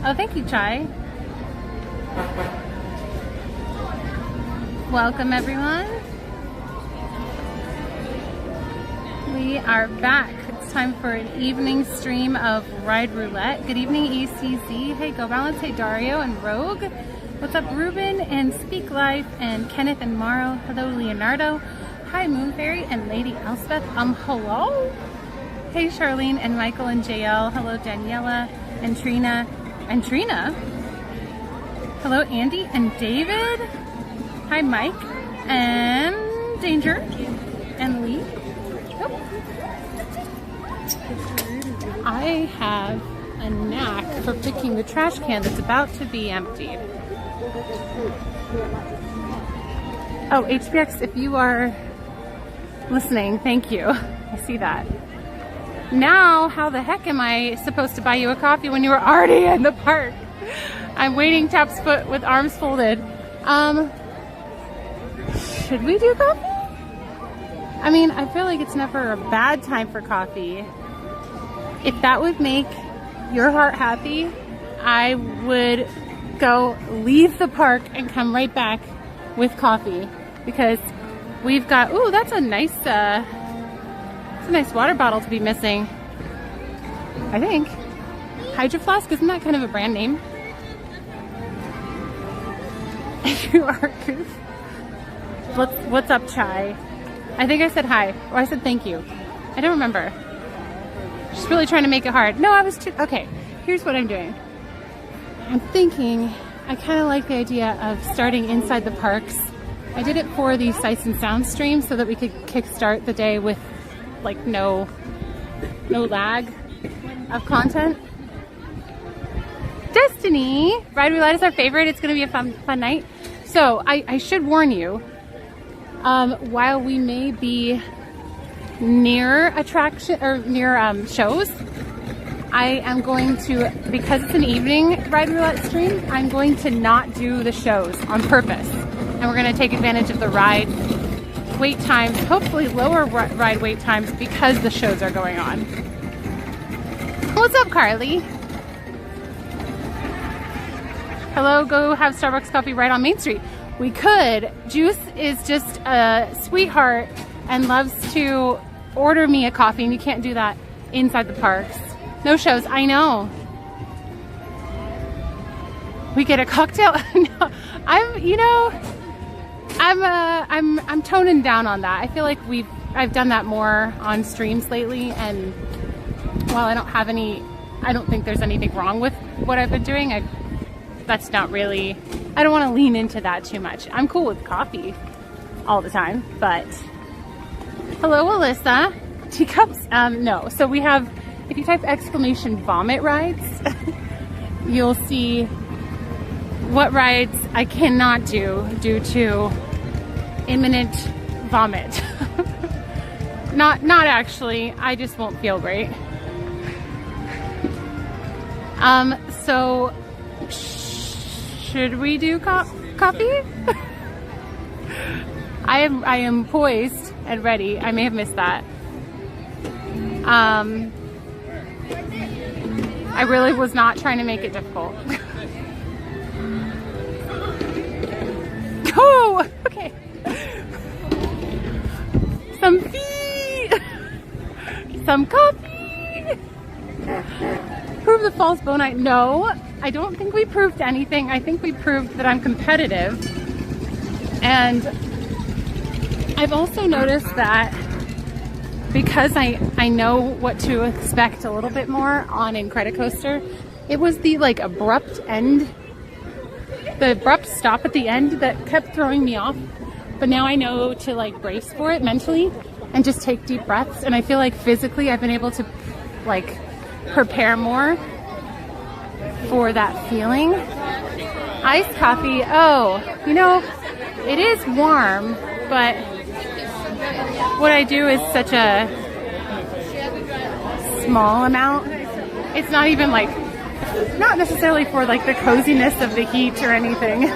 Oh, thank you, Chai. Welcome, everyone. We are back. It's time for an evening stream of Ride Roulette. Good evening, ECZ. Hey, Go Balance. Hey, Dario and Rogue. What's up, Ruben and Speak Life and Kenneth and Morrow. Hello, Leonardo. Hi, Moon Fairy and Lady Elspeth. Hello. Hey, Charlene and Michael and JL. Hello, Daniela and Trina. And Trina. Hello, Andy and David. Hi, Mike and Danger and Lee. Oh. I have a knack for picking the trash can that's about to be emptied. Oh, HPX, if you are listening, thank you. I see that. Now, how the heck am I supposed to buy you a coffee when you were already in the park? I'm waiting Tap's foot with arms folded. Should we do coffee? I mean, I feel like it's never a bad time for coffee. If that would make your heart happy, I would go leave the park and come right back with coffee, because we've got, ooh, that's a nice water bottle to be missing, I think. Hydro Flask, isn't that kind of a brand name? You are goof. What's up, Chai? I think I said hi, or I said thank you. I don't remember. Just really trying to make it hard. No, I was too, okay, here's what I'm doing. I'm thinking, I kind of like the idea of starting inside the parks. I did it for the Sights and Sounds stream so that we could kickstart the day with like no lag of content. Destiny! Ride Roulette is our favorite. It's going to be a fun night. So I should warn you, while we may be near attraction or near shows, I am going to, because it's an evening Ride Roulette stream, I'm going to not do the shows on purpose. And we're going to take advantage of the ride wait times, hopefully lower ride wait times, because the shows are going on. What's up, Carly? Hello, go have Starbucks coffee right on Main Street. We could. Juice is just a sweetheart and loves to order me a coffee, and you can't do that inside the parks. No shows, I know. We get a cocktail. No, I'm toning down on that. I feel like I've done that more on streams lately, and while I don't think there's anything wrong with what I've been doing. That's not really, I don't want to lean into that too much. I'm cool with coffee all the time, but hello, Alyssa. Teacups? No. So we have, if you type !vomit rides, you'll see what rides I cannot do due to imminent vomit. Not actually, I just won't feel great. So should we do coffee? I am poised and ready. I may have missed that. I really was not trying to make it difficult. Go! Okay. Some tea! Some coffee! Prove the false bonite. No, I don't think we proved anything. I think we proved that I'm competitive. And I've also noticed that because I know what to expect a little bit more on Incredicoaster, it was the like abrupt end, the abrupt stop at the end that kept throwing me off. But now I know to like brace for it mentally and just take deep breaths. And I feel like physically I've been able to like prepare more for that feeling. Iced coffee, oh, you know, it is warm, but what I do is such a small amount. It's not even like, not necessarily for like the coziness of the heat or anything.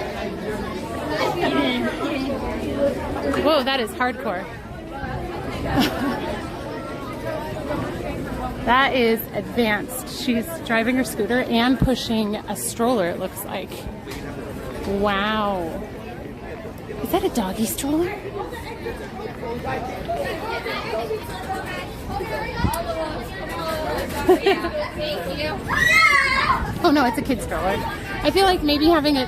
Whoa, that is hardcore. That is advanced. She's driving her scooter and pushing a stroller, it looks like. Wow. Is that a doggy stroller? Oh no, it's a kid's stroller. I feel like maybe having a...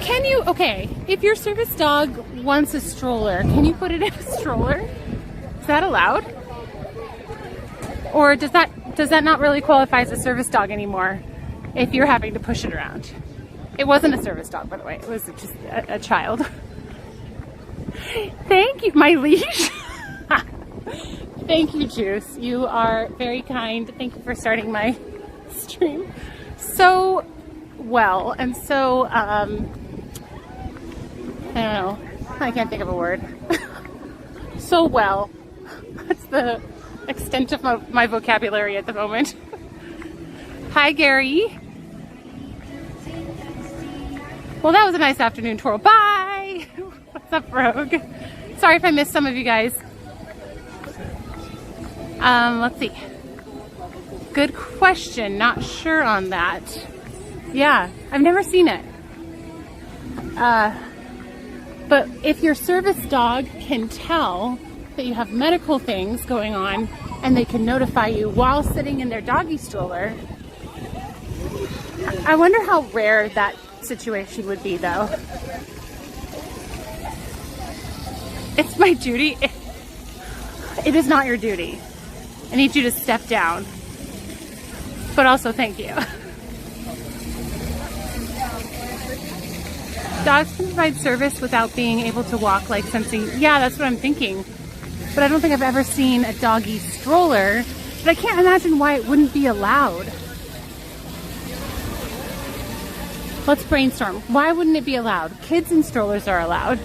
Can you... Okay, if your service dog wants a stroller, can you put it in a stroller? Is that allowed? Or does that not really qualify as a service dog anymore if you're having to push it around? It wasn't a service dog, by the way. It was just a child. Thank you, my leash. Thank you, Juice. You are very kind. Thank you for starting my stream so well. And so, I don't know. I can't think of a word. So well. That's the extent of my vocabulary at the moment. Hi, Gary. Well, that was a nice afternoon twirl. Bye! What's up, Rogue? Sorry if I missed some of you guys. Let's see. Good question. Not sure on that. Yeah, I've never seen it. But if your service dog can tell that you have medical things going on and they can notify you while sitting in their doggy stroller, I wonder how rare that situation would be, though. It's my duty. It is not your duty. I need you to step down. But also, thank you. Dogs can provide service without being able to walk, like sensing. Yeah, that's what I'm thinking. But I don't think I've ever seen a doggy stroller. But I can't imagine why it wouldn't be allowed. Let's brainstorm. Why wouldn't it be allowed? Kids in strollers are allowed.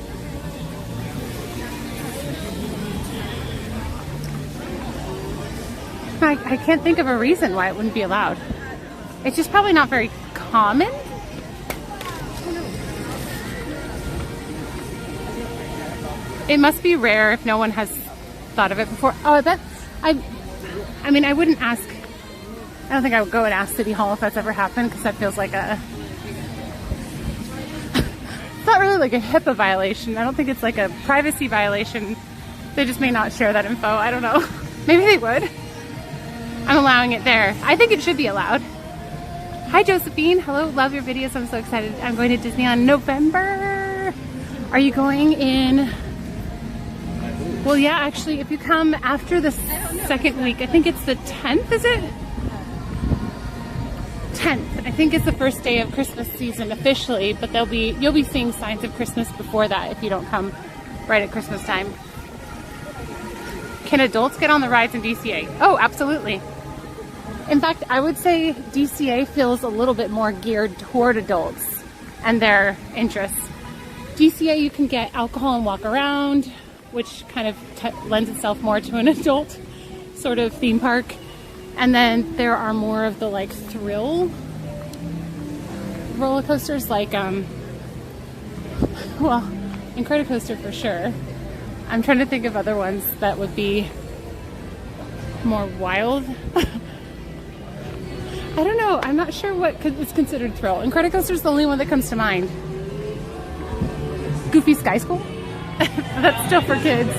I can't think of a reason why it wouldn't be allowed. It's just probably not very common. It must be rare if no one has thought of it before. Oh, I bet. I mean, I wouldn't ask. I don't think I would go and ask City Hall if that's ever happened, because that feels like a... It's not really like a HIPAA violation. I don't think it's like a privacy violation. They just may not share that info. I don't know. Maybe they would. I'm allowing it there. I think it should be allowed. Hi, Josephine. Hello. Love your videos. I'm so excited. I'm going to Disneyland in November. Are you going in? Well, yeah, actually, if you come after the second week, I think it's the 10th, is it? 10th. I think it's the first day of Christmas season officially, but you'll be seeing signs of Christmas before that if you don't come right at Christmas time. Can adults get on the rides in DCA? Oh, absolutely. In fact, I would say DCA feels a little bit more geared toward adults and their interests. DCA, you can get alcohol and walk around, which kind of lends itself more to an adult sort of theme park. And then there are more of the like thrill roller coasters, like well, Incredicoaster for sure. I'm trying to think of other ones that would be more wild. I don't know. I'm not sure what is considered thrill. Incredicoaster is the only one that comes to mind. Goofy Sky School? That's still for kids.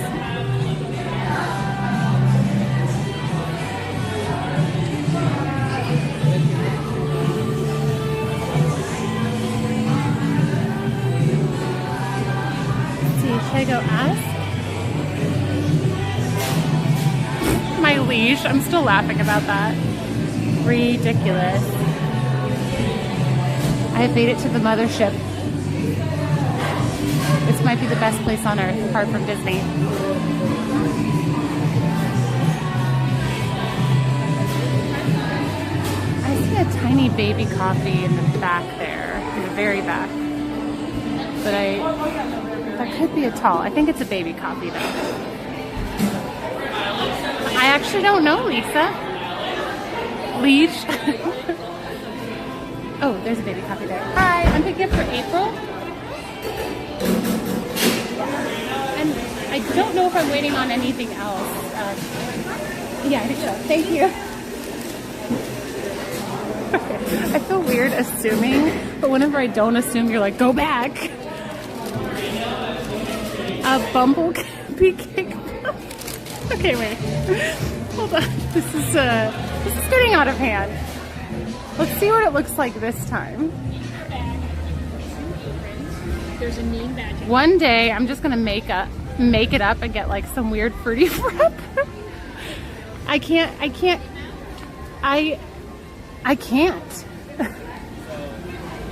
Let's see, should I go ask? My leash. I'm still laughing about that. Ridiculous. I have made it to the mothership. This might be the best place on earth, apart from Disney. I see a tiny baby coffee in the back there, in the very back. But that could be a tall. I think it's a baby coffee though. I actually don't know, Lisa. Leash. Oh, there's a baby coffee there. Hi, I'm picking up for April. And I don't know if I'm waiting on anything else. Yeah, I think so. Thank you. I feel weird assuming, but whenever I don't assume, you're like, go back. A bumblebee cake. Okay, wait. Hold on. This is getting out of hand. Let's see what it looks like this time. There's a name badge. One day, I'm just gonna make it up and get like some weird fruity frap. I can't.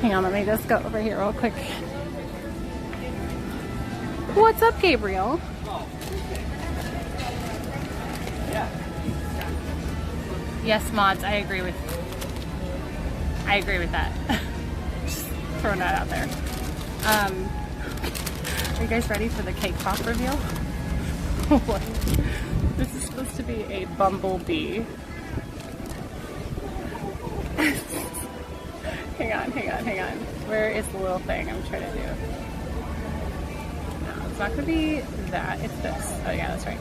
Hang on, let me just go over here real quick. What's up, Gabriel? Yes, mods, I agree with that. Just throwing that out there. Are you guys ready for the cake pop reveal? What? This is supposed to be a bumblebee. Hang on. Where is the little thing I'm trying to do? No, it's not gonna be that, it's this. Oh yeah, that's right.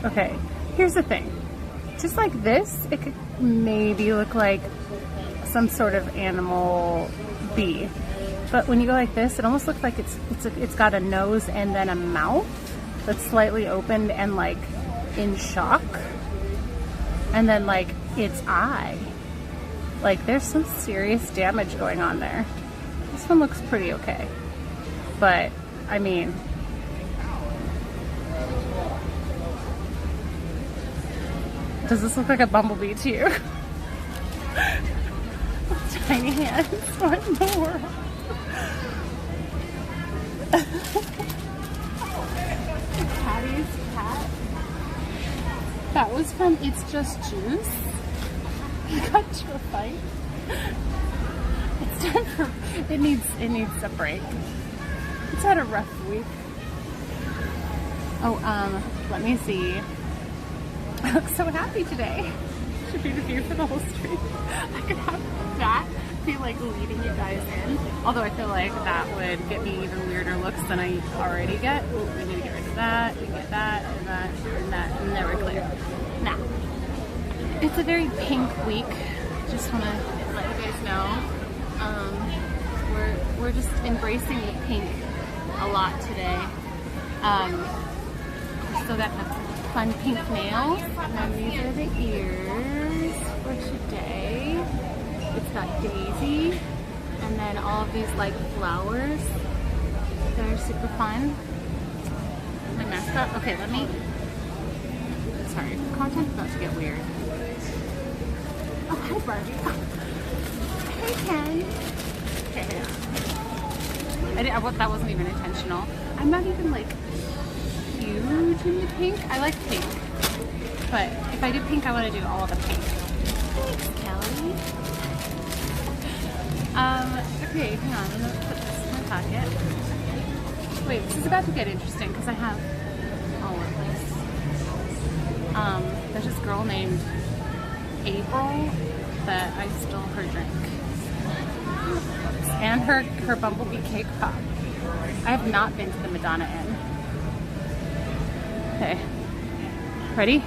Okay, here's the thing. Just like this, it could maybe look like some sort of animal bee. But when you go like this, it almost looks like it's got a nose and then a mouth that's slightly opened and like in shock. And then like its eye. Like there's some serious damage going on there. This one looks pretty okay. But, I mean, does this look like a bumblebee to you? Tiny hands. What in the world? Patty's cat. That was from It's Just Juice. I got to a fight. It's time for it needs a break. It's had a rough week. Oh, let me see. I look so happy today. Should be the view for the whole street. I could have that be like leading you guys in. Although I feel like that would get me even weirder looks than I already get. Ooh, we need to get rid of that. We get that and that and that, and then we're clear. Now, it's a very pink week. Just want to let you guys know. We're just embracing the pink a lot today. So that the fun pink nails, and then these are the ears for today. It's got Daisy, and then all of these like flowers that are super fun. My mascot. Okay, let me. Sorry, content's about to get weird. Oh, hi, Barbie. Hey, Ken. Okay, hang on. That wasn't even intentional. I'm not even like huge into pink. I like pink, but if I do pink, I want to do all of the pink. Thanks, Kelly. Okay, hang on. I'm gonna put this in my pocket. Wait, this is about to get interesting because I have all of this. There's this girl named April that I stole her drink. And her bumblebee cake pop. I have not been to the Madonna Inn. Okay. Ready?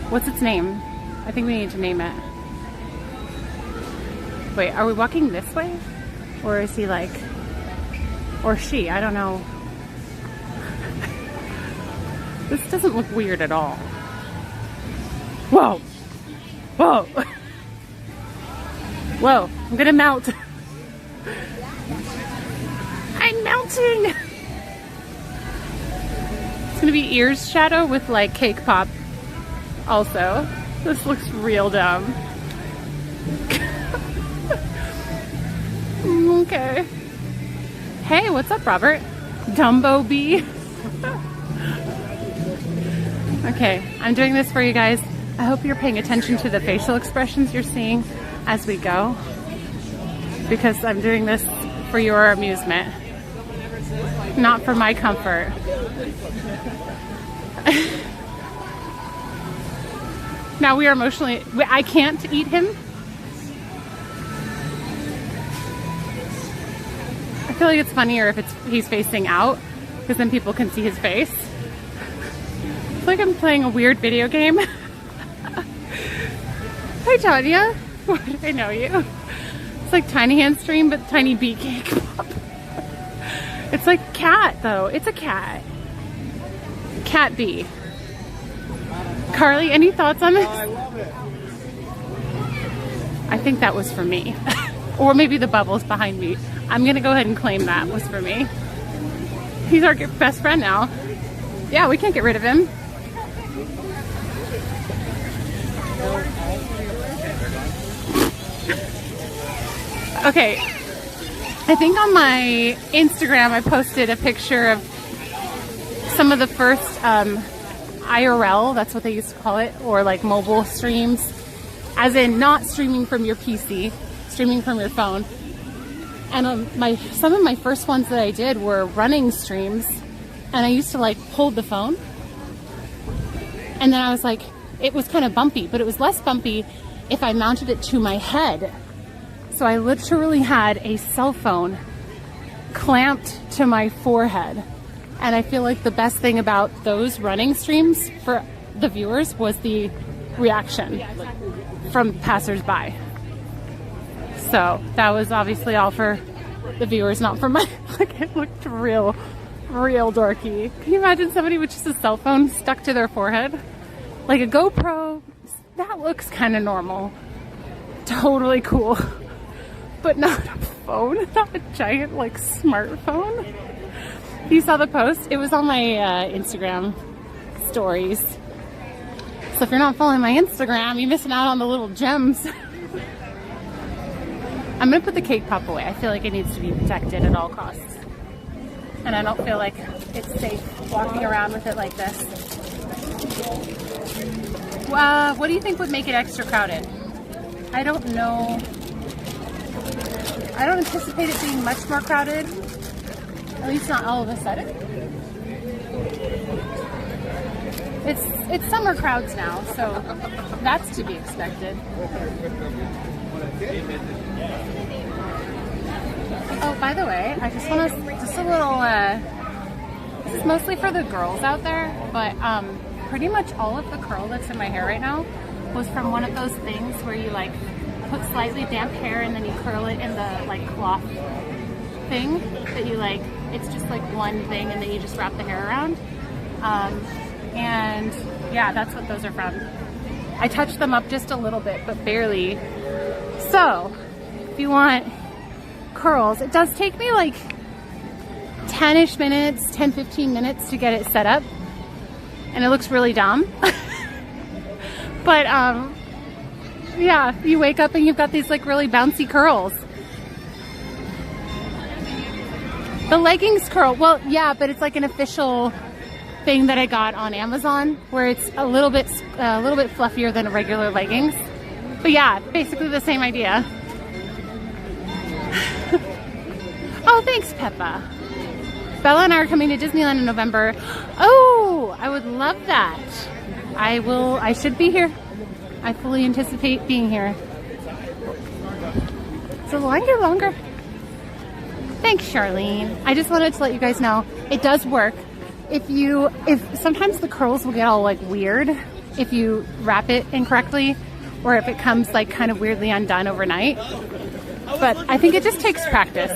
What's its name? I think we need to name it. Wait, are we walking this way? Or is he like... Or she, I don't know. This doesn't look weird at all. Whoa! Whoa! Whoa, I'm gonna mount. I'm mounting! It's gonna be ears shadow with like cake pop also. This looks real dumb. Okay. Hey, what's up, Robert? Dumbo bee. Okay, I'm doing this for you guys. I hope you're paying attention to the facial expressions you're seeing as we go, because I'm doing this for your amusement, not for my comfort. Now we are emotionally... I can't eat him. feel like it's funnier if he's facing out, because then people can see his face. It's like I'm playing a weird video game. Hi, Tanya. Why did I know you? It's like Tiny Hand Stream, but Tiny Bee Cake. It's like cat, though. It's a cat. Cat bee. Carly, any thoughts on this? I love it. I think that was for me. Or maybe the bubbles behind me. I'm gonna go ahead and claim that was for me. He's our best friend now. Yeah, we can't get rid of him. Okay, I think on my Instagram I posted a picture of some of the first IRL, that's what they used to call it, or like mobile streams, as in not streaming from your PC, streaming from your phone. And some of my first ones that I did were running streams, and I used to like hold the phone, and then I was like, it was kind of bumpy, but it was less bumpy if I mounted it to my head. So I literally had a cell phone clamped to my forehead. And I feel like the best thing about those running streams for the viewers was the reaction from passersby. So that was obviously all for the viewers, not for my, like it looked real dorky. Can you imagine somebody with just a cell phone stuck to their forehead? Like a GoPro, that looks kind of normal. Totally cool. But not a phone, not a giant like smartphone. You saw the post? It was on my Instagram stories. So if you're not following my Instagram, you're missing out on the little gems. I'm gonna put the cake pop away. I feel like it needs to be protected at all costs. And I don't feel like it's safe walking around with it like this. What do you think would make it extra crowded? I don't know. I don't anticipate it being much more crowded. At least not all of a sudden. It's summer crowds now, so that's to be expected. Oh, by the way, I just want to, just a little, this is mostly for the girls out there, but pretty much all of the curl that's in my hair right now was from one of those things where you like put slightly damp hair and then you curl it in the like cloth thing that you like, it's just like one thing and then you just wrap the hair around. And yeah, that's what those are from. I touched them up just a little bit, but barely. So if you want curls, it does take me like 10-ish minutes, 10-15 minutes to get it set up. And it looks really dumb. But yeah, you wake up and you've got these like really bouncy curls. The leggings curl, well, yeah, but it's like an official thing that I got on Amazon where it's a little bit fluffier than regular leggings. But yeah, basically the same idea. Oh, thanks, Peppa. Bella and I are coming to Disneyland in November. Oh, I would love that. I should be here. I fully anticipate being here. So the line get longer. Thanks, Charlene. I just wanted to let you guys know it does work. If sometimes the curls will get all like weird if you wrap it incorrectly, or if it comes like kind of weirdly undone overnight. But I think it just takes practice.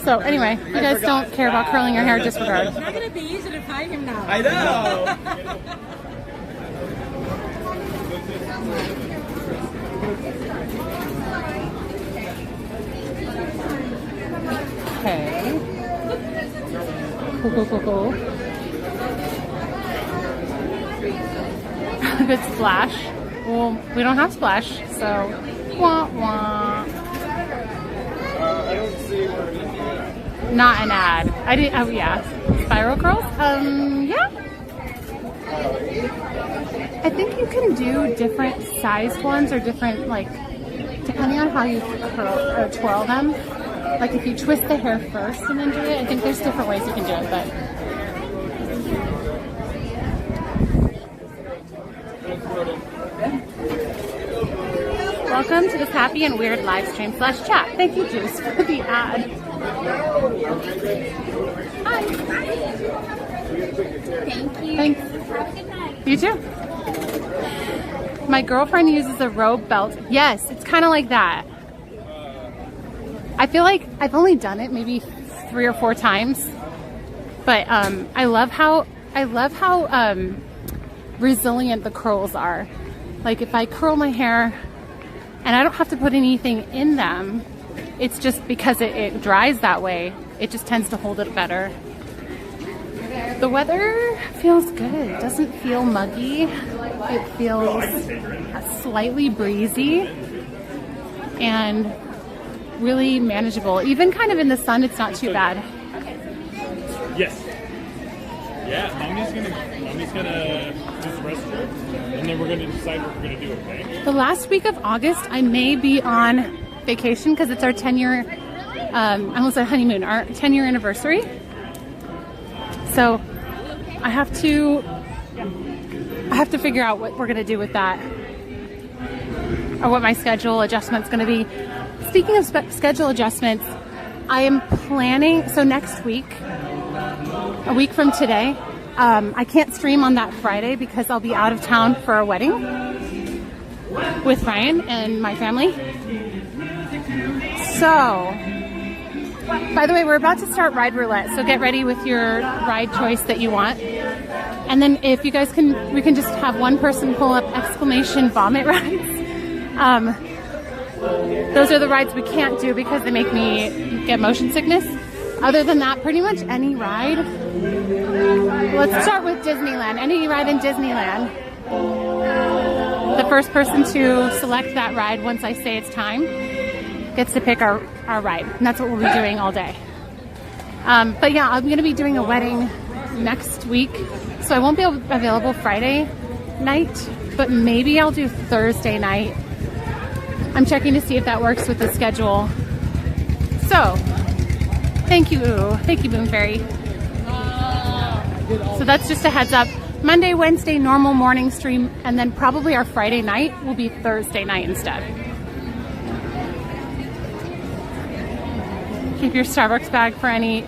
So anyway, if you guys don't care about curling your hair, disregard. It's not going to be easy to find him now. I know. Okay. Cool. Good splash. Well, we don't have splash, so wah wah. I don't see where it is. Not an ad. I didn't. Oh yeah, spiral curls. Yeah. I think you can do different sized ones or different, like, depending on how you curl or twirl them. Like if you twist the hair first and then do it, I think there's different ways you can do it, but. Welcome to this happy and weird live stream / chat. Thank you, Juice, for the ad. Hi. Thank you. Thanks. Have a good night. You too. My girlfriend uses a robe belt. Yes, it's kind of like that. I feel like I've only done it maybe 3 or 4 times, but I love how resilient the curls are. Like if I curl my hair and I don't have to put anything in them, it's just because it dries that way. It just tends to hold it better. The weather feels good. It doesn't feel muggy. It feels slightly breezy and really manageable. Even kind of in the sun, it's not too bad. Yes. Yeah, Mommy's gonna do the rest of it, and then we're gonna decide what we're gonna do, okay? The last week of August, I may be on vacation because it's our 10-year, I almost said honeymoon, our 10-year anniversary. So I have to figure out what we're gonna do with that, or what my schedule adjustment's gonna be. Speaking of schedule adjustments, I am planning, so next week, a week from today, I can't stream on that Friday because I'll be out of town for a wedding with Ryan and my family. So, by the way, we're about to start Ride Roulette, so get ready with your ride choice that you want. And then if you guys can, we can just have one person pull up exclamation vomit rides. Those are the rides we can't do because they make me get motion sickness. Other than that, pretty much any ride. Let's start with Disneyland. Any ride in Disneyland. The first person to select that ride once I say it's time gets to pick our ride. And that's what we'll be doing all day. But yeah, I'm going to be doing a wedding next week. So I won't be available Friday night, but maybe I'll do Thursday night. I'm checking to see if that works with the schedule. So, thank you, Boom Fairy. So that's just a heads up. Monday, Wednesday, normal morning stream, and then probably our Friday night will be Thursday night instead. Keep your Starbucks bag for any,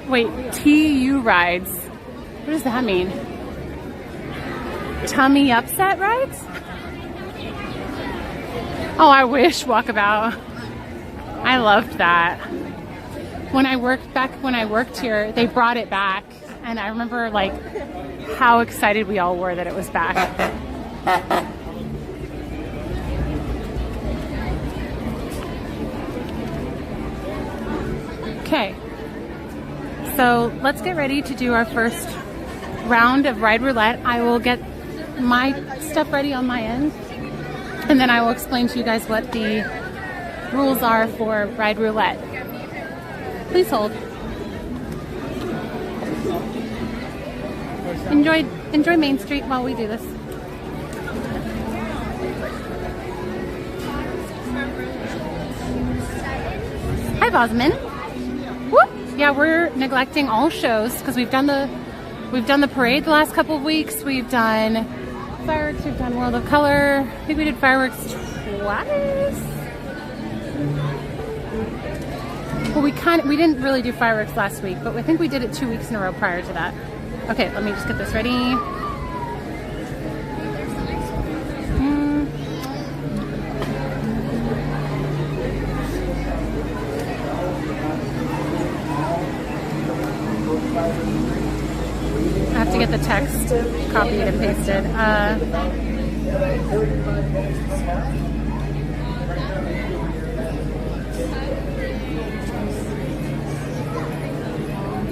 TU rides. What does that mean? Tummy upset rides? Oh, I wish Walkabout. I loved that. When I worked here, they brought it back, and I remember like how excited we all were that it was back. Okay, so let's get ready to do our first round of Ride Roulette. I will get my stuff ready on my end, and then I will explain to you guys what the rules are for Ride Roulette. Please hold. Enjoy Main Street while we do this. Hi, Bosman. Whoop. Yeah, we're neglecting all shows because we've done the parade the last couple of weeks. We've done fireworks. We've done World of Color. I think we did fireworks twice. Well, we didn't really do fireworks last week, but I think we did it 2 weeks in a row prior to that. Okay, let me just get this ready. I have to get the text copied and pasted. I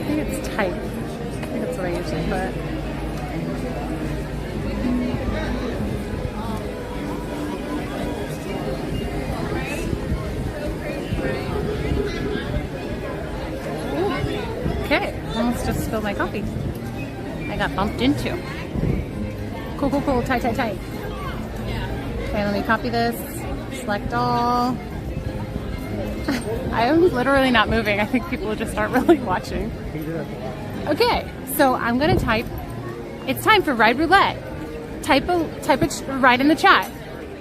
think it's type. I think that's what I usually put. Okay, almost just spilled my coffee. I got bumped into. Cool, cool, cool. Tight, tight, tight. Okay, let me copy this. Select all. I am literally not moving. I think people just aren't really watching. Okay, so I'm gonna type. It's time for Ride Roulette. Type a ride in the chat,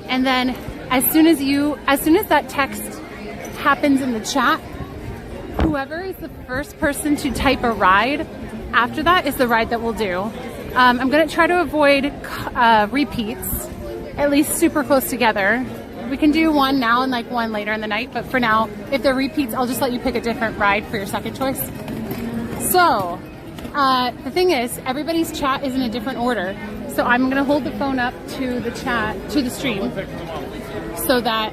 and then as soon as that text happens in the chat, whoever is the first person to type a ride after that is the ride that we'll do. I'm gonna try to avoid repeats, at least super close together. We can do one now and like one later in the night, but for now, if they're repeats, I'll just let you pick a different ride for your second choice. So, the thing is, everybody's chat is in a different order. So I'm gonna hold the phone up to the chat, to the stream, so that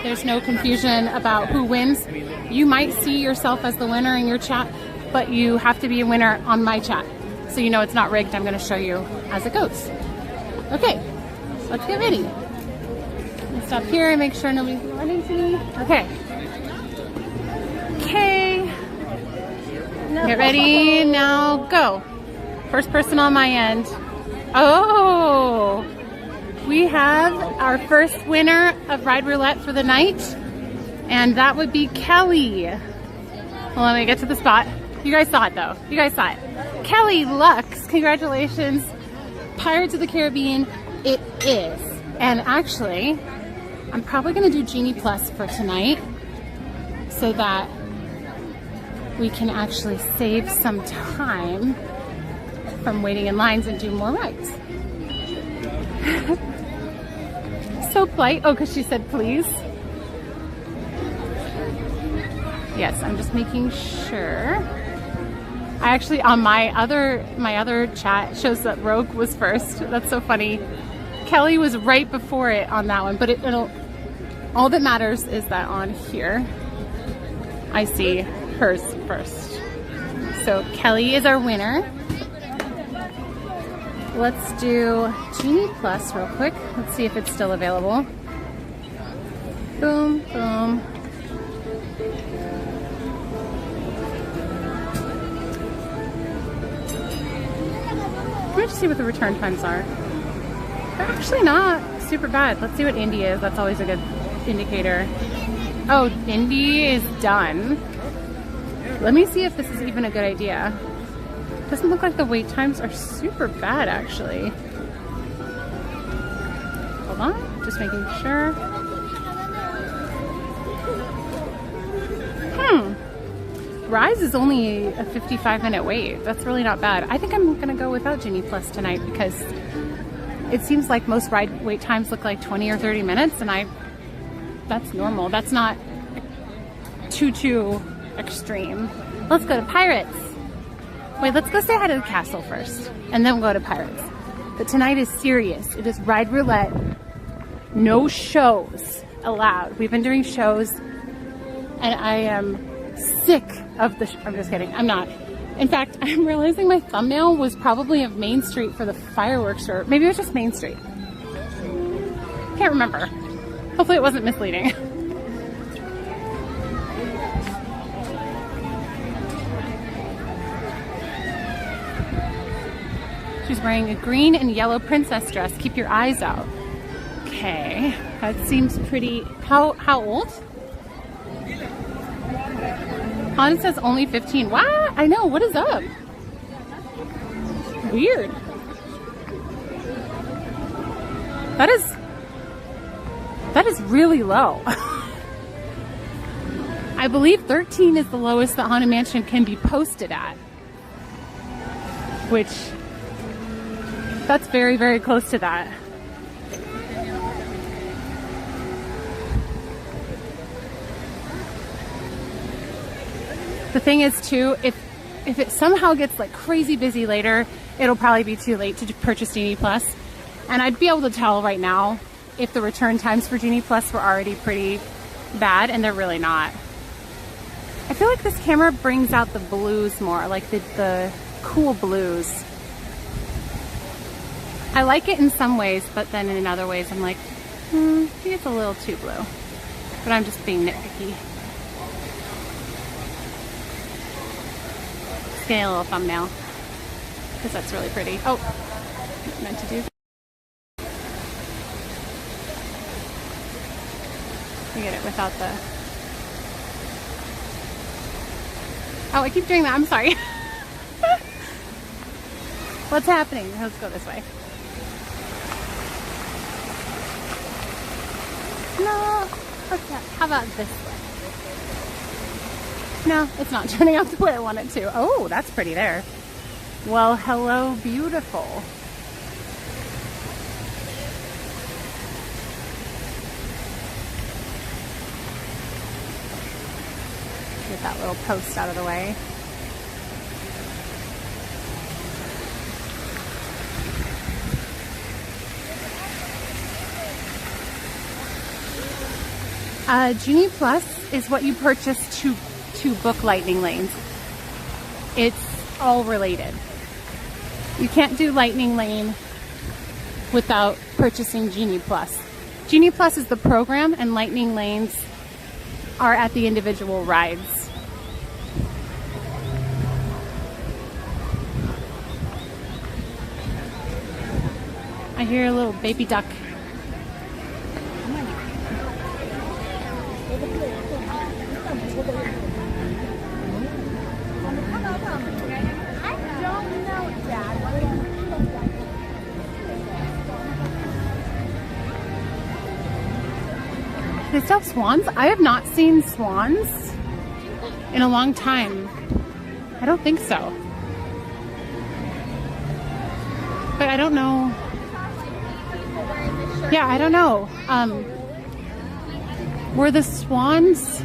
there's no confusion about who wins. You might see yourself as the winner in your chat, but you have to be a winner on my chat. So you know it's not rigged. I'm gonna show you as it goes. Okay, let's get ready. Let's stop here and make sure nobody's running to me. Okay. Okay. Get ready, now go. First person on my end. Oh, we have our first winner of Ride Roulette for the night, and that would be Kelly. Well, let me get to the spot. You guys saw it though. You guys saw it. Kelly Lux, congratulations. Pirates of the Caribbean, it is. And actually, I'm probably gonna do Genie Plus for tonight so that we can actually save some time from waiting in lines and do more rides. So polite. Oh, because she said please. Yes, I'm just making sure. I actually, on my other chat shows that Rogue was first. That's so funny. Kelly was right before it on that one, but it'll, all that matters is that on here, I see hers first. So Kelly is our winner. Let's do Genie Plus real quick. Let's see if it's still available. Boom, boom. Let's see what the return times are. They're actually not super bad. Let's see what Indy is. That's always a good indicator. Oh, Indy is done. Let me see if this is even a good idea. Doesn't look like the wait times are super bad, actually. Hold on, just making sure. Rise is only a 55-minute wait. That's really not bad. I think I'm gonna go without Genie Plus tonight because it seems like most ride wait times look like 20 or 30 minutes, and that's normal. That's not too extreme. Let's go to Pirates. Wait, let's go say hi to the castle first, and then we'll go to Pirates. But tonight is serious. It is Ride Roulette. No shows allowed. We've been doing shows, and I am sick of the I'm just kidding. I'm not. In fact, I'm realizing my thumbnail was probably of Main Street for the fireworks, or maybe it was just Main Street. Can't remember. Hopefully it wasn't misleading. She's wearing a green and yellow princess dress. Keep your eyes out. Okay, that seems pretty. How old? On says only 15. What? I know. What is up? Weird. That is really low. I believe 13 is the lowest that Haunted Mansion can be posted at, which that's very, very close to that. The thing is too, if it somehow gets like crazy busy later, it'll probably be too late to purchase Genie Plus. And I'd be able to tell right now if the return times for Genie Plus were already pretty bad, and they're really not. I feel like this camera brings out the blues more, like the cool blues. I like it in some ways, but then in other ways I'm like, I think it's a little too blue. But I'm just being nitpicky. Let's get a little thumbnail, because that's really pretty. Oh, I meant to do. We get it without the... Oh, I keep doing that. I'm sorry. What's happening? Let's go this way. No. What's that? How about this way? No, it's not turning out the way I want it to. Oh, that's pretty there. Well, hello, beautiful. Get that little post out of the way. Genie Plus is what you purchase to book Lightning Lanes. It's all related. You can't do Lightning Lane without purchasing Genie Plus. Genie Plus is the program, and Lightning Lanes are at the individual rides. I hear a little baby duck. They still have swans? I have not seen swans in a long time. I don't think so. But I don't know. Yeah, I don't know. Were the swans...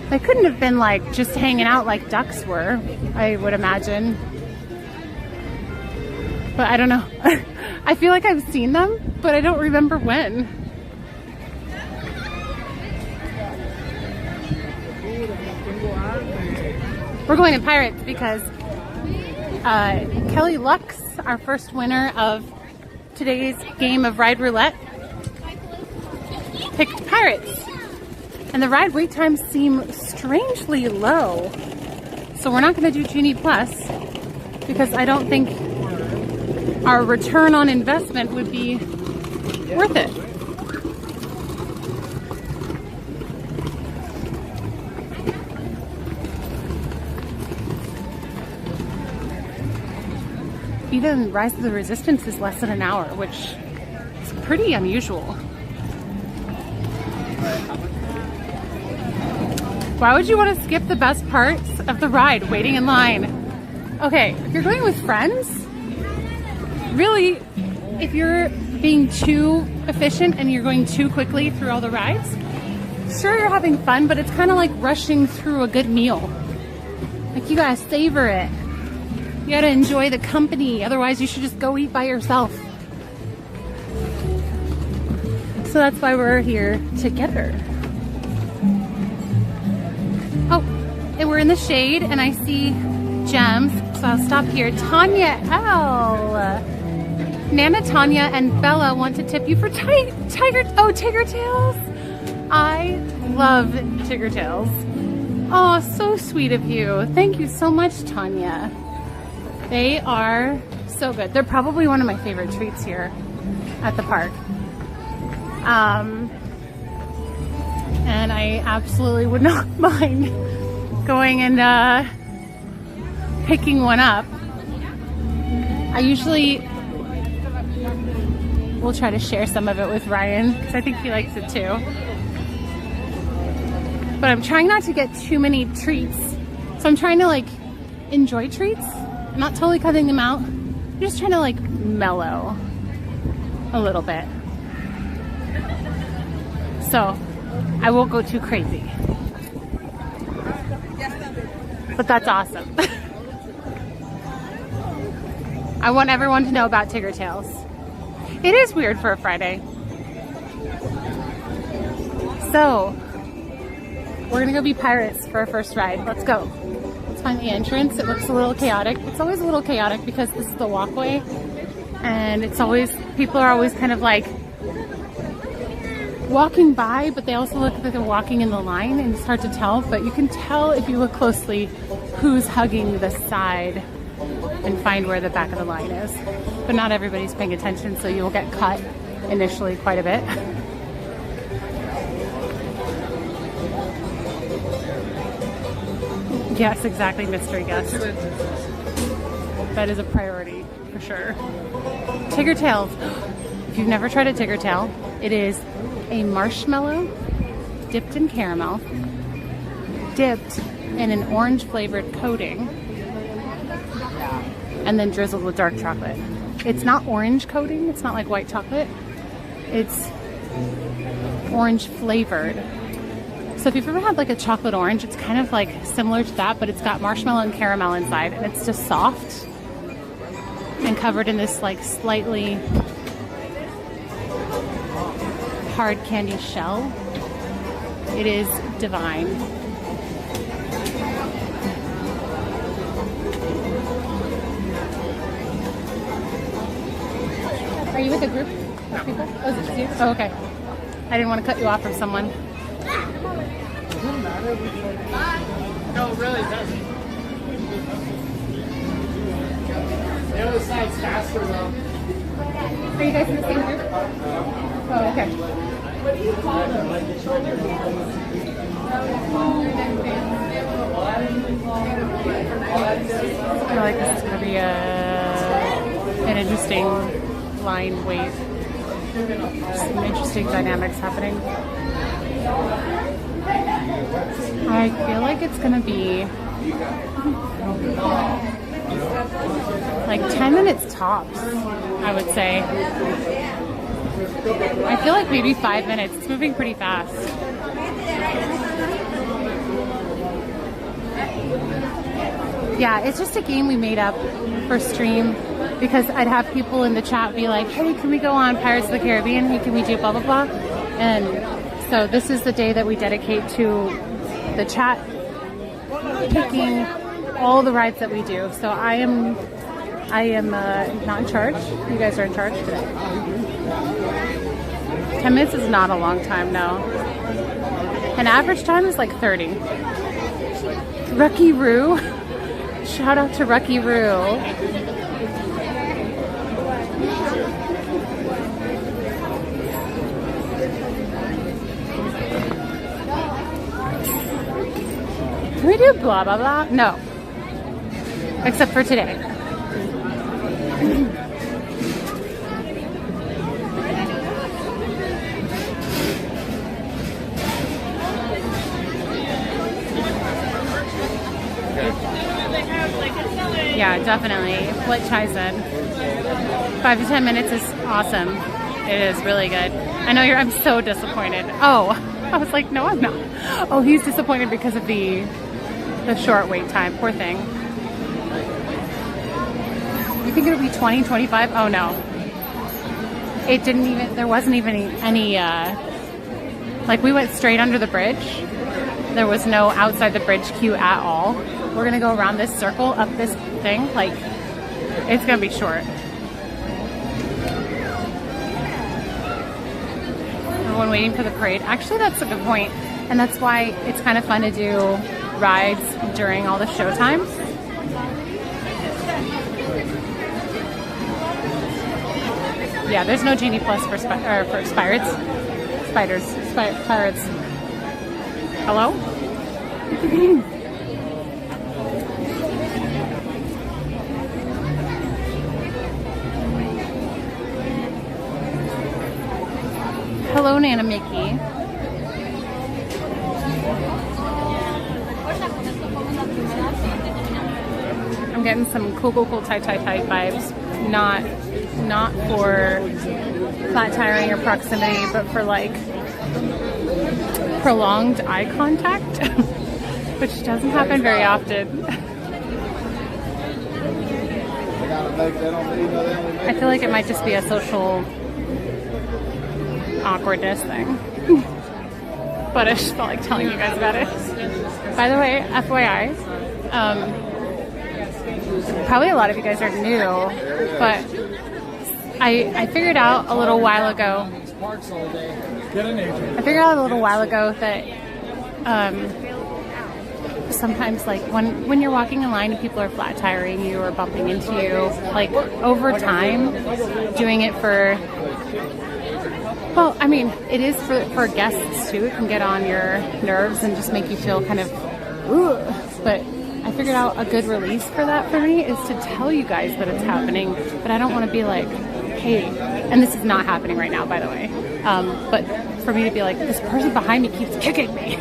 They couldn't have been like just hanging out like ducks were, I would imagine. But I don't know. I feel like I've seen them, but I don't remember when. We're going to Pirates because Kelly Lux, our first winner of today's game of Ride Roulette, picked Pirates. And the ride wait times seem strangely low. So we're not going to do Genie Plus because I don't think our return on investment would be worth it. Even Rise of the Resistance is less than an hour, which is pretty unusual. Why would you want to skip the best parts of the ride, waiting in line? Okay, if you're going with friends, really, if you're being too efficient and you're going too quickly through all the rides, sure, you're having fun, but it's kind of like rushing through a good meal. Like, you gotta savor it. You gotta enjoy the company, otherwise you should just go eat by yourself. So that's why we're here together. Oh, and we're in the shade and I see gems, so I'll stop here. Tanya L. Nana, Tanya, and Bella want to tip you for tiger tails. I love tiger tails. Oh, so sweet of you. Thank you so much, Tanya. They are so good. They're probably one of my favorite treats here at the park. And I absolutely would not mind going and picking one up. I usually will try to share some of it with Ryan because I think he likes it too. But I'm trying not to get too many treats. So I'm trying to like enjoy treats. I'm not totally cutting them out. I'm just trying to like mellow a little bit. So I won't go too crazy. But that's awesome. I want everyone to know about Tigger Tails. It is weird for a Friday. So we're gonna go be pirates for our first ride. Let's go. Let's find the entrance. It looks a little chaotic. It's always a little chaotic because this is the walkway, and it's always, people are always kind of like walking by, but they also look like they're walking in the line, and it's hard to tell, but you can tell if you look closely who's hugging the side and find where the back of the line is. But not everybody's paying attention, so you'll get cut initially quite a bit. Yes, exactly, mystery guest. That is a priority for sure. Tigger Tails. If you've never tried a Tigger Tail, it is a marshmallow dipped in caramel, dipped in an orange flavored coating, and then drizzled with dark chocolate. It's not orange coating, it's not like white chocolate, it's orange flavored. So if you've ever had like a chocolate orange, it's kind of like similar to that, but it's got marshmallow and caramel inside, and it's just soft and covered in this like slightly hard candy shell. It is divine. Are you with a group of people? Oh, is it just you? Oh, okay. I didn't want to cut you off from someone. No, it really doesn't. The other side's faster though. Are you guys in the same group? Oh, okay. What do you call them? Like the children? I feel like this is going to be an interesting line wait. Some interesting dynamics happening. I feel like it's going to be like 10 minutes tops, I would say. I feel like maybe 5 minutes. It's moving pretty fast. Yeah, it's just a game we made up for stream because I'd have people in the chat be like, hey, can we go on Pirates of the Caribbean? Hey, can we do blah, blah, blah? And so this is the day that we dedicate to the chat picking all the rides that we do. So I am not in charge. You guys are in charge today. 10 minutes is not a long time, no. An average time is like 30. Rucky Roo. Shout out to Rucky Roo. Can we do blah, blah, blah? No. Except for today. Yeah, definitely. What Chai said. 5 to 10 minutes is awesome. It is really good. I know I'm so disappointed. Oh, I was like, no, I'm not. Oh, he's disappointed because of the short wait time. Poor thing. You think it'll be 20, 25? Oh no. It didn't even, there wasn't even any like we went straight under the bridge. There was no outside the bridge queue at all. We're gonna go around this circle, up this thing, like, it's gonna be short. Everyone waiting for the parade. Actually, that's a good point. And that's why it's kind of fun to do rides during all the show times. Yeah, there's no Genie Plus for Pirates. Pirates. Hello? Hello, Nana Mickey. I'm getting some cool tie vibes. Not for flat tiring or proximity, but for like prolonged eye contact, which doesn't happen very often. I feel like it might just be a social awkwardness thing. But I just felt like telling you guys about it. By the way, FYI, probably a lot of you guys are new, but I figured out a little while ago. That sometimes, like when you're walking in line and people are flat tiring you or bumping into you, like over time, doing it for. Well, I mean, it is for guests too. It can get on your nerves and just make you feel kind of, ugh. But I figured out a good release for that for me is to tell you guys that it's happening. But I don't want to be like, hey, and this is not happening right now, by the way, but for me to be like, this person behind me keeps kicking me.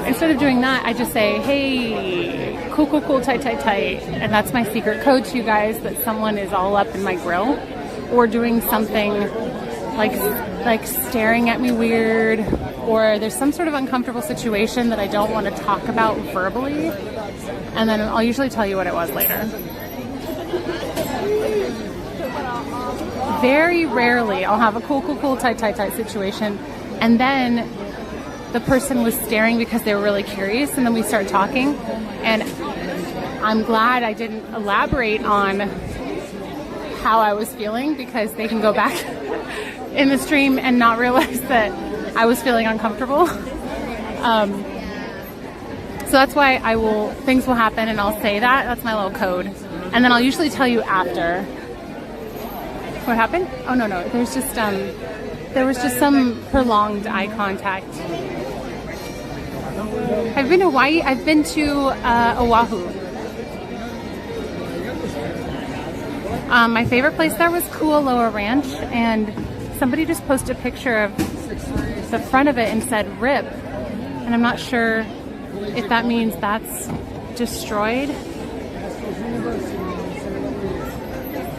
Instead of doing that, I just say, hey, cool, cool, cool, tight, tight, tight. And that's my secret code to you guys, that someone is all up in my grill or doing something like staring at me weird, or there's some sort of uncomfortable situation that I don't want to talk about verbally. And then I'll usually tell you what it was later. Very rarely I'll have a cool, cool, cool, tight, tight, tight situation. And then the person was staring because they were really curious, and then we start talking. And I'm glad I didn't elaborate on how I was feeling, because they can go back in the stream and not realize that I was feeling uncomfortable. So that's why things will happen and I'll say that. That's my little code. And then I'll usually tell you after. What happened? Oh, no. There's just, there was just some prolonged eye contact. I've been to Hawaii. I've been to Oahu. My favorite place there was Kualoa Ranch, and somebody just posted a picture of the front of it and said RIP. And I'm not sure if that means that's destroyed.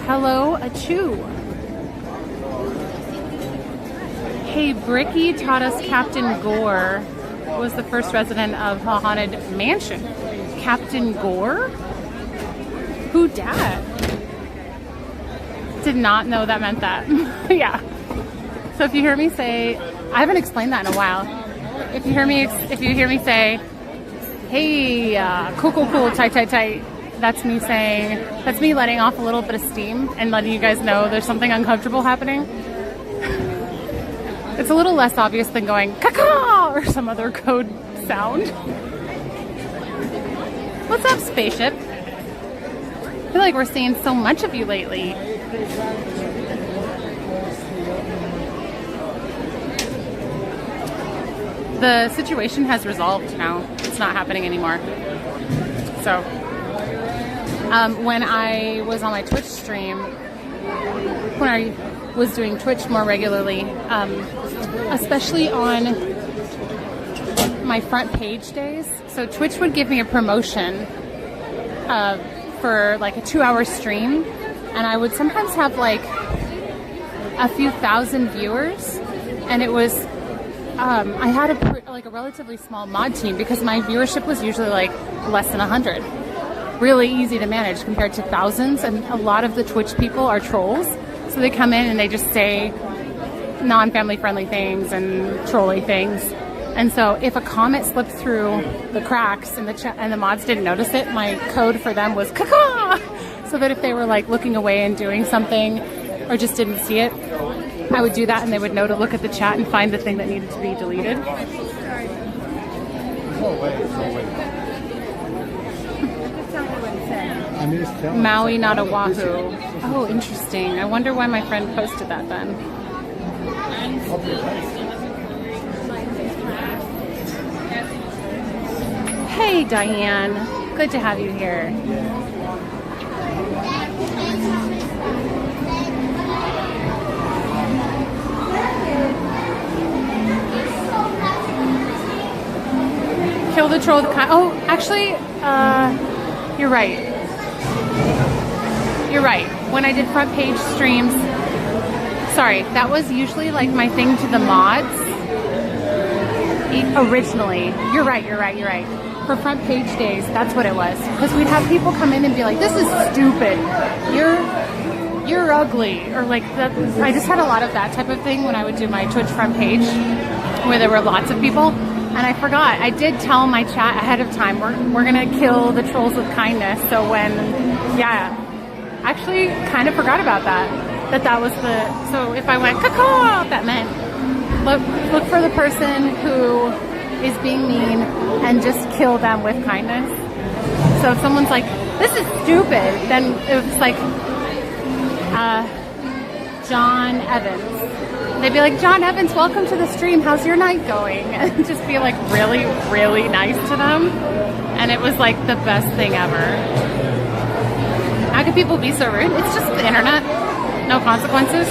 Hello, Achu. Hey, Bricky taught us Captain Gore was the first resident of a haunted mansion. Captain Gore? Who dat? Did not know that meant that. Yeah. So if you hear me say, I haven't explained that in a while. If you hear me say, hey, cool, cool, cool, tight, tight, tight, that's me saying, that's me letting off a little bit of steam and letting you guys know there's something uncomfortable happening. It's a little less obvious than going caca or some other code sound. What's up, spaceship? I feel like we're seeing so much of you lately. The situation has resolved now. It's not happening anymore. So, when I was on my Twitch stream, when I was doing Twitch more regularly, especially on my front page days, so Twitch would give me a promotion for like a 2-hour stream, and I would sometimes have like a few thousand viewers, and it was I had a relatively small mod team because my viewership was usually like less than 100. Really easy to manage compared to thousands, and a lot of the Twitch people are trolls, so they come in and they just say non-family friendly things and trolly things. And so if a comment slipped through the cracks in the chat and the mods didn't notice it, my code for them was caca, so that if they were like looking away and doing something or just didn't see it, I would do that and they would know to look at the chat and find the thing that needed to be deleted. Maui, not Oahu. Oh, interesting. I wonder why my friend posted that then. Hey, Diane. Good to have you here. Kill the troll. Oh, actually, you're right. You're right. When I did front page streams, sorry, that was usually like my thing to the mods originally. You're right. For front page days, that's what it was. Because we'd have people come in and be like, this is stupid. You're ugly. Or like that. I just had a lot of that type of thing when I would do my Twitch front page where there were lots of people. And I forgot. I did tell my chat ahead of time, we're going to kill the trolls with kindness. So when, yeah. Actually, kind of forgot about that. That was the, so if I went caca, that meant look for the person who is being mean and just kill them with kindness. So if someone's like, this is stupid, then it was like John Evans. They'd be like, John Evans, welcome to the stream. How's your night going? And just be like really, really nice to them. And it was like the best thing ever. How can people be so rude? It's just the internet. No consequences?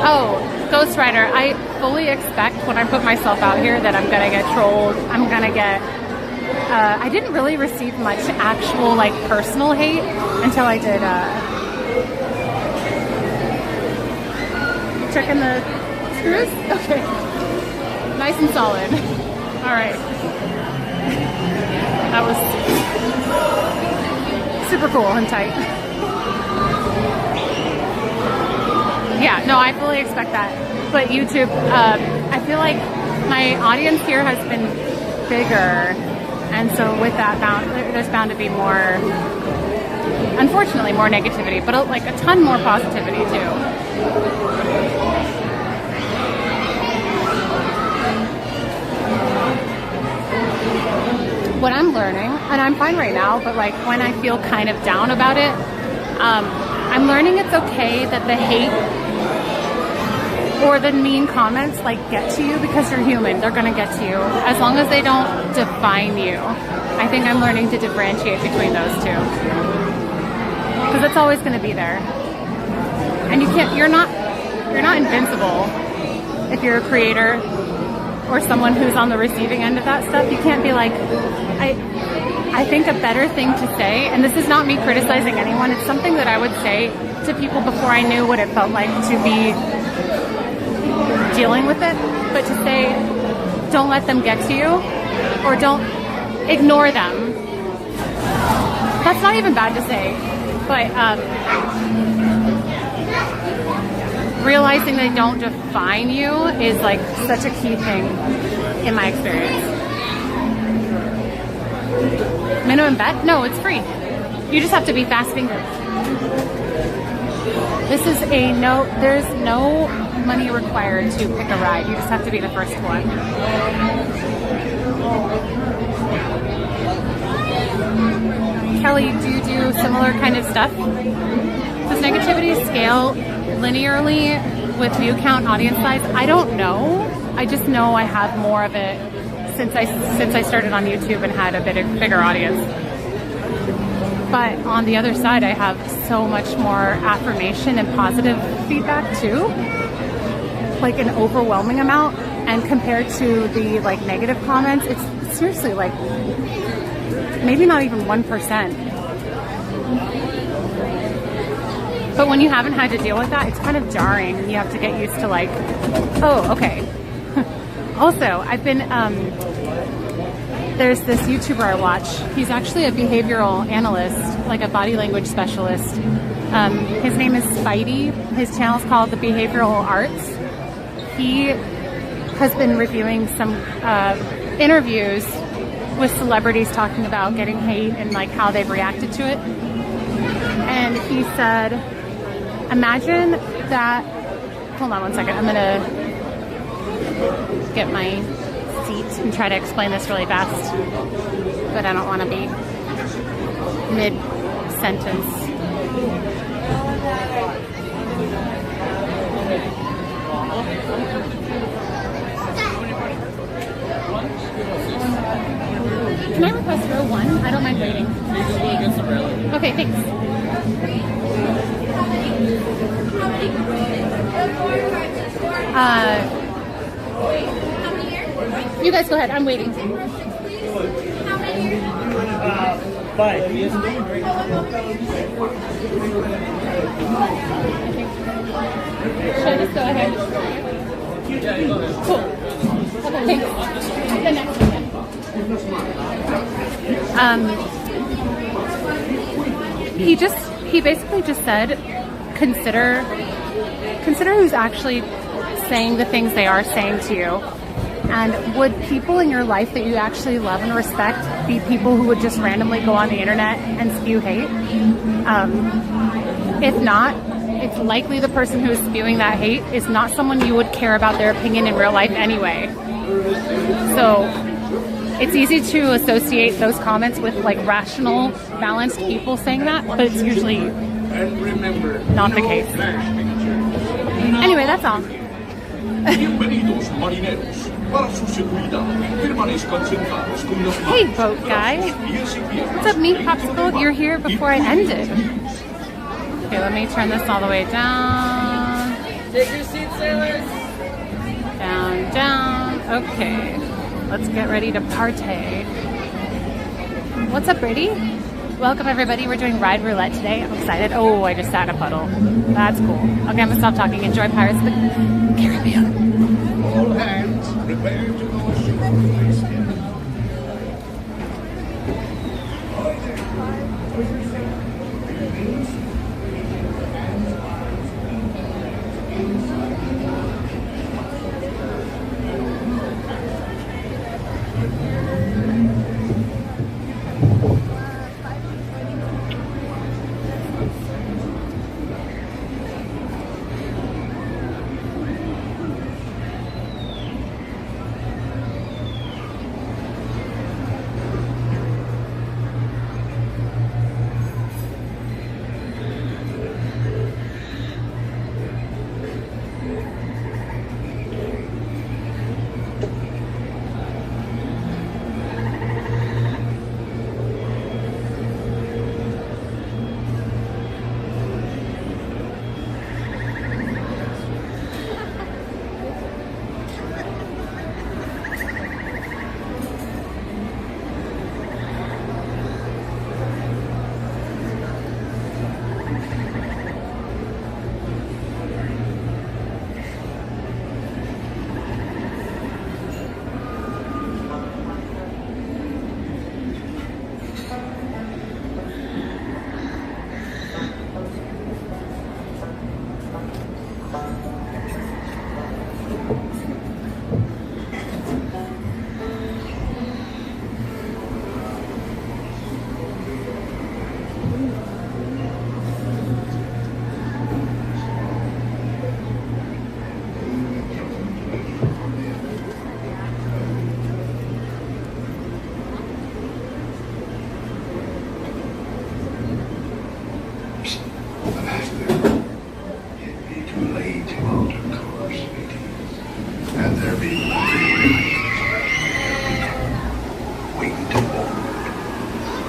Oh, Ghost Rider. I fully expect when I put myself out here that I'm gonna get trolled. I'm gonna get... I didn't really receive much actual, like, personal hate until I did, checking the screws? Okay. Nice and solid. Alright. That was super cool and tight. Yeah, no, I fully expect that. But YouTube, I feel like my audience here has been bigger, and so with that, there's bound to be more, unfortunately, more negativity, but like a ton more positivity too. What I'm learning, and I'm fine right now, but like when I feel kind of down about it, I'm learning it's okay that the hate or the mean comments like get to you because you're human. They're gonna get to you as long as they don't define you. I think I'm learning to differentiate between those two because it's always gonna be there, and you're not invincible if you're a creator or someone who's on the receiving end of that stuff. You can't be like, I think a better thing to say, and this is not me criticizing anyone, it's something that I would say to people before I knew what it felt like to be dealing with it, but to say, don't let them get to you, or don't ignore them. That's not even bad to say, but realizing they don't define you is like such a key thing in my experience. Minimum bet? No, it's free. You just have to be fast fingered. This is there's no money required to pick a ride. You just have to be the first one. Kelly, do you do similar kind of stuff? Does negativity scale linearly with view count, audience size? I don't know. I just know I have more of it since I started on YouTube and had a bigger audience. But on the other side, I have so much more affirmation and positive feedback too, like an overwhelming amount. And compared to the like negative comments, it's seriously like maybe not even 1%. But when you haven't had to deal with that, it's kind of jarring. You have to get used to like, oh, okay. Also, I've been, there's this YouTuber I watch. He's actually a behavioral analyst, like a body language specialist. His name is Spidey. His channel is called The Behavioral Arts. He has been reviewing some interviews with celebrities talking about getting hate and like how they've reacted to it. And he said, imagine that, hold on one second, I'm gonna get my seat and try to explain this really fast, but I don't want to be mid-sentence. Can I request row 1? I don't mind waiting. Okay, thanks. You guys go ahead. I'm waiting. How many years? 5 years. Should I just go ahead? Cool. Okay, thanks. The next one. He basically just said, consider who's actually saying the things they are saying to you. And would people in your life that you actually love and respect be people who would just randomly go on the internet and spew hate? If not, it's likely the person who is spewing that hate is not someone you would care about their opinion in real life anyway. So it's easy to associate those comments with like rational, balanced people saying that, but it's usually not the case. Anyway, that's all. Hey, boat guy. What's up, meat popsicle? You're here before I ended. Okay, let me turn this all the way down. Take your seat, sailors. Down, down. Okay, let's get ready to partay. What's up, Brady? Welcome, everybody. We're doing Ride Roulette today. I'm excited. Oh, I just sat in a puddle. That's cool. Okay, I'm gonna stop talking. Enjoy Pirates of the Caribbean. All hands, prepare to go ashore.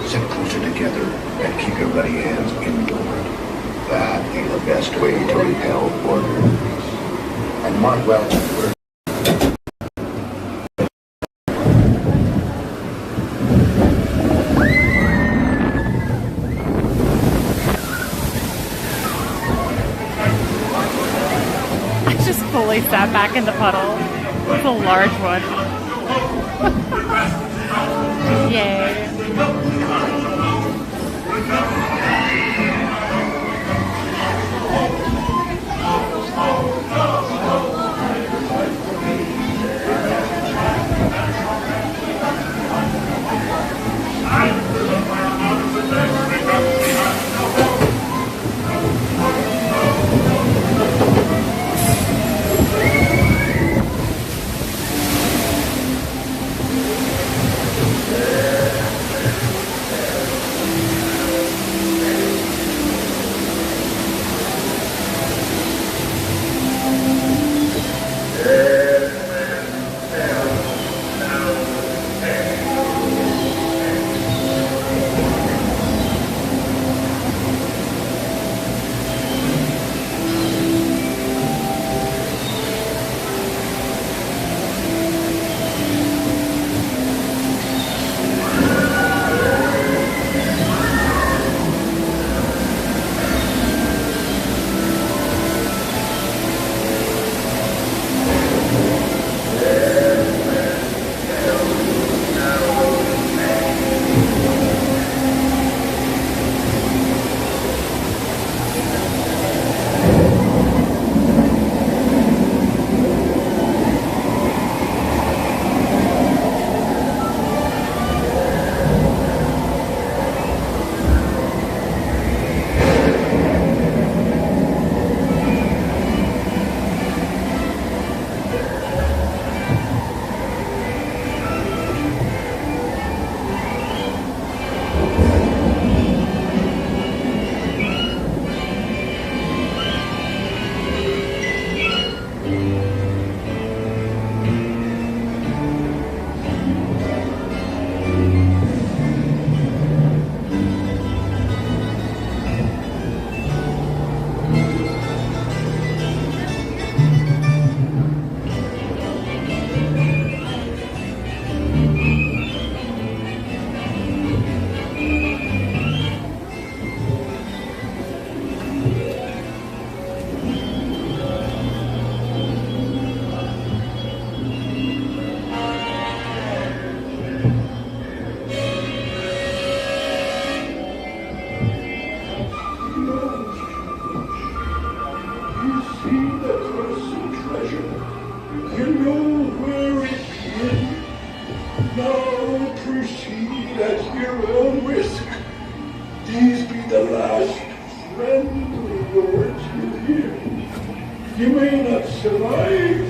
Sit closer together and keep your ready hands inward. That ain't the best way to repel orders. And mark well word. I just fully sat back in the puddle. It's a large one. Yay.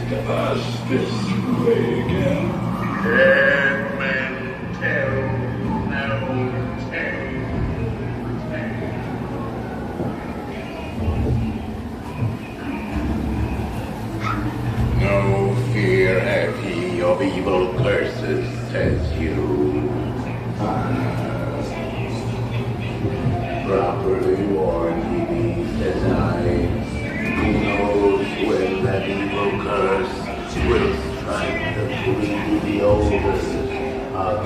to us this way again. Dead men tell no tale. No fear have ye of evil curses, says you. Properly warned ye be, says I. Who knows when that evil curse will strike the greedy oldest of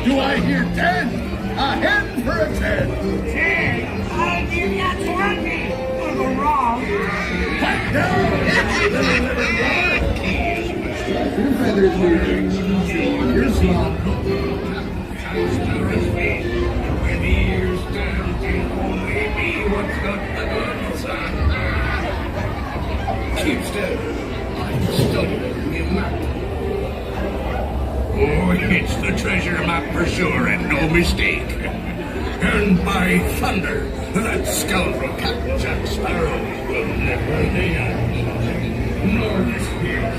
Do I hear 10? A hen for a 10. 10? You're not 20. I'll go wrong. Pipe down! Your feathers here. You're small. When the ears stand to only me what's got the goods. Keep still. I'm studying your map. Oh, it's the treasure map for sure, and no mistake. And by thunder, that scoundrel Captain Jack Sparrow will never lay eyes on him, nor this here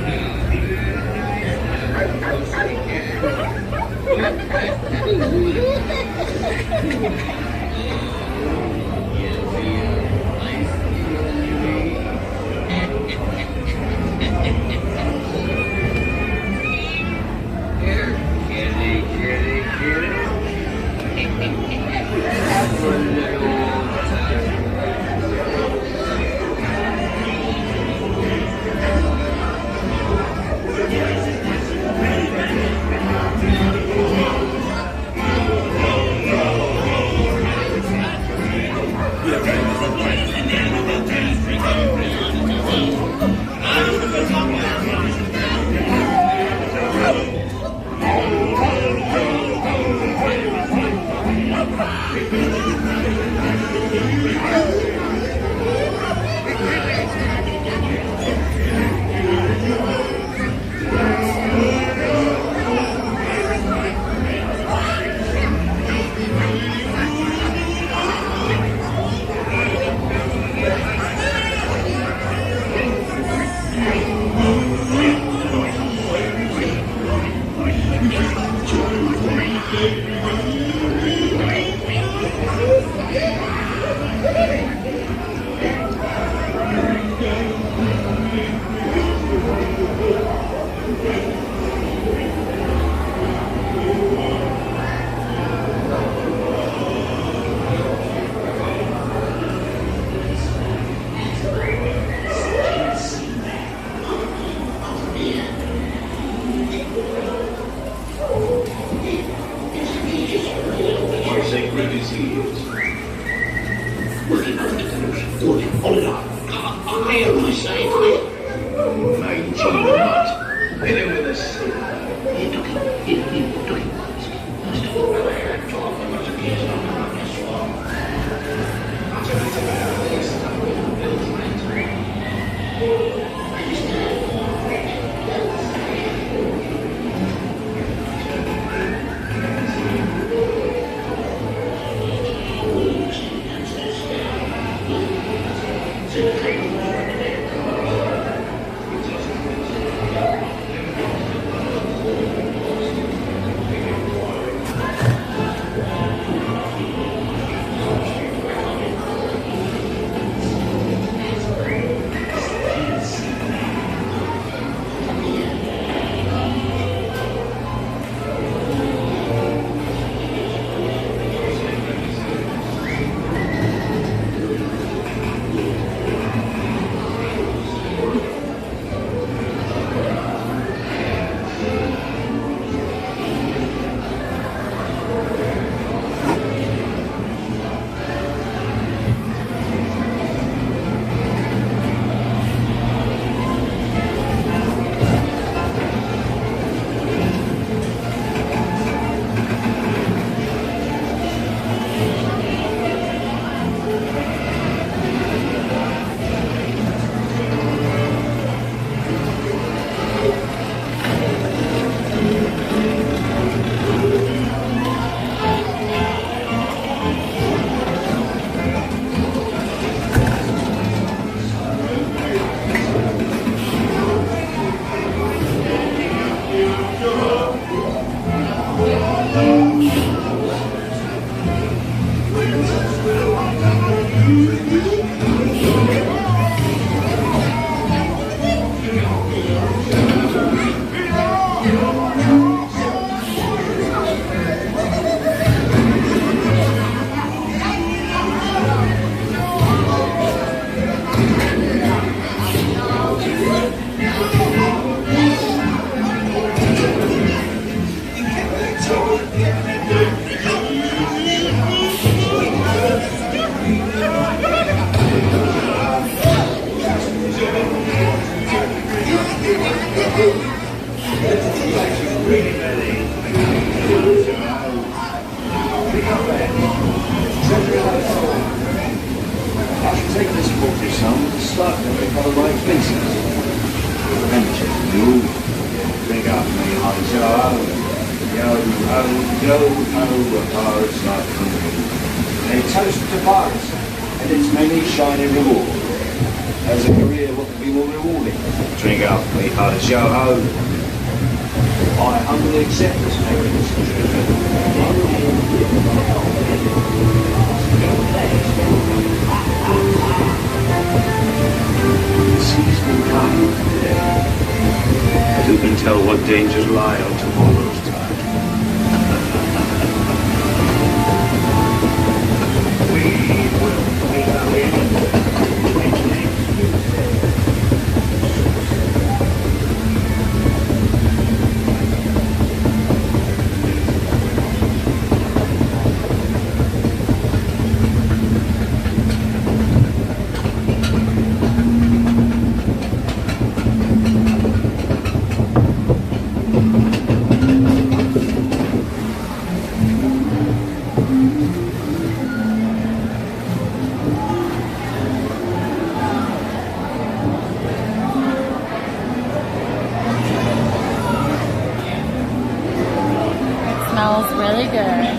Smells really good.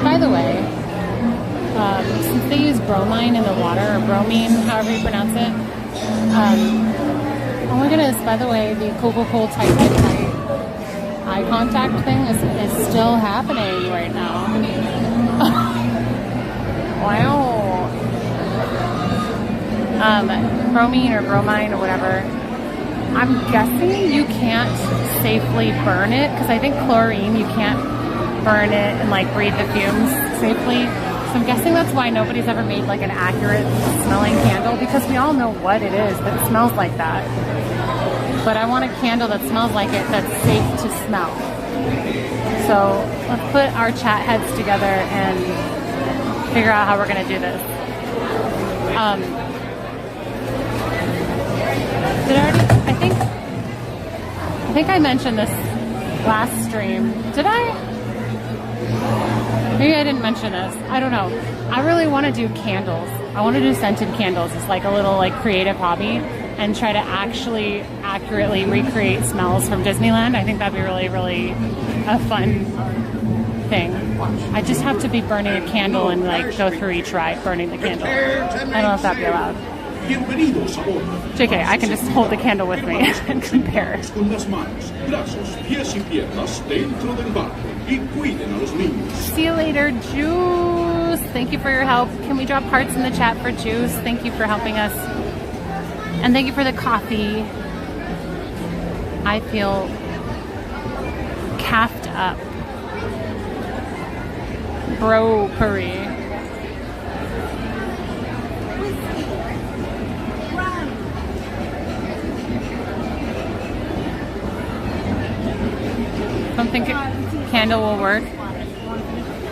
By the way, since they use bromine in the water, or bromine, however you pronounce it, oh my goodness, by the way, the Coca-Cola tight eye contact thing is still happening right now. bromine or bromine or whatever. I'm guessing you can't safely burn it because I think chlorine, you can't burn it and like breathe the fumes safely. So I'm guessing that's why nobody's ever made like an accurate smelling candle, because we all know what it is that smells like that. But I want a candle that smells like it, that's safe to smell. So let's put our chat heads together and figure out how we're gonna do this. Did I already, I think I mentioned this last stream. Did I? Maybe I didn't mention this. I don't know. I really want to do candles. I want to do scented candles. It's like a little like creative hobby, and try to actually accurately recreate smells from Disneyland. I think that'd be really, really a fun thing. I just have to be burning a candle and like go through each ride burning the candle. I don't know if that'd be allowed. JK, I can just hold the candle with me and compare. See you later, Juice. Thank you for your help. Can we drop hearts in the chat for Juice? Thank you for helping us. And thank you for the coffee. I feel caffed up. Bro-purry. I don't think a candle will work.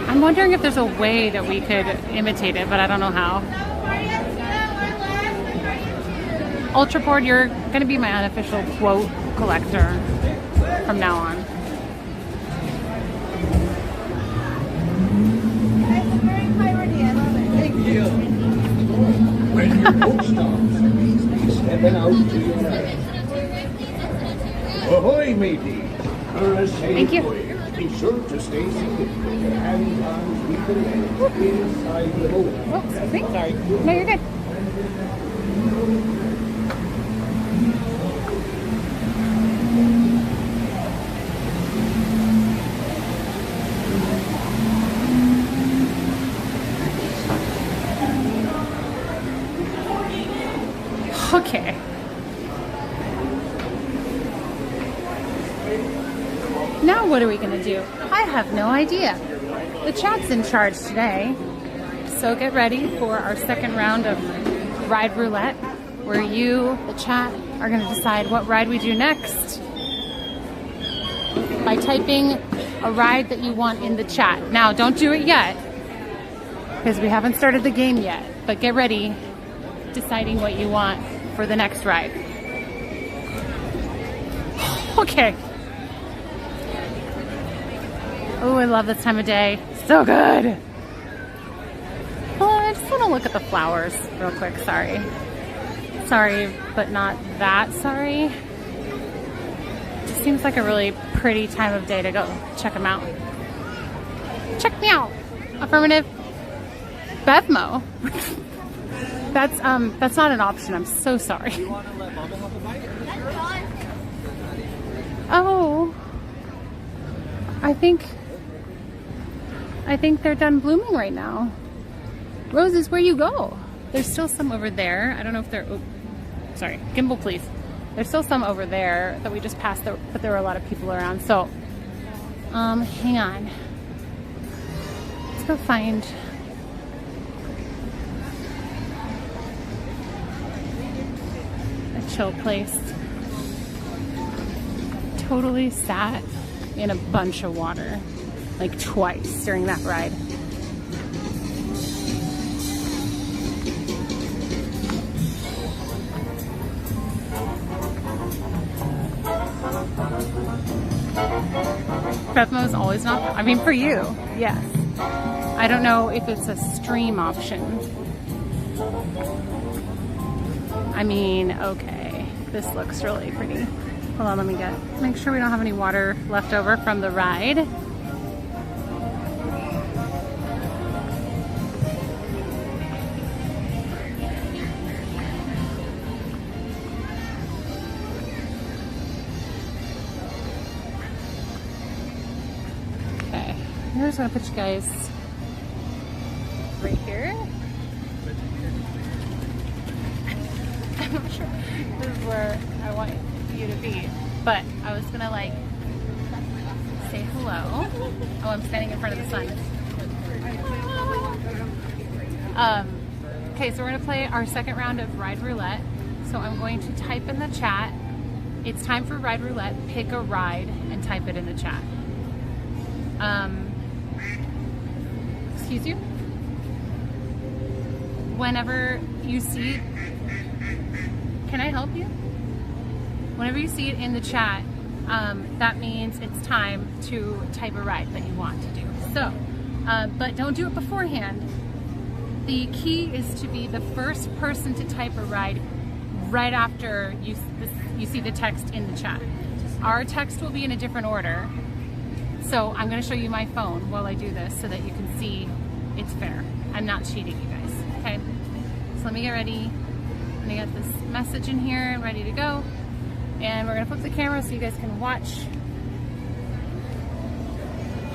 I'm wondering if there's a way that we could imitate it, but I don't know how. Ultraport, you're going to be my unofficial quote collector from now on. Thank you. When your boat stops, please be stepping out to your right. Ahoy, matey. Thank you. Be sure to stay seated with your hands on sweep and legs inside the boat. Oh, excuse me. Sorry. No, you're good. Okay. Now what are we going to do? I have no idea. The chat's in charge today. So get ready for our second round of Ride Roulette, where you, the chat, are going to decide what ride we do next by typing a ride that you want in the chat. Now, don't do it yet, because we haven't started the game yet, but get ready deciding what you want for the next ride. Okay. Oh, I love this time of day. So good. Well, I just want to look at the flowers real quick. Sorry. Sorry, but not that sorry. Just seems like a really pretty time of day to go check them out. Check me out. Affirmative. Bevmo. That's not an option. I'm so sorry. Oh. I think they're done blooming right now. Roses, where you go? There's still some over there. I don't know if they're... Oh, sorry, gimbal please. There's still some over there that we just passed, but there were a lot of people around. So, hang on. Let's go find... a chill place. Totally sat in a bunch of water, like twice during that ride. Bevmo is always not, I mean for you, yes. I don't know if it's a stream option. I mean, okay, this looks really pretty. Hold on, let me make sure we don't have any water left over from the ride. Okay, I'm just gonna put you guys right here. I'm not sure this is where I want you to be. But I was gonna like say hello. Oh, I'm standing in front of the sun. Okay, so we're gonna play our second round of Ride Roulette. So I'm going to type in the chat. It's time for Ride Roulette. Pick a ride and type it in the chat. Excuse you? Whenever you see it, can I help you? Whenever you see it in the chat, that means it's time to type a ride that you want to do. So, but don't do it beforehand. The key is to be the first person to type a ride right after you see the text in the chat. Our text will be in a different order. So I'm going to show you my phone while I do this so that you can see it's fair. I'm not cheating, you guys. Okay? So let me get ready. I'm going to get this message in here and ready to go. And we're going to flip the camera so you guys can watch.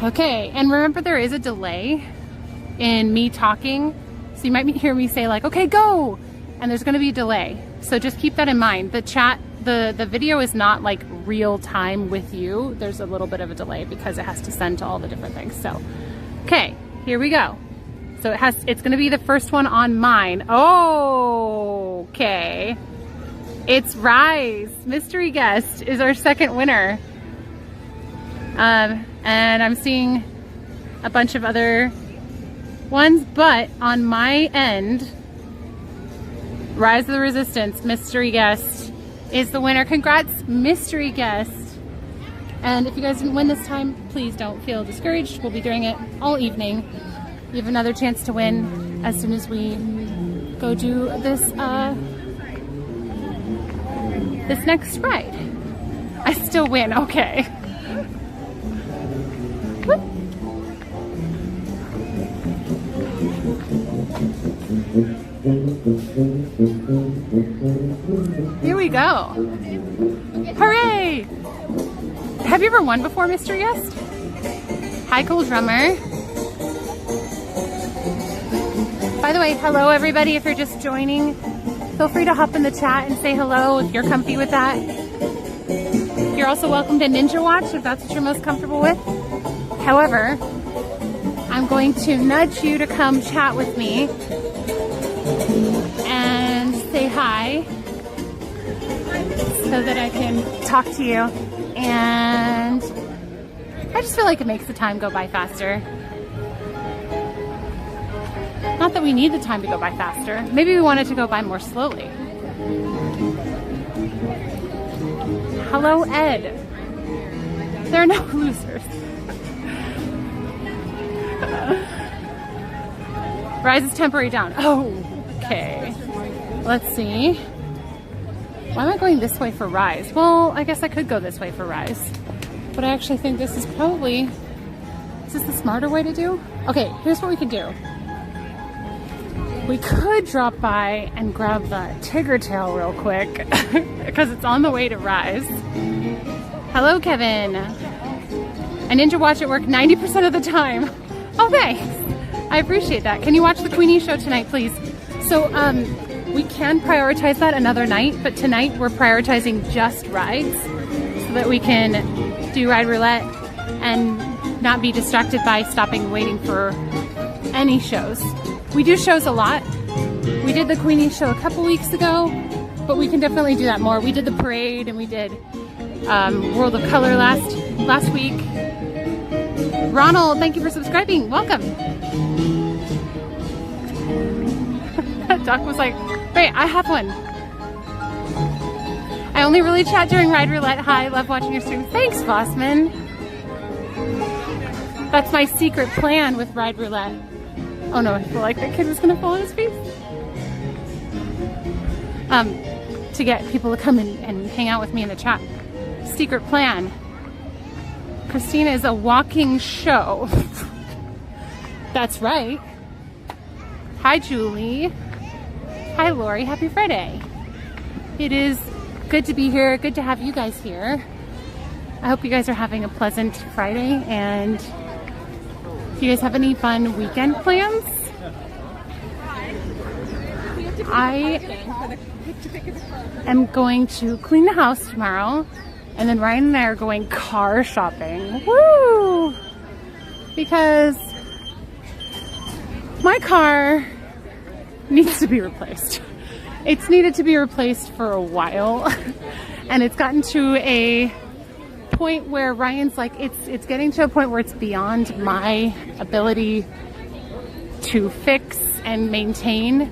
Okay, and remember there is a delay in me talking. So you might hear me say like, okay, go! And there's going to be a delay. So just keep that in mind. The chat, the video is not like real time with you. There's a little bit of a delay because it has to send to all the different things. So, okay, here we go. So it's going to be the first one on mine. Oh, okay. It's Rise. Mystery Guest is our second winner. And I'm seeing a bunch of other ones, but on my end, Rise of the Resistance, Mystery Guest is the winner. Congrats, Mystery Guest. And if you guys didn't win this time, please don't feel discouraged. We'll be doing it all evening. You have another chance to win as soon as we go do this this next ride. I still win, okay. Whoop. Here we go. Hooray! Have you ever won before, Mystery Guest? Hi, Cool Drummer. By the way, hello everybody. If you're just joining, feel free to hop in the chat and say hello if you're comfy with that. You're also welcome to Ninja Watch if that's what you're most comfortable with. However, I'm going to nudge you to come chat with me and say hi so that I can talk to you. And I just feel like it makes the time go by faster. Not that we need the time to go by faster. Maybe we want it to go by more slowly. Hello, Ed. There are no losers. Rise is temporary down. Oh, okay. Let's see. Why am I going this way for Rise? Well, I guess I could go this way for Rise. But I actually think this is probably... Is this the smarter way to do? Okay, here's what we can do. We could drop by and grab the Tigger Tail real quick because it's on the way to Rise. Hello, Kevin. I Ninja Watch at work 90% of the time. Oh, thanks. I appreciate that. Can you watch the Queenie show tonight, please? So, we can prioritize that another night, but tonight we're prioritizing just rides so that we can do Ride Roulette and not be distracted by stopping and waiting for any shows. We do shows a lot. We did the Queenie show a couple weeks ago, but we can definitely do that more. We did the parade and we did World of Color last week. Ronald, thank you for subscribing. Welcome. Doc was like, wait, I have one. I only really chat during Ride Roulette. Hi, love watching your streams. Thanks, Bossman. That's my secret plan with Ride Roulette. Oh no, I feel like that kid was gonna fall on his face. To get people to come in and hang out with me in the chat. Secret plan. Christina is a walking show. That's right. Hi, Julie. Hi, Lori. Happy Friday. It is good to be here. Good to have you guys here. I hope you guys are having a pleasant Friday. And do you guys have any fun weekend plans? I am going to clean the house tomorrow, and then Ryan and I are going car shopping. Woo! Because my car needs to be replaced. It's needed to be replaced for a while, and it's gotten to a point where Ryan's like, it's getting to a point where it's beyond my ability to fix and maintain.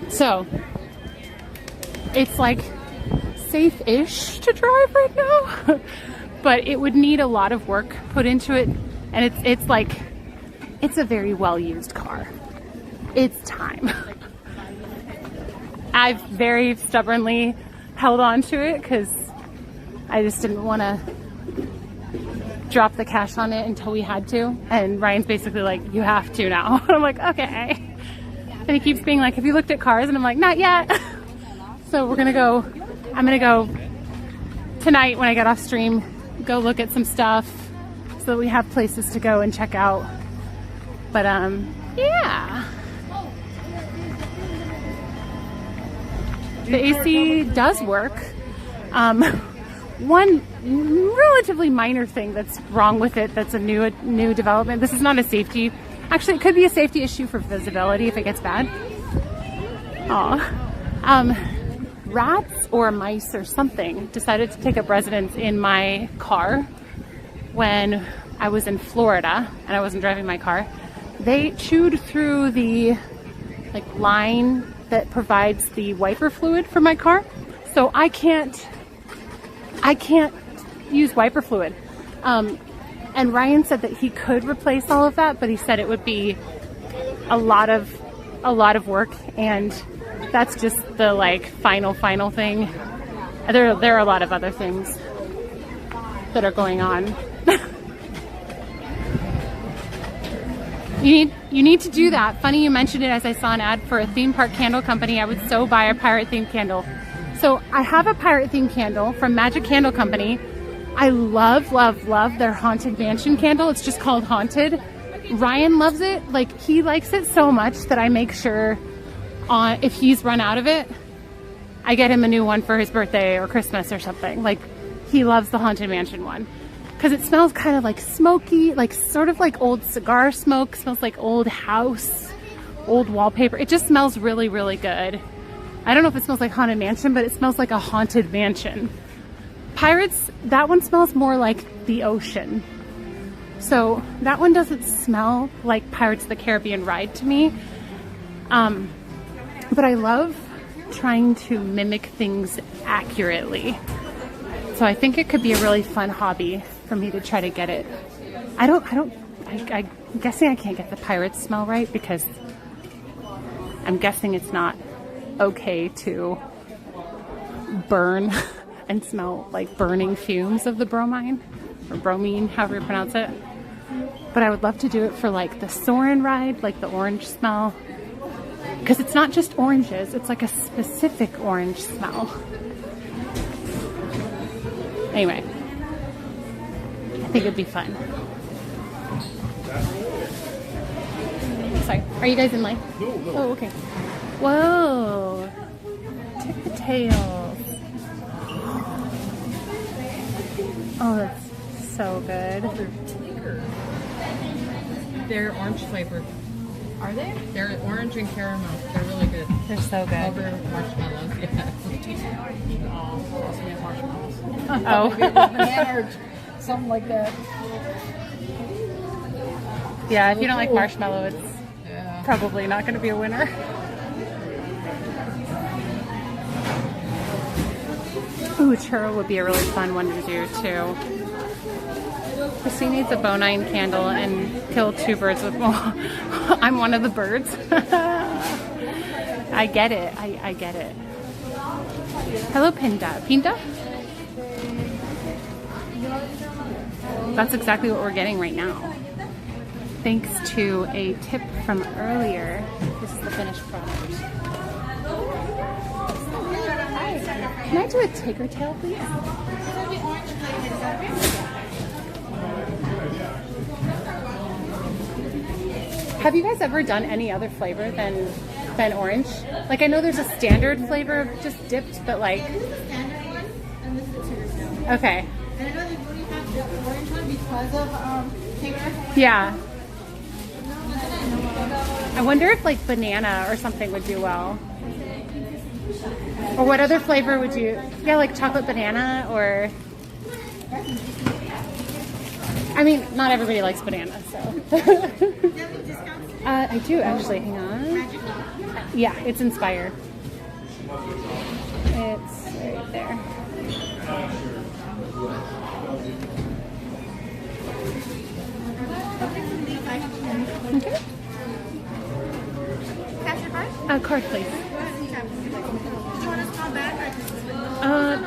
So it's like safe-ish to drive right now, but it would need a lot of work put into it, and it's like, it's a very well-used car. It's time. I've very stubbornly held on to it because I just didn't want to drop the cash on it until we had to. And Ryan's basically like, you have to now. And I'm like, okay. And he keeps being like, have you looked at cars? And I'm like, not yet. So I'm gonna go tonight when I get off stream, go look at some stuff so that we have places to go and check out. But yeah. The AC does work. One relatively minor thing that's wrong with it, that's a new development. This is not a safety. Actually, it could be a safety issue for visibility if it gets bad. Rats or mice or something decided to take up residence in my car when I was in Florida and I wasn't driving my car. They chewed through the line that provides the wiper fluid for my car, so I can't use wiper fluid. And Ryan said that he could replace all of that, but he said it would be a lot of work, and that's just the final thing. There are a lot of other things that are going on. You need to do that. Funny you mentioned it, as I saw an ad for a theme park candle company. I would so buy a pirate themed candle. So I have a pirate themed candle from Magic Candle Company. I love their Haunted Mansion candle. It's just called Haunted. Ryan loves it. He likes it so much that I make sure if he's run out of it, I get him a new one for his birthday or Christmas or something. He loves the Haunted Mansion one. Because it smells kind of smoky, sort of like old cigar smoke, smells like old house, old wallpaper. It just smells really, really good. I don't know if it smells like Haunted Mansion, but it smells like a haunted mansion. Pirates, that one smells more like the ocean. So that one doesn't smell like Pirates of the Caribbean ride to me. But I love trying to mimic things accurately. So I think it could be a really fun hobby for me to try to get it. I'm guessing I can't get the pirate smell right because I'm guessing it's not okay to burn and smell like burning fumes of the bromine or bromine, however you pronounce it. But I would love to do it for the Soarin' ride, the orange smell. Because it's not just oranges, it's a specific orange smell. Anyway, I think it'd be fun. Sorry, are you guys in line? No. Oh, okay. Whoa, tip the tails. Oh, that's so good. Oh, they're Tinker. They're orange flavored. Are they? They're orange and caramel. They're really good. They're so good. Over marshmallows, yeah. Oh. Banana or something like that. Yeah, if you don't like marshmallow, it's probably not going to be a winner. Ooh, churro would be a really fun one to do too. Christine needs a bone-ine candle and kill two birds with one. I'm one of the birds. I get it. I get it. Hello, Pinda. Pinda? That's exactly what we're getting right now. Thanks to a tip from earlier. This is the finished product. Can I do a tiger tail, please? Have you guys ever done any other flavor than orange? Like I know there's a standard flavor of just dipped, but like. This is the standard one, and this is the sugar sandwich. Okay. And I know they only have the orange one because of sugar. Yeah. I wonder if like banana or something would do well. Or what other flavor would you? Yeah, like chocolate banana or. I mean, not everybody likes banana, so. I do actually. Hang on. Yeah, it's Inspire. It's right there. Okay. Card, please.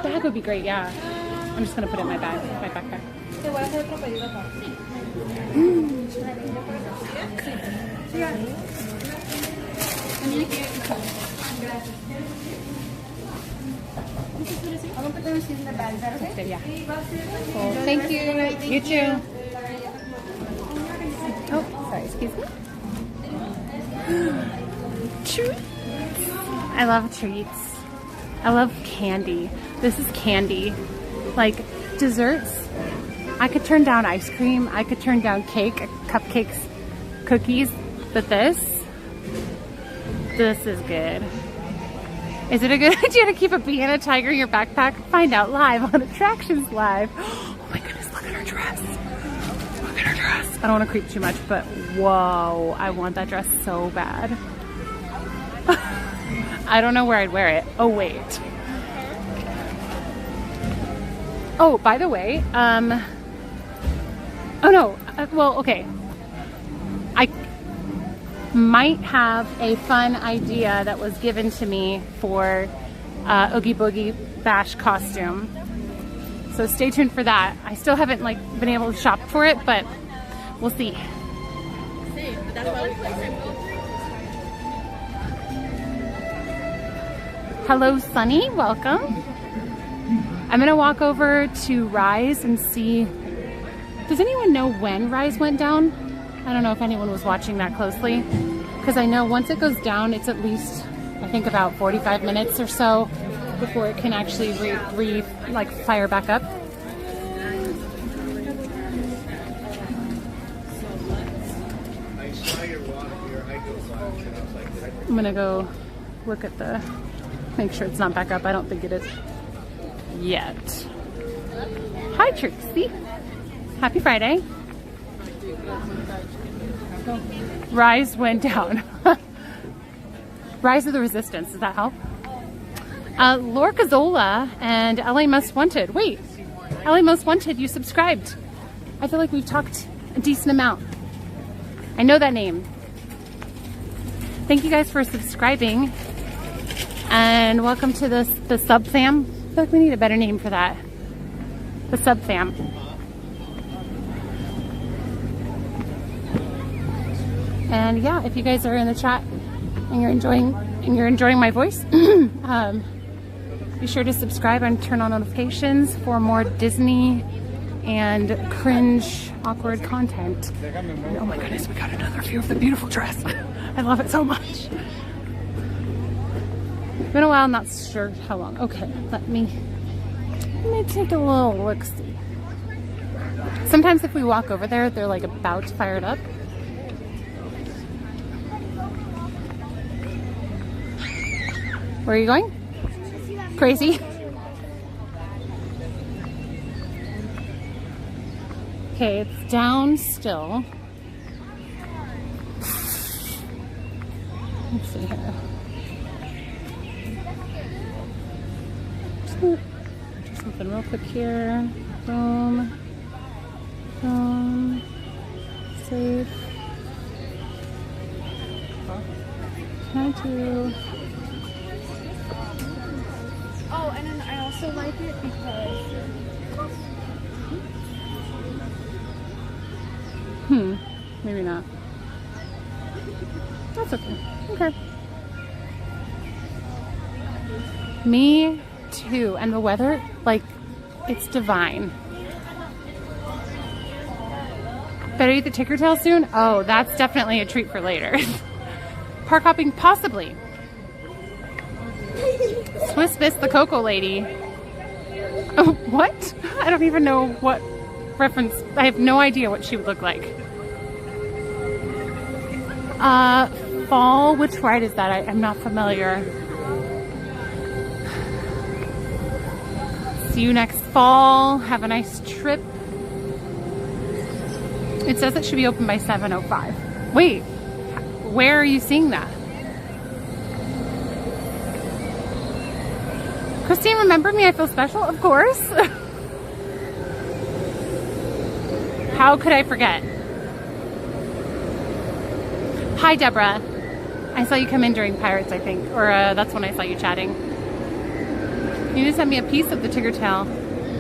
Bag would be great, yeah. I'm just gonna put it in my bag, my backpack. Okay, yeah. Cool. Thank you. You too. Oh, sorry, excuse me. Treats. I love treats. I love candy. This is candy. Like desserts. I could turn down ice cream. I could turn down cake, cupcakes, cookies. But this is good. Is it a good idea to keep a bee and a tiger in your backpack? Find out live on Attractions Live. Oh my goodness, look at her dress. Look at her dress. I don't want to creep too much, but whoa, I want that dress so bad. I don't know where I'd wear it. Oh, wait. Oh, by the way, oh no, well, okay. I might have a fun idea that was given to me for Oogie Boogie Bash costume. So stay tuned for that. I still haven't like been able to shop for it, but we'll see. Hello, Sunny, welcome. I'm gonna walk over to Rise and see, does anyone know when Rise went down? I don't know if anyone was watching that closely, because I know once it goes down, it's at least, I think about 45 minutes or so before it can actually fire back up. I'm gonna go look at the, make sure it's not back up. I don't think it is yet. Hi, Trixie. Happy Friday. Rise went down. Rise of the Resistance, does that help? Lorca Zola and LA Most Wanted. Wait, LA Most Wanted, you subscribed. I feel like we've talked a decent amount. I know that name. Thank you guys for subscribing. And welcome to the sub fam. I feel like we need a better name for that. The sub fam. And yeah, if you guys are in the chat and you're enjoying my voice, be sure to subscribe and turn on notifications for more Disney and cringe awkward content. And oh my goodness, we got another view of the beautiful dress. I love it so much. It's been a while, I'm not sure how long. Okay, let me take a little look-see. Sometimes if we walk over there, they're like about to fire it up. Where are you going? Crazy? Okay, it's down still. Let's see here. Just do something real quick here. Boom. Boom. Save. Can I do... Oh, and then I also like it because... Maybe not. That's okay. Okay. Me too. And the weather, like, it's divine. Better eat the ticker tail soon? Oh, that's definitely a treat for later. Park hopping, possibly. Swiss Miss the Cocoa Lady. Oh, what? I don't even know what reference. I have no idea what she would look like. Fall, which ride is that? I'm not familiar. See you next fall. Have a nice trip. It says it should be open by 7:05. Wait, where are you seeing that? Christine, remember me? I feel special? Of course. How could I forget? Hi, Deborah. I saw you come in during Pirates, I think. Or that's when I saw you chatting. You need to send me a piece of the ticker tail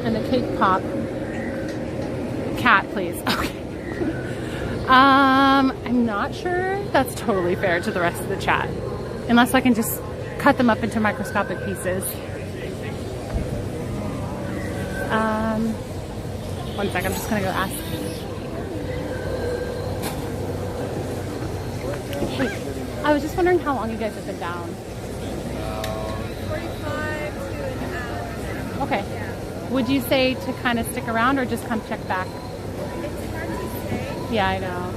and the cake pop. Cat, please. Okay. I'm not sure that's totally fair to the rest of the chat. Unless I can just cut them up into microscopic pieces. One sec, I'm just gonna go ask. Wait, I was just wondering how long you guys have been down. 45 to an hour. Okay. Yeah. Would you say to kind of stick around or just come check back? It's hard to say. Yeah, I know.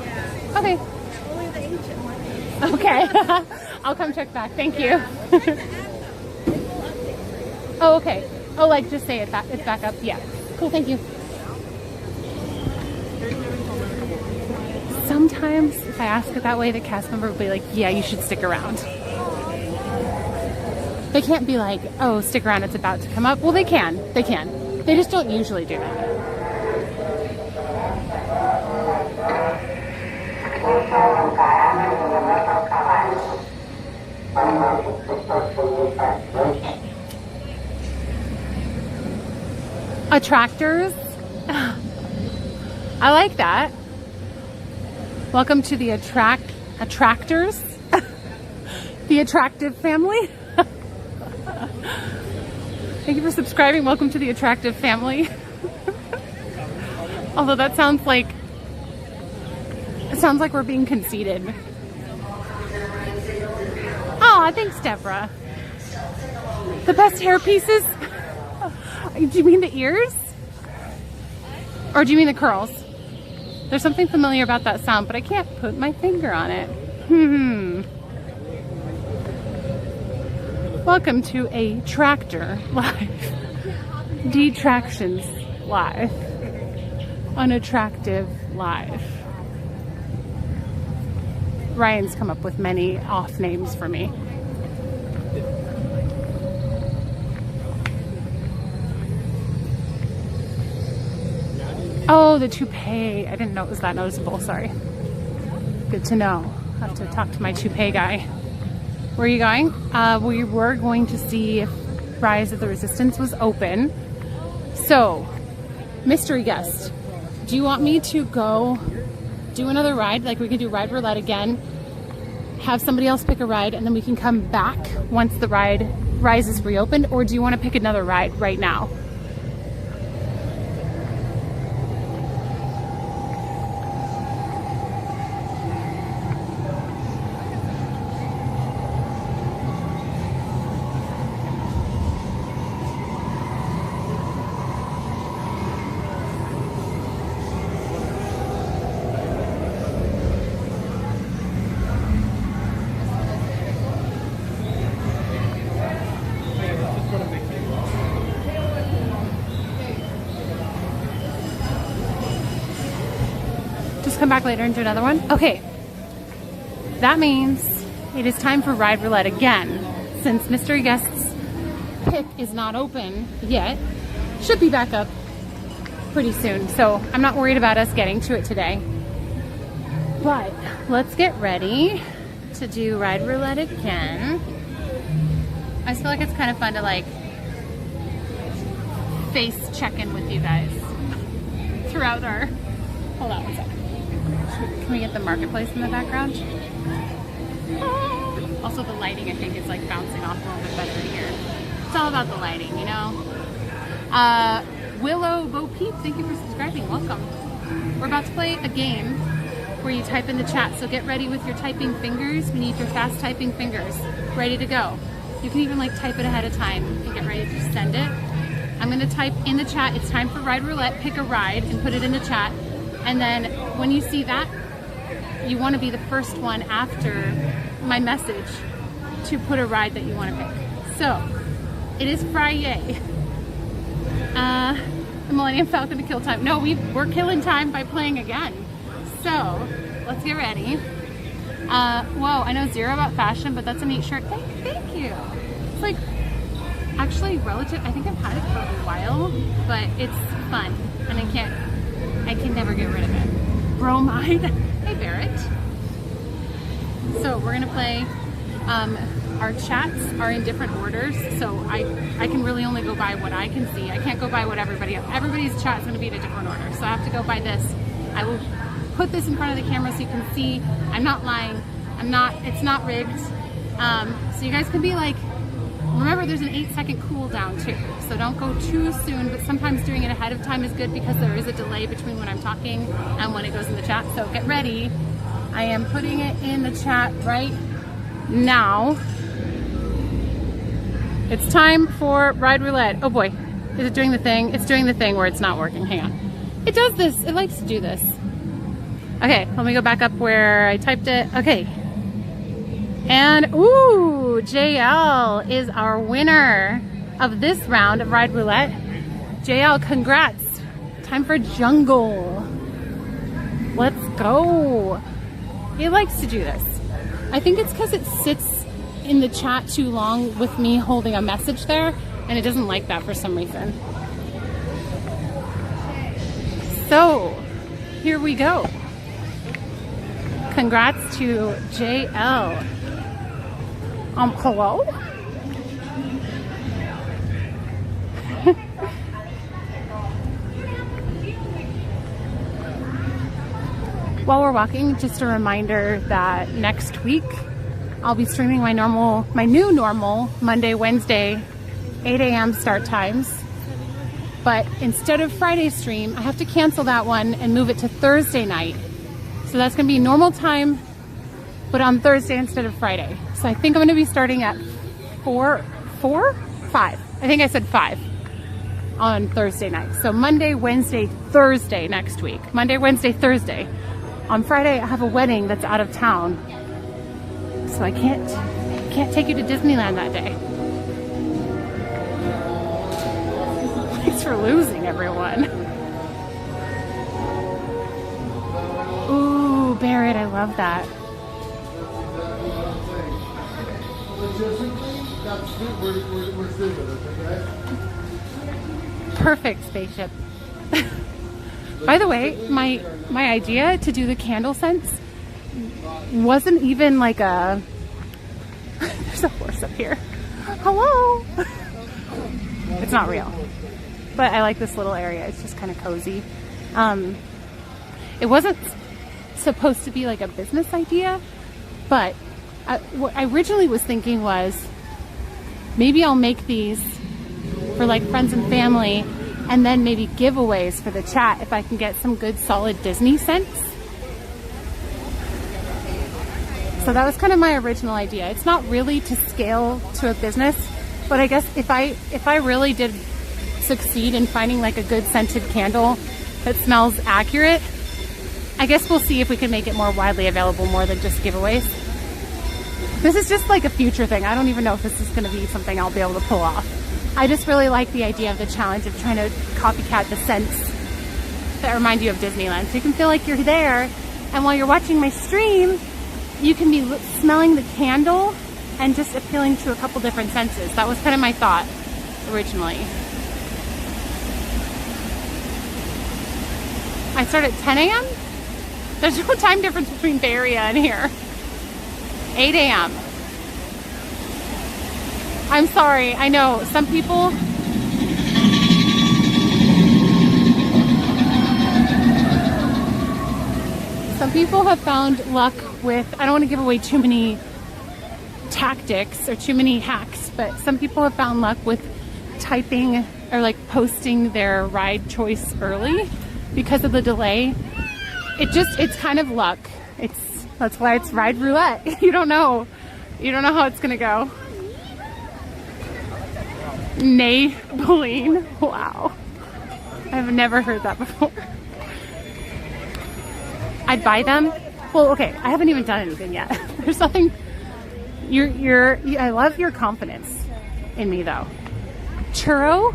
Yeah. Okay. Only the ancient ones. Okay. I'll come check back. Thank you. Oh, okay. Oh, like just say it's back up. Yeah. Cool. Thank you. Sometimes if I ask it that way, the cast member will be like, yeah, you should stick around. They can't be like, oh, stick around, it's about to come up. Well, they can. They can. They just don't usually do that. Attractors? I like that. Welcome to the attractors. The attractive family. Thank you for subscribing. Welcome to the attractive family. Although that sounds like we're being conceited. Aw, thanks, Deborah. The best hair pieces? Do you mean the ears? Or do you mean the curls? There's something familiar about that sound, but I can't put my finger on it. Welcome to a tractor live. Detractions live. Unattractive live. Ryan's come up with many off names for me. Oh, the toupee. I didn't know it was that noticeable. Sorry. Good to know. I'll have to talk to my toupee guy. Where are you going? We were going to see if Rise of the Resistance was open. So, mystery guest, do you want me to go do another ride? Like we can do Ride Roulette again, have somebody else pick a ride, and then we can come back once the Rise is reopened? Or do you want to pick another ride right now? Come back later and do another one? Okay. That means it is time for Ride Roulette again. Since Mystery Guest's pick is not open yet, should be back up pretty soon. So I'm not worried about us getting to it today. But let's get ready to do Ride Roulette again. I just feel like it's kind of fun to like face check in with you guys throughout our... Hold on one second. Can we get the marketplace in the background? Also the lighting I think is like bouncing off a little bit better in here. It's all about the lighting, you know? Willow Bo Peep, thank you for subscribing. Welcome. we're about to play a game where you type in the chat. So get ready with your typing fingers. We need your fast typing fingers ready to go. You can even like type it ahead of time and get ready to send it. I'm gonna type in the chat, it's time for Ride Roulette, pick a ride and put it in the chat. And then when you see that, you wanna be the first one after my message to put a ride that you wanna pick. So, it is Friday. The Millennium Falcon to kill time. No, we're killing time by playing again. So, let's get ready. Whoa, I know zero about fashion, but that's a neat shirt. Thank you. It's like, actually relative, I think I've had it for a while, but it's fun, and I can never get rid of it. Bromide. Hey, Barrett. So, we're gonna play, our chats are in different orders, so I can really only go by what I can see. I can't go by what everybody's chat is gonna be in a different order, so I have to go by this. I will put this in front of the camera so you can see. I'm not lying. It's not rigged. So you guys can be like, remember there's an 8-second cooldown too. So don't go too soon, but sometimes doing it ahead of time is good because there is a delay between when I'm talking and when it goes in the chat. So get ready. I am putting it in the chat right now. It's time for Ride Roulette. Oh boy, is it doing the thing? It's doing the thing where it's not working. Hang on. It does this. It likes to do this. Okay, let me go back up where I typed it. Okay. And, ooh, JL is our winner of this round of Ride Roulette. JL, congrats. Time for Jungle. Let's go. It likes to do this. I think it's because it sits in the chat too long with me holding a message there, and it doesn't like that for some reason. So, here we go. Congrats to JL. Hello? While we're walking, just a reminder that next week I'll be streaming my new normal Monday, Wednesday, 8 a.m. start times. But instead of Friday stream, I have to cancel that one and move it to Thursday night. So that's gonna be normal time, but on Thursday instead of Friday. So I think I'm gonna be starting at 5? I think I said 5 on Thursday night. So Monday, Wednesday, Thursday next week. Monday, Wednesday, Thursday. On Friday, I have a wedding that's out of town. So I can't take you to Disneyland that day. Thanks for losing, everyone. Ooh, Barrett, I love that. Perfect spaceship. By the way, my idea to do the candle scents wasn't even like a... There's a horse up here. Hello! It's not real. But I like this little area. It's just kind of cozy. It wasn't supposed to be like a business idea, but what I originally was thinking was maybe I'll make these for like friends and family and then maybe giveaways for the chat if I can get some good solid Disney scents. So that was kind of my original idea. It's not really to scale to a business, but I guess if I really did succeed in finding like a good scented candle that smells accurate, I guess we'll see if we can make it more widely available more than just giveaways. This is just like a future thing. I don't even know if this is going to be something I'll be able to pull off. I just really like the idea of the challenge of trying to copycat the scents that remind you of Disneyland. So you can feel like you're there, and while you're watching my stream, you can be smelling the candle and just appealing to a couple different senses. That was kind of my thought originally. I start at 10 a.m.? There's no time difference between Bay Area and here. 8 a.m. I'm sorry, I know some people have found luck with, I don't want to give away too many tactics or too many hacks, but some people have found luck with typing or like posting their ride choice early. because of the delay. It's kind of luck. That's why it's Ride Roulette. You don't know how it's gonna go. Maybelline. Wow. I've never heard that before. I'd buy them. Well, okay, I haven't even done anything yet. There's nothing. I love your confidence in me though. Churro.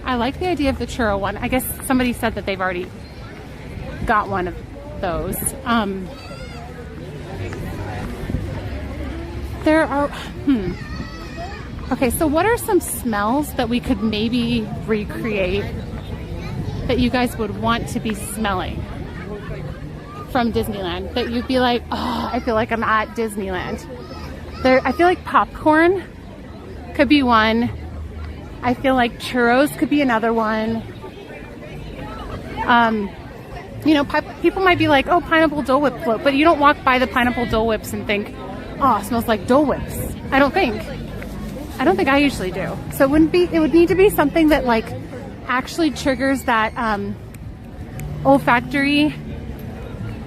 I like the idea of the churro one. I guess somebody said that they've already got one of those. There are, Okay, so what are some smells that we could maybe recreate that you guys would want to be smelling from Disneyland? That you'd be like, oh, I feel like I'm at Disneyland. I feel like popcorn could be one. I feel like churros could be another one. You know, people might be like, oh, pineapple Dole Whip float, but you don't walk by the pineapple Dole Whips and think, oh, it smells like Dole Whips. I don't think I usually do. So it would need to be something that like actually triggers that olfactory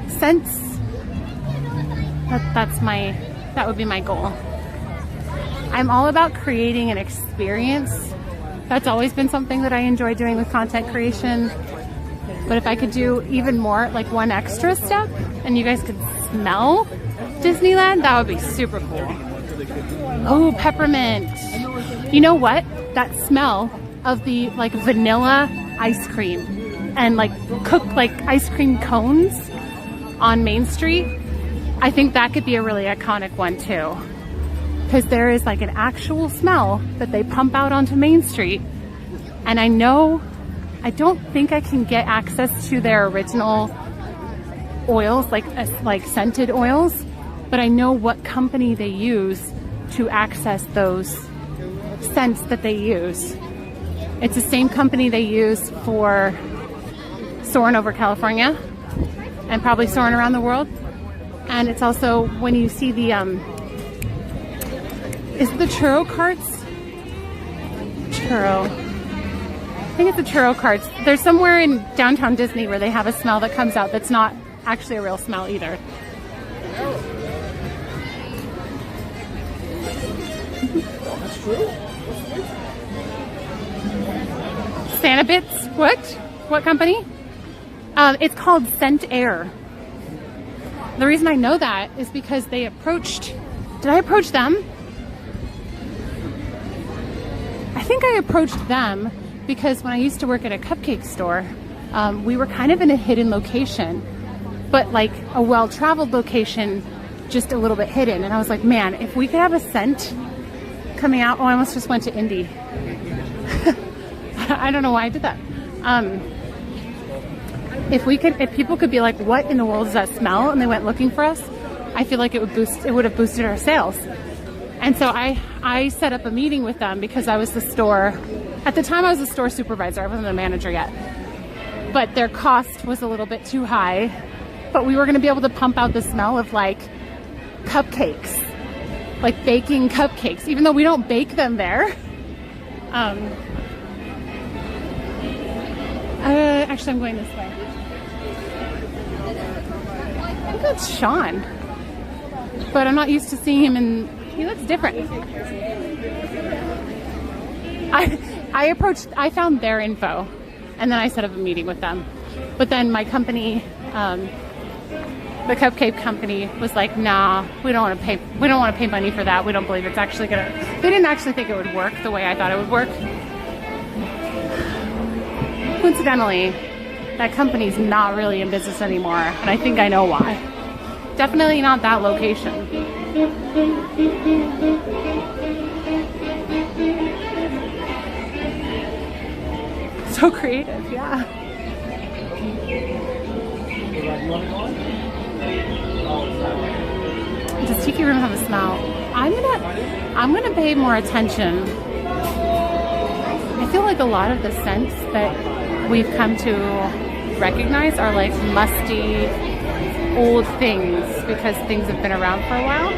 sense. That would be my goal. I'm all about creating an experience. That's always been something that I enjoy doing with content creation. But if I could do even more, like one extra step, and you guys could smell Disneyland, that would be super cool. Oh, peppermint. You know what? That smell of the like vanilla ice cream and like cooked like ice cream cones on Main Street, I think that could be a really iconic one too. Because there is like an actual smell that they pump out onto Main Street. And I don't think I can get access to their original oils, like scented oils, but I know what company they use to access those scents that they use. It's the same company they use for soaring over California and probably soaring around the world. And it's also when you see the is it the churro carts? I think it's the churro carts. There's somewhere in downtown Disney where they have a smell that comes out that's not actually a real smell either. That's true. Santa Bits? What? What company? It's called Scent Air. The reason I know that is because they approached... Did I approach them? I think I approached them because when I used to work at a cupcake store, we were kind of in a hidden location, but like a well-traveled location, just a little bit hidden. And I was like, man, if we could have a scent coming out. Oh, I almost just went to Indy. I don't know why I did that. If people could be like, what in the world does that smell? And they went looking for us, I feel like it would have boosted our sales. And so I set up a meeting with them because I was the store, at the time I was the store supervisor, I wasn't a manager yet. But their cost was a little bit too high. But we were gonna be able to pump out the smell of like cupcakes, like baking cupcakes, even though we don't bake them there. Actually, I'm going this way. I think that's Sean. But I'm not used to seeing him and he looks different. I found their info and then I set up a meeting with them. But then my company, the cupcake company was like, nah, we don't want to pay money for that. We don't believe it's actually gonna, they didn't actually think it would work the way I thought it would work. Coincidentally, that company's not really in business anymore, and I think I know why. Definitely not that location. So creative, yeah. Does Tiki Room have a smell? I'm gonna pay more attention. I feel like a lot of the scents that we've come to recognize are like musty old things because things have been around for a while.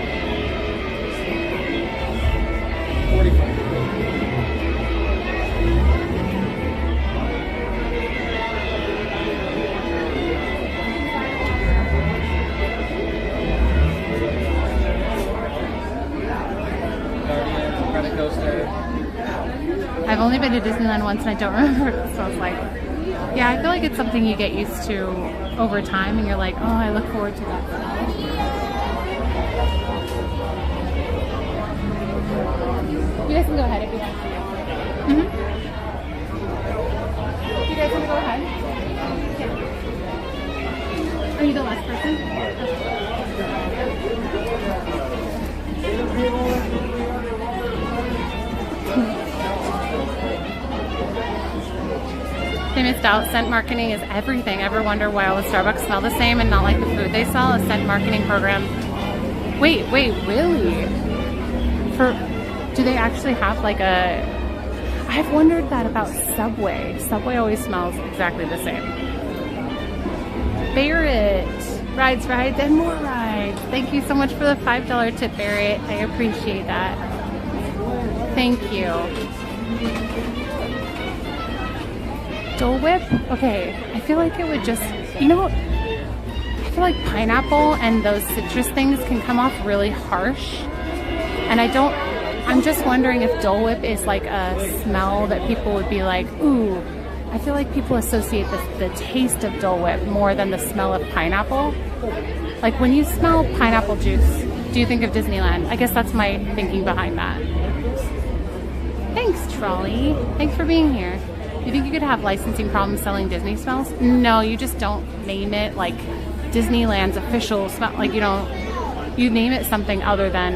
I've only been to Disneyland once and I don't remember what it smells like. Yeah, I feel like it's something you get used to over time and you're like, oh, I look forward to that smell. You guys can go ahead if you want to. You guys want to go ahead? Yeah. Are you the last person? They missed out. Scent marketing is everything. Ever wonder why all the Starbucks smell the same and not like the food they sell? A scent marketing program. Wait, really? Do they actually have like a... I've wondered that about Subway. Subway always smells exactly the same. Barrett. Rides, and more rides. Thank you so much for the $5 tip, Barrett. I appreciate that. Thank you. Dole Whip? Okay, I feel like it would just, you know, I feel like pineapple and those citrus things can come off really harsh. And I'm just wondering if Dole Whip is like a smell that people would be like, ooh. I feel like people associate the taste of Dole Whip more than the smell of pineapple. Like when you smell pineapple juice, do you think of Disneyland? I guess that's my thinking behind that. Thanks, Trolley. Thanks for being here. You think you could have licensing problems selling Disney smells? No, you just don't name it like Disneyland's official smell. Like you name it something other than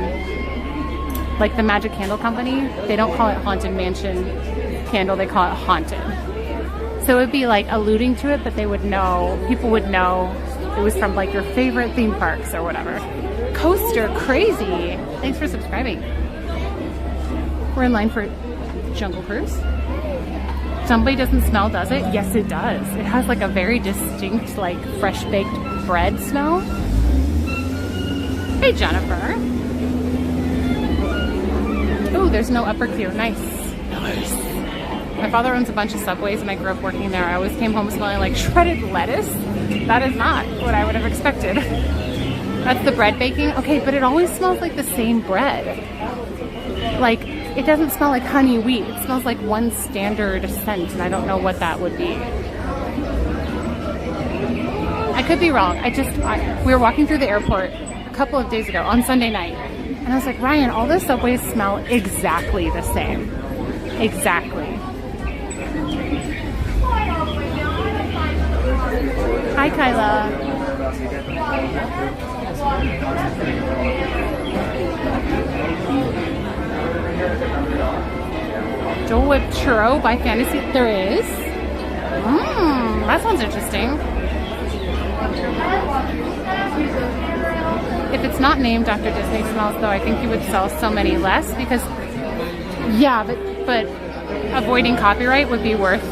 like the Magic Candle Company. They don't call it Haunted Mansion Candle, they call it Haunted. So it would be like alluding to it, but they would know, people would know it was from like your favorite theme parks or whatever. Coaster, crazy. Thanks for subscribing. We're in line for Jungle Cruise. Somebody doesn't smell, does it? Yes, it does. It has like a very distinct, like fresh baked bread smell. Hey, Jennifer. Oh, there's no upper queue. Nice. My father owns a bunch of Subways and I grew up working there. I always came home smelling like shredded lettuce. That is not what I would have expected. That's the bread baking. Okay, but it always smells like the same bread. Like, it doesn't smell like honey wheat. It smells like one standard scent and I don't know what that would be. I could be wrong. We were walking through the airport a couple of days ago on Sunday night and I was like, Ryan, all the Subways smell exactly the same. Exactly. Hi, Kyla. Dole Whip Churro by Fantasy. There is? That sounds interesting. If it's not named after Disney smells, though, I think you would sell so many less because, yeah, but avoiding copyright would be worth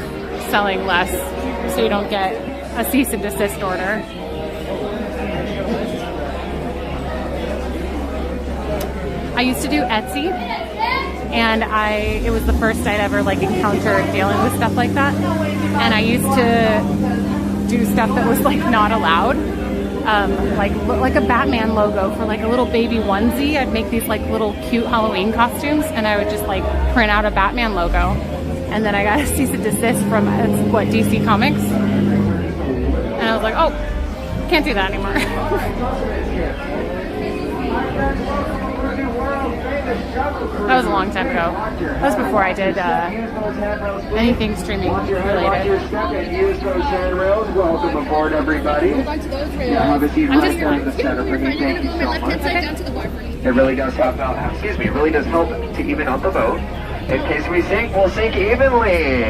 selling less so you don't get a cease and desist order. I used to do Etsy and it was the first I'd ever like encountered dealing with stuff like that. And I used to do stuff that was like not allowed. Like a Batman logo for like a little baby onesie. I'd make these like little cute Halloween costumes and I would just like print out a Batman logo. And then I got a cease and desist from DC Comics. And I was like, oh, can't do that anymore. That was a long time ago. That was before I did anything streaming related. Welcome aboard, everybody. Have a seat right there in the center for me. Thank you so much. It really does help out. Excuse me. It really does help to even out the boat. In case we sink, we'll sink evenly.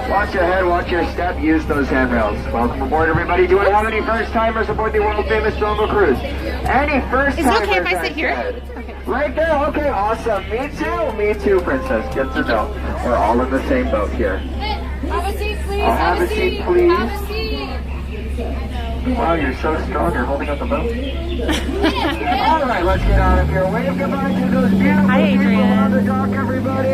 Watch your head, watch your step, use those handrails. Welcome aboard, everybody. Do we have any first-timers aboard the world-famous Jungle Cruise? Any first-timers? Is it okay if I sit here? Okay. Right there? Okay, awesome. Me too, princess. Good to know. We're all in the same boat here. Have a seat, please. Have a seat, please. Have a seat. Wow, you're so strong. You're holding up the boat. All right, let's get out of here. Wave goodbye to those beautiful people on the dock, everybody.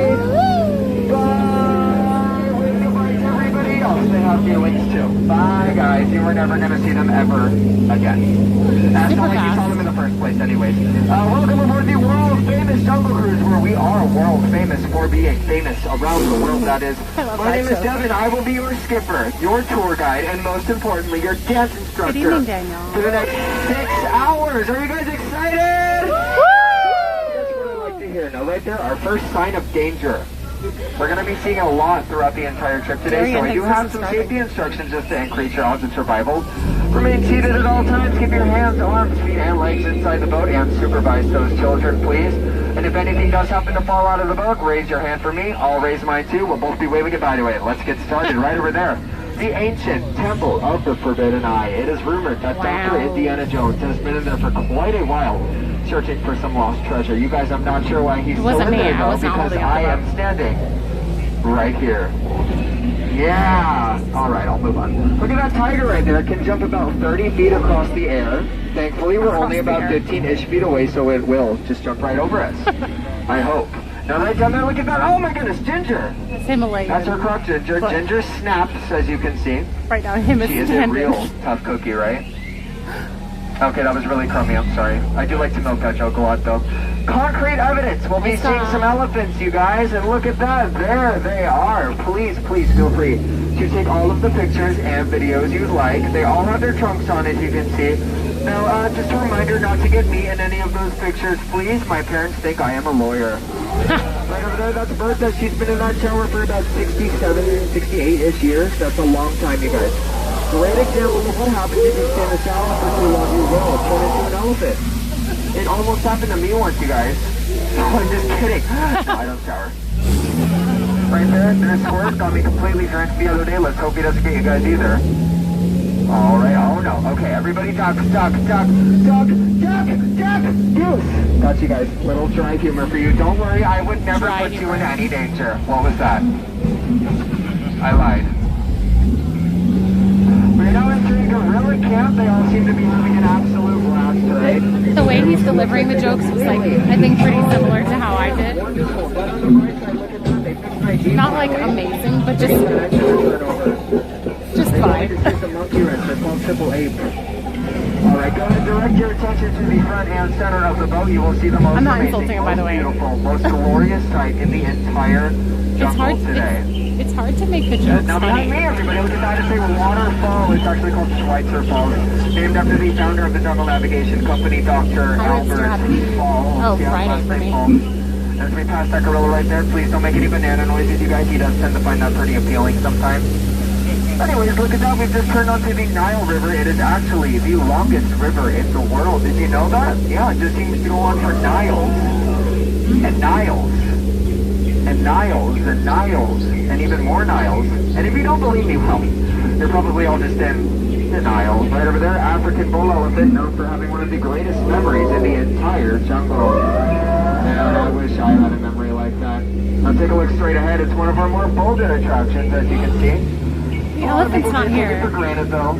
Bye. Wave goodbye to everybody else. They have feelings too. Bye, guys. You were never going to see them ever again. That's not like you saw them in the first place anyways. Welcome aboard the world-famous Jungle Cruise, where we are world-famous before being famous around the world, that is. I love My that name is joke. Devin. I will be your skipper, your tour guide, and most importantly, your dance instructor. Good evening, Daniel. For the next 6 hours. Are you guys excited? Woo! That's what I like to hear. Now, right there, our first sign of danger. We're going to be seeing a lot throughout the entire trip today, so I do have some safety instructions just to increase your odds of survival. Remain seated at all times. Keep your hands, arms, feet, and legs inside the boat, and supervise those children, please. And if anything does happen to fall out of the boat, raise your hand for me. I'll raise mine too. We'll both be waving goodbye to it. Let's get started right over there. The ancient temple of the Forbidden Eye. It is rumored that Dr. Indiana Jones has been in there for quite a while, searching for some lost treasure. You guys, I'm not sure why he's still in there though, because I am standing right here. Yeah. All right, I'll move on. Look at that tiger right there. It can jump about 30 feet across the air. Thankfully, we're only about 15-ish feet away, so it will just jump right over us. I hope. Now right down there, look at that. Oh my goodness, Ginger. That's Himalayan. That's her croc, Ginger. Ginger snaps, as you can see. Right now, him is She is a real tough cookie, right? Okay, that was really crummy, I'm sorry. I do like to milk that joke a lot, though. Concrete evidence. We'll be seeing some elephants, you guys, and look at that. There they are. Please, please feel free to take all of the pictures and videos you'd like. They all have their trunks on, as you can see. Now, just a reminder not to get me in any of those pictures, please. My parents think I am a lawyer. Right over there, that's Bertha. She's been in that shower for about 67, 68-ish years. That's a long time, you guys. Great example of what happens if you stay in the shower for too long. You will turn into an elephant. It almost happened to me once, you guys. No, I'm just kidding. No, I don't shower. Right there, there's Squirt. Got me completely drenched the other day. Let's hope he doesn't get you guys either. All right. Oh, no. Okay, everybody duck, duck, duck, duck, duck, duck. Goose. Got you guys. Little dry humor for you. Don't worry, I would never put you in any danger. What was that? I lied. We're now entering Gorilla Camp. They all seem to be having an absolute blast today. The way he's delivering the jokes was like, I think, pretty similar to how I did. Not like amazing, but just fine. Alright, go ahead and direct your attention to the front and center of the boat. You will see the most amazing, most beautiful, most glorious sight in the entire jungle today. It's hard to make the jokes now behind me, everybody, look at that. It's a waterfall. It's actually called Schweitzer Falls, named after the founder of the jungle navigation company, Dr. Albert Fall. Oh, Friday for me. As we pass that gorilla right there, please don't make any banana noises, you guys. He does tend to find that pretty appealing sometimes. Anyways, look at that. We've just turned onto the Nile River. It is actually the longest river in the world. Did you know that? Yeah, it just seems to go on for Niles. And Niles. And Niles. And Niles. And even more Niles. And if you don't believe me, well, you're probably all just in the Nile. Right over there, African bull elephant, known for having one of the greatest memories in the entire jungle. And I wish I had a memory like that. Now take a look straight ahead. It's one of our more bolder attractions, as you can see. The elephant's not here. For granted, though.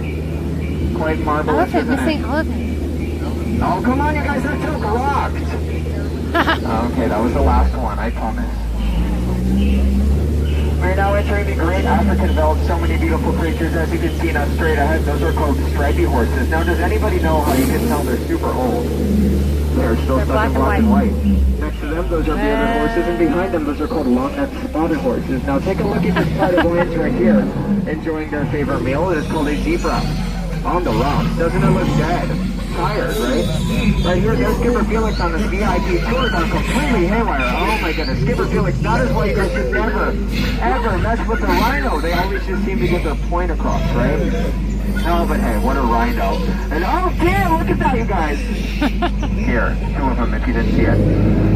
Quite marvelous, Elephant, isn't missing it? elephant. Oh, come on, you guys, that joke rocked. Okay, that was the last one, I promise. We're now entering the great African veldt. So many beautiful creatures, as you can see now straight ahead. Those are called stripy horses. Now, does anybody know how you can tell they're super old? They're still stuck in black and white. Next to them, those are bearded horses, and behind them, those are called long-necked spotted horses. Now, take a look at this side of lions right here, enjoying their favorite meal. It is called a zebra. On the rocks. Doesn't it look dead? Tired, right? Right here, there's Skipper Felix on this VIP tour. Gone completely haywire. Oh my goodness, Skipper Felix, that is why you guys should never, ever mess with the rhino. They always just seem to get their point across, right? Oh, but hey, what a rhino. And oh damn, look at that, you guys. Here, two of them if you didn't see it.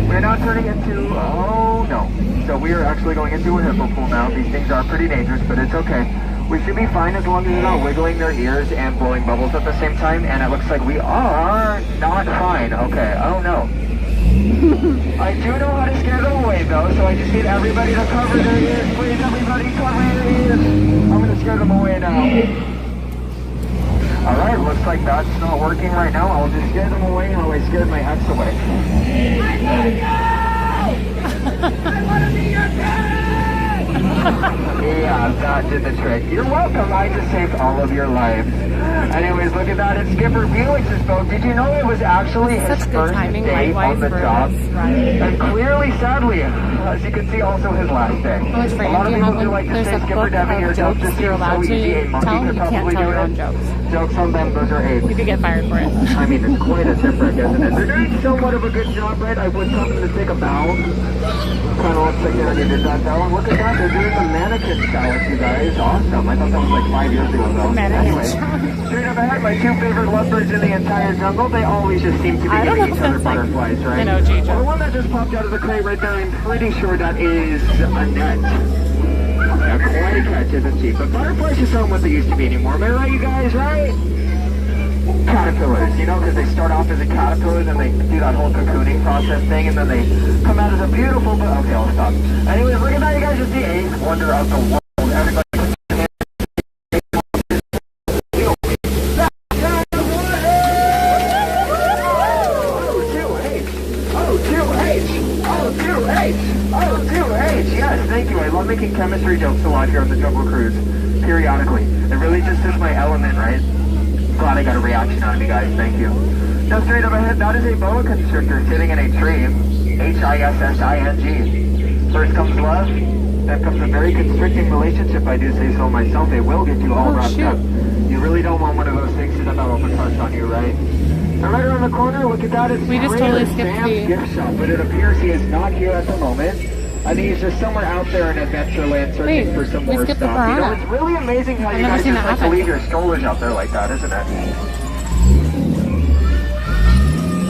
We're now turning into, oh no. So we are actually going into a hippo pool now. These things are pretty dangerous, but it's okay. We should be fine as long as they're not wiggling their ears and blowing bubbles at the same time, and it looks like we are not fine. Okay, oh no. I do know how to scare them away though, so I just need everybody to cover their ears. Please, everybody cover your ears. I'm going to scare them away now. Alright, looks like that's not working right now. I'll just scare them away how I scared my ex away. I gotta go! I wanna be your dad! Yeah, that did the trick. You're welcome. I just saved all of your lives. Anyways, look at that. It's Skipper Felix's boat. Did you know it was actually his Such good first timing, day likewise, on the for job? us, right? And clearly, sadly, as you can see, also his last day. How much A frame lot do of you people have do when like to there's say a Skipper book Devin, your of job jokes just you're seems allowed so easy. A to monkey tell? could You can't probably tell do your own it. jokes. Jokes on them, those are apes. You could get fired for it. I mean, it's quite a tip trick, isn't it? They're doing somewhat of a good job, right? I would tell them to take a bow. Kind of looks like they already did that, though. And look at that, they're doing the mannequin challenge, you guys. Awesome. I thought that was like 5 years ago, though. Anyway, straight up ahead, my two favorite lovebirds in the entire jungle. They always just seem to be I don't giving know each if other that's like butterflies, right? an OG joke. Well, the one that just popped out of the crate right there, I'm pretty sure that is a net. Yeah, quite a catch, isn't she? But butterflies just aren't what they used to be anymore. Am I right, you guys, right? Caterpillars, you know, because they start off as a caterpillar, then they do that whole cocooning process thing, and then they come out as a beautiful, okay, I'll stop. Anyways, look at that, you guys, just the eighth wonder of the world. Everybody yes, thank you. I love making chemistry jokes a lot here on the Jungle Cruise, periodically. It really just is my element, right? Glad I got a reaction out of you guys, thank you. Now straight up ahead, that is a boa constrictor sitting in a tree. Hissing. First comes love, then comes a very constricting relationship, I do say so myself. It will get you all wrapped up. You really don't want one of those things to develop a crush on you, right? And right around the corner, look at that, it's We just totally skipped Sam's the... gift shop, but it appears he is not here at the moment. I think he's just somewhere out there in Adventureland searching for some more skipped the stuff. You know, piranha. it's really amazing how I've you never guys seen just that like to happen. leave your strollers out there like that, isn't it?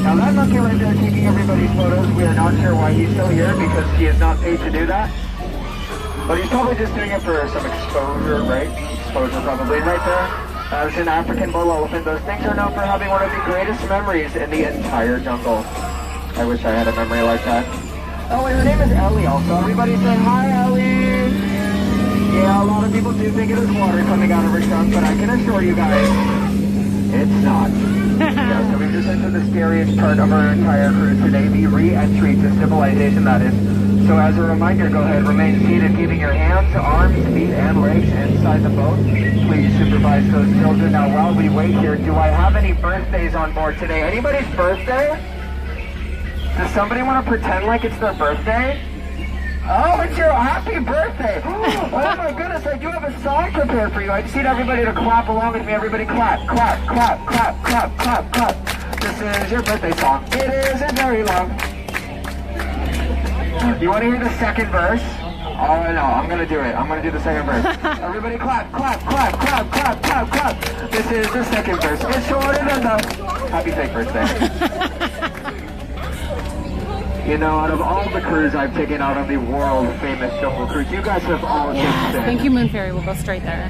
Now that monkey right there taking everybody's photos, we are not sure why he's still here because he is not paid to do that. But he's probably just doing it for some exposure, right? Exposure probably right there. As an African bull elephant, those things are known for having one of the greatest memories in the entire jungle. I wish I had a memory like that. Oh, and her name is Ellie also. Everybody say hi, Ellie! Yeah, a lot of people do think it is water coming out of her trunk, but I can assure you guys, it's not. Yeah, so we just entered the scariest part of our entire cruise today, the re-entry to civilization, that is. So as a reminder, go ahead, remain seated, keeping your hands, arms, feet, and legs inside the boat. Please supervise those children. Now, while we wait here, do I have any birthdays on board today? Anybody's birthday? Does somebody want to pretend like it's their birthday? Oh, it's your happy birthday. Oh my goodness, I do have a song prepared for you. I just need everybody to clap along with me. Everybody clap, clap, clap, clap, clap, clap, clap. This is your birthday song. It isn't very long. You want to hear the second verse? Oh, no, I'm going to do it. I'm going to do the second verse. Everybody clap, clap, clap, clap, clap, clap, clap. This is the second verse. It's shorter than the happy fake birthday. You know, out of all the crews I've taken out on the world-famous Jungle Cruise, you guys have all just been Thank you, Moon Fairy. We'll go straight there.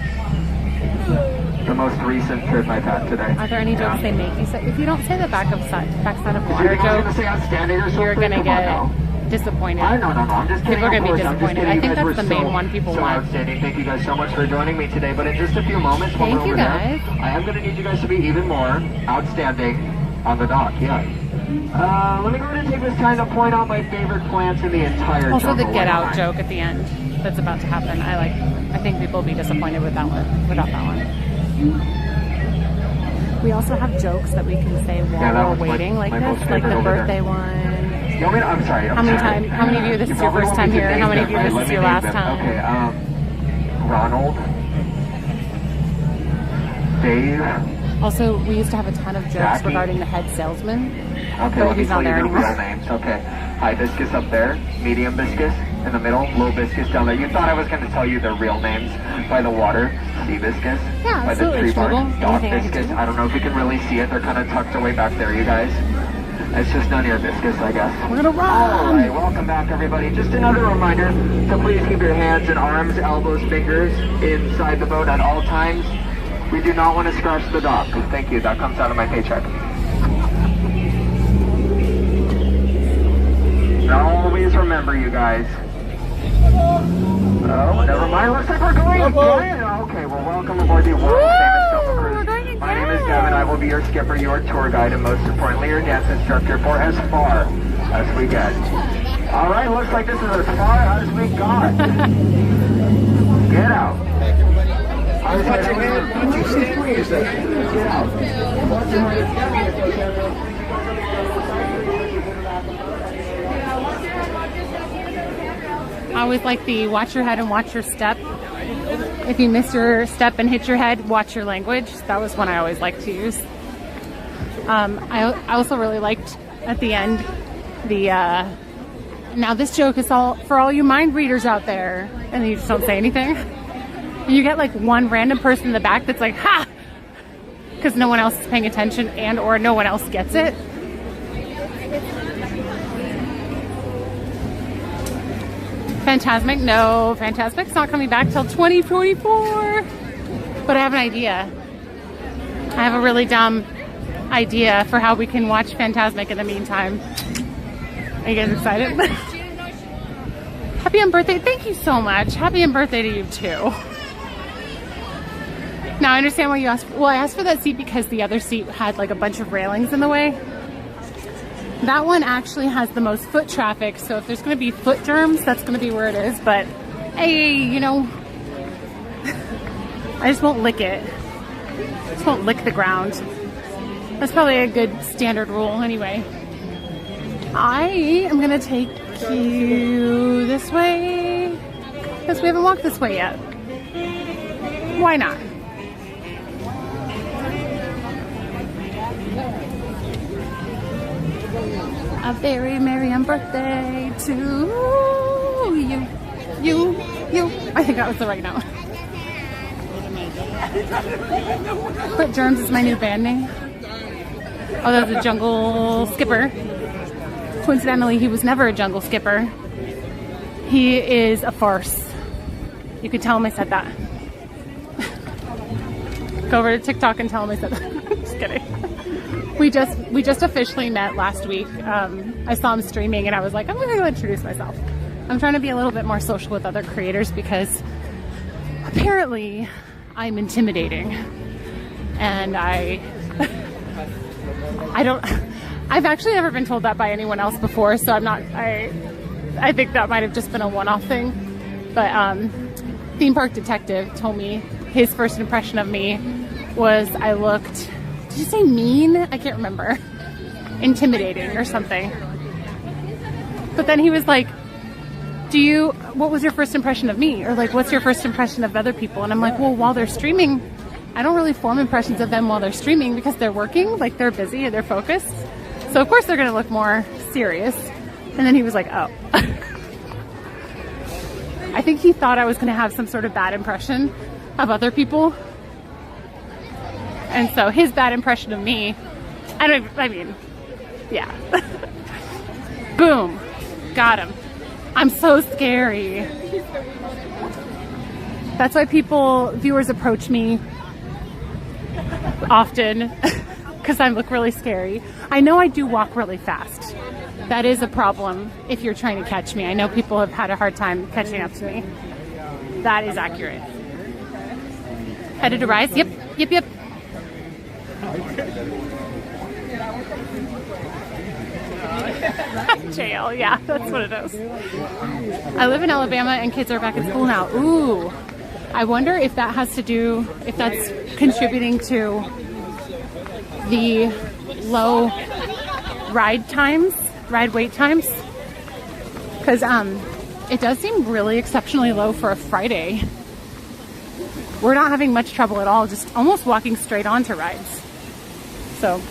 the most recent trip I've had today. Are there any jokes they make you say? If you don't say the backside of Is water you going joke, to say outstanding or something? you're gonna Come on get now. disappointed. No, I'm just kidding. People are gonna be Of course, I'm just disappointed. kidding. I You think guys that's were the main one people so want. outstanding. Thank you guys so much for joining me today. But in just a few moments, when Thank we're you, over guys. there, I am going to need you guys to be even more outstanding on the dock. Yeah. Let me go ahead and take this time to point out my favorite plants in the entire Also, the jungle. get out joke at the end that's about to happen. I think people will be disappointed with that one, without that one. We also have jokes that we can say while that we're was waiting, my like most this, like the favorite over birthday there. one. You want me to, I'm sorry. How many of you this is your first time here, and how many of you this is your last time? Okay, Ronald, Dave. Also, we used to have a ton of jokes Jackie. regarding the head salesman. Okay, But let me he's tell not you there the real anymore. names. Okay, hibiscus up there, medium biscus in the middle, low biscus down there. You thought I was going to tell you their real names by the water. Sea biscus, Yeah, by the absolutely, tree bark, Schnubble. dog Anything I can biscus. do. I don't know if you can really see it. They're kind of tucked away back there, you guys. It's just none of your biscuits, I guess. We're gonna run! Alright, welcome back, everybody. Just another reminder to please keep your hands and arms, elbows, fingers inside the boat at all times. We do not want to scratch the dock. Thank you. That comes out of my paycheck. And always remember, you guys. Oh, never mind. Looks like we're going again. Okay, well, welcome aboard the world-famous Jungle Cruise. My name is Devin. I will be your skipper, your tour guide, and most importantly, your dance instructor for as far as we get. All right, looks like this is as far as we got. Get out. I was like, man, would you stand where you said? Get out. I always like the watch your head and watch your step. If you miss your step and hit your head, watch your language. That was one I always liked to use. I also really liked at the end the now this joke is all for all you mind readers out there, and then you just don't say anything. And you get like one random person in the back that's like, ha, because no one else is paying attention and or no one else gets it. Fantasmic, no, Fantasmic's not coming back till 2024. But I have an idea. I have a really dumb idea for how we can watch Fantasmic in the meantime. Are you guys excited? Happy birthday. Thank you so much. Happy birthday to you too. Now I understand why you asked. Well, I asked for that seat because the other seat had like a bunch of railings in the way. That one actually has the most foot traffic, so if there's going to be foot germs, that's going to be where it is. But hey, you know, I just won't lick it. I just won't lick the ground. That's probably a good standard rule anyway. I am going to take you this way because we haven't walked this way yet. Why not? A very merry birthday to you. You. I think that was the right note. Foot Germs is my new band name. Oh, that's a jungle skipper. Coincidentally, he was never a jungle skipper. He is a farce. You could tell him I said that. Go over to TikTok and tell him I said that. Just kidding. We just officially met last week. I saw him streaming and I was like, I'm going to introduce myself. I'm trying to be a little bit more social with other creators because apparently I'm intimidating. And I've actually never been told that by anyone else before, so I think that might have just been a one-off thing. But Theme Park Detective told me his first impression of me was I looked, did you say mean? I can't remember. Intimidating or something. But then he was like, what was your first impression of me? Or like, what's your first impression of other people? And I'm like, well, while they're streaming, I don't really form impressions of them while they're streaming because they're working, like they're busy and they're focused. So of course they're going to look more serious. And then he was like, oh. I think he thought I was going to have some sort of bad impression of other people. And so his bad impression of me, yeah. Boom. Got him. I'm so scary. That's why viewers approach me often because I look really scary. I know I do walk really fast. That is a problem if you're trying to catch me. I know people have had a hard time catching up to me. That is accurate. Headed to Rise? Yep. Jail, yeah, that's what it is. I live in Alabama and kids are back in school now. Ooh, I wonder if that has to do, if that's contributing to the low ride wait times. Because it does seem really exceptionally low for a Friday. We're not having much trouble at all, just almost walking straight onto rides. So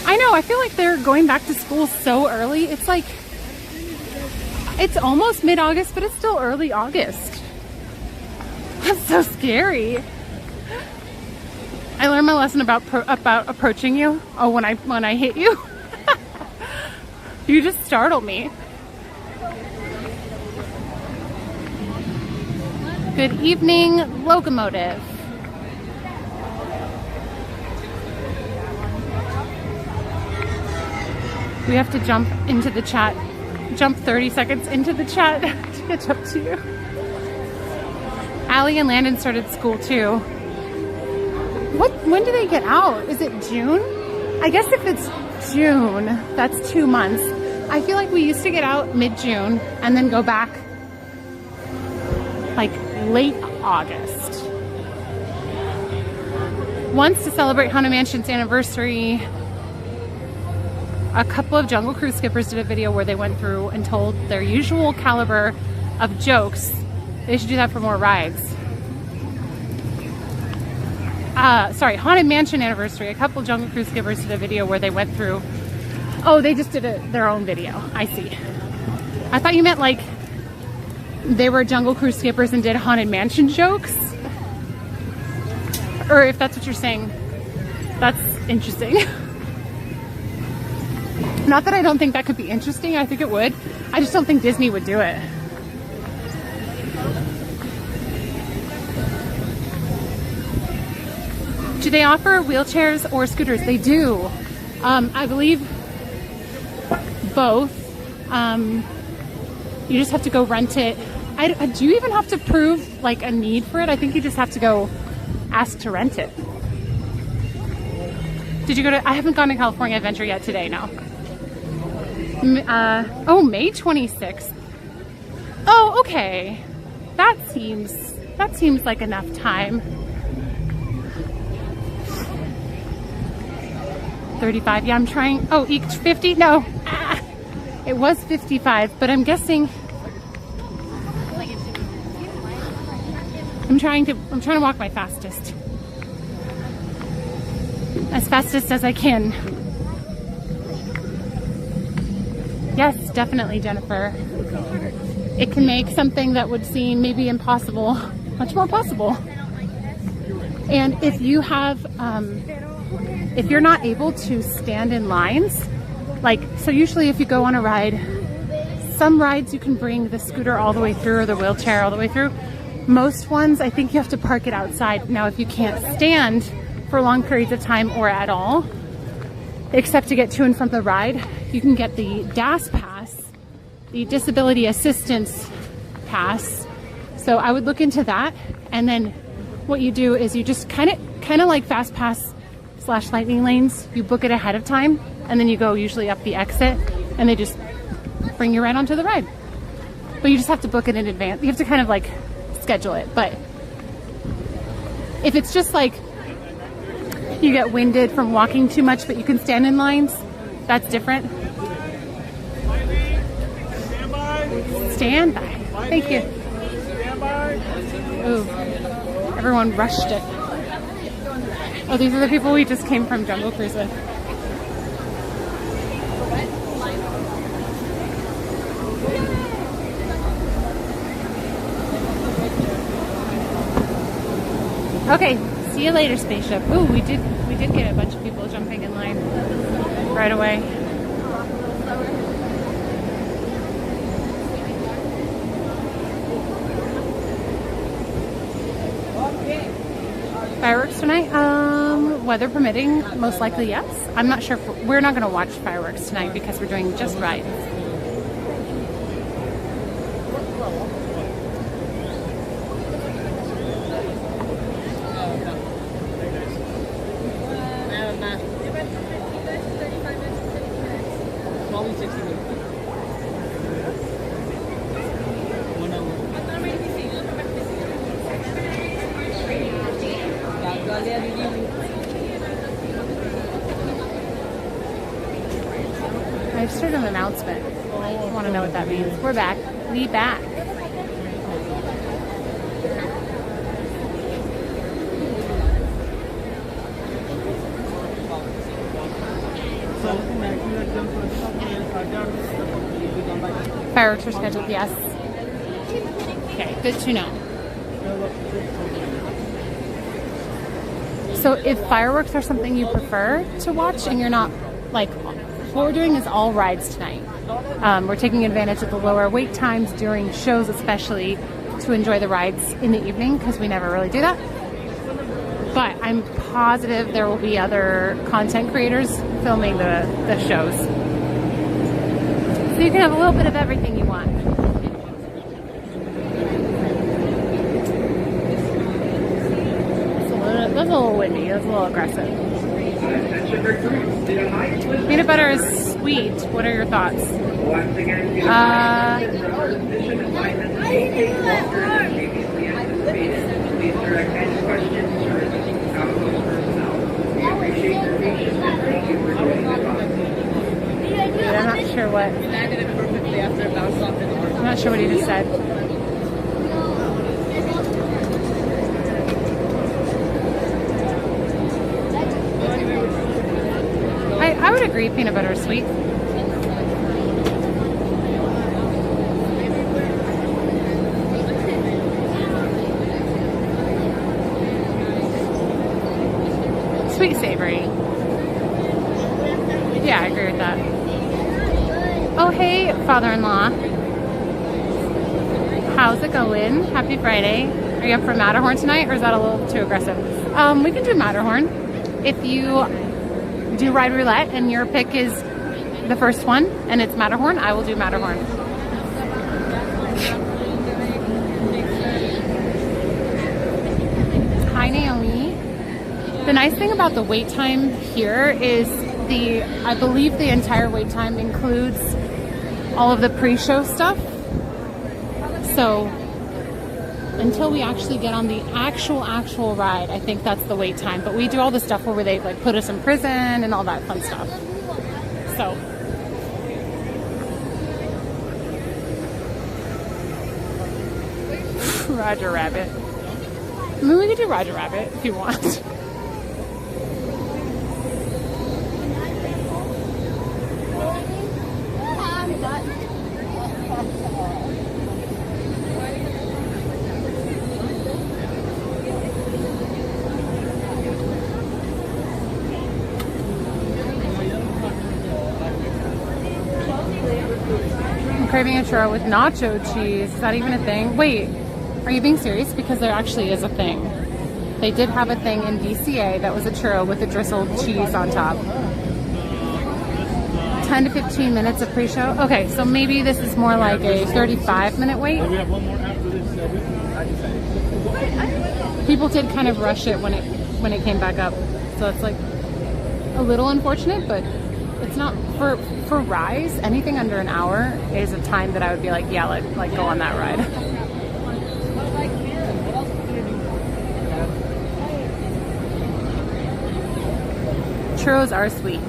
I know, I feel like they're going back to school so early. It's like, it's almost mid-August, but it's still early August. That's so scary. I learned my lesson about approaching you. Oh, when I hit you. You just startled me. Good evening, locomotive. We have to jump into the chat, jump 30 seconds into the chat to catch up to you. Allie and Landon started school too. When do they get out? Is it June? I guess if it's June, that's 2 months. I feel like we used to get out mid-June and then go back like late August. Once to celebrate Haunted Mansion's anniversary, a couple of Jungle Cruise skippers did a video where they went through and told their usual caliber of jokes. They should do that for more rides. Sorry, Haunted Mansion anniversary. A couple Jungle Cruise skippers did a video where they went through. Oh, they just did their own video. I see. I thought you meant like they were Jungle Cruise skippers and did Haunted Mansion jokes. Or if that's what you're saying, that's interesting. Not that I don't think that could be interesting. I think it would. I just don't think Disney would do it. Do they offer wheelchairs or scooters? They do. I believe both. You just have to go rent it. Do you even have to prove like a need for it? I think you just have to go ask to rent it. Did you go to? I haven't gone to California Adventure yet today. No. Oh, May 26th. Oh, okay. That seems like enough time. 35. Yeah, I'm trying. Oh, each 50? No. Ah, it was 55, but I'm guessing. I'm trying to walk my fastest. As fastest as I can. Yes, definitely, Jennifer. It can make something that would seem maybe impossible much more possible. And if you have, if you're not able to stand in lines, like, so usually if you go on a ride, some rides you can bring the scooter all the way through or the wheelchair all the way through. Most ones, I think you have to park it outside. Now, if you can't stand for long periods of time or at all, except to get to and from the ride, you can get the DAS pass, the Disability Assistance Pass. So I would look into that. And then what you do is you just kind of like Fast Pass / Lightning Lanes. You book it ahead of time, and then you go usually up the exit, and they just bring you right onto the ride. But you just have to book it in advance. You have to kind of like schedule it. But if it's just like you get winded from walking too much, but you can stand in lines, that's different. Stand by. Thank you. Ooh, everyone rushed it. Oh, these are the people we just came from Jungle Cruise with. Okay, see you later, spaceship. Ooh, we did get a bunch of people jumping in line right away. Fireworks tonight? Weather permitting, most likely yes. I'm not sure if we're not going to watch fireworks tonight because we're doing just rides. I just heard an announcement. I want to know what that means. We're back. We back. Fireworks are scheduled, yes. Okay, good to know. So if fireworks are something you prefer to watch and you're not, like, what we're doing is all rides tonight. We're taking advantage of the lower wait times during shows, especially to enjoy the rides in the evening, because we never really do that. But I'm positive there will be other content creators filming the shows. So you can have a little bit of everything you want. That's a little windy. That's a little aggressive. Peanut butter is sweet. What are your thoughts? Once again, you mission assignments may take longer than previously anticipated. Please direct any questions to our outpost personnel. We appreciate your patience and thank you for joining the conference. Wait, I'm not sure what. Landed it perfectly after it bounced off the door. I'm not sure what he just said. I would agree, peanut butter is sweet. Sweet savory. Yeah, I agree with that. Oh, hey, father-in-law. How's it going? Happy Friday. Are you up for Matterhorn tonight, or is that a little too aggressive? We can do Matterhorn. If you do Ride Roulette and your pick is the first one and it's Matterhorn, I will do Matterhorn. Hi, Naomi. The nice thing about the wait time here is I believe the entire wait time includes all of the pre-show stuff. So until we actually get on the actual ride, I think that's the wait time. But we do all the stuff where they like put us in prison and all that fun stuff. So Roger Rabbit. I mean, we could do Roger Rabbit if you want. Craving a churro with nacho cheese. Is that even a thing? Wait, are you being serious? Because there actually is a thing. They did have a thing in DCA that was a churro with a drizzled cheese on top. 10 to 15 minutes of pre-show. Okay, so maybe this is more like a 35-minute wait. We have one more after this. People did kind of rush it when it came back up, so it's like a little unfortunate, but it's not for Rise. Anything under an hour is a time that I would be like, yeah, like go on that ride. Churros are sweet.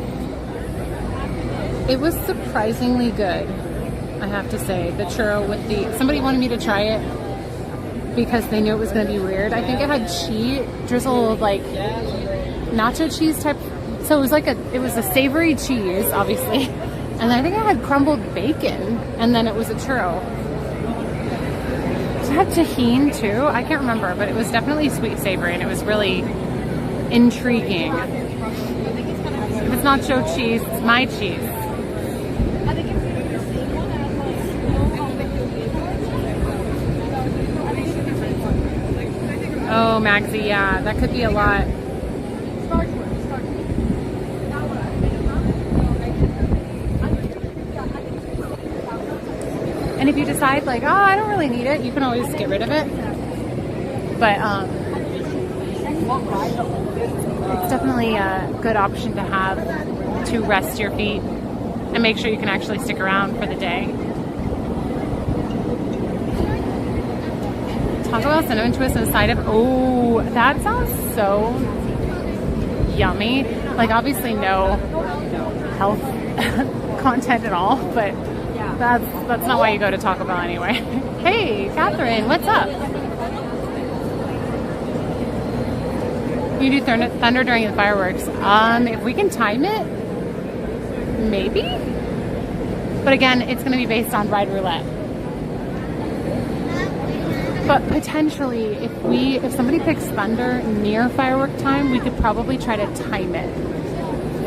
It was surprisingly good, I have to say. The churro with somebody wanted me to try it because they knew it was going to be weird. I think it had cheese, drizzled like nacho cheese type. So it was like it was a savory cheese, obviously. And I think it had crumbled bacon, and then it was a churro. Did it have tahini too? I can't remember, but it was definitely sweet savory, and it was really intriguing. If it's nacho cheese, it's my cheese. Oh, Maxie, yeah, that could be a lot. And if you decide like, oh, I don't really need it, you can always get rid of it. But it's definitely a good option to have to rest your feet and make sure you can actually stick around for the day. Taco Bell cinnamon twist and a side of, oh, that sounds so yummy. Like obviously no health content at all, but that's not why you go to Taco Bell anyway. Hey, Catherine, what's up? You do thunder during the fireworks. If we can time it, maybe. But again, it's going to be based on Ride Roulette. But potentially, if somebody picks thunder near firework time, we could probably try to time it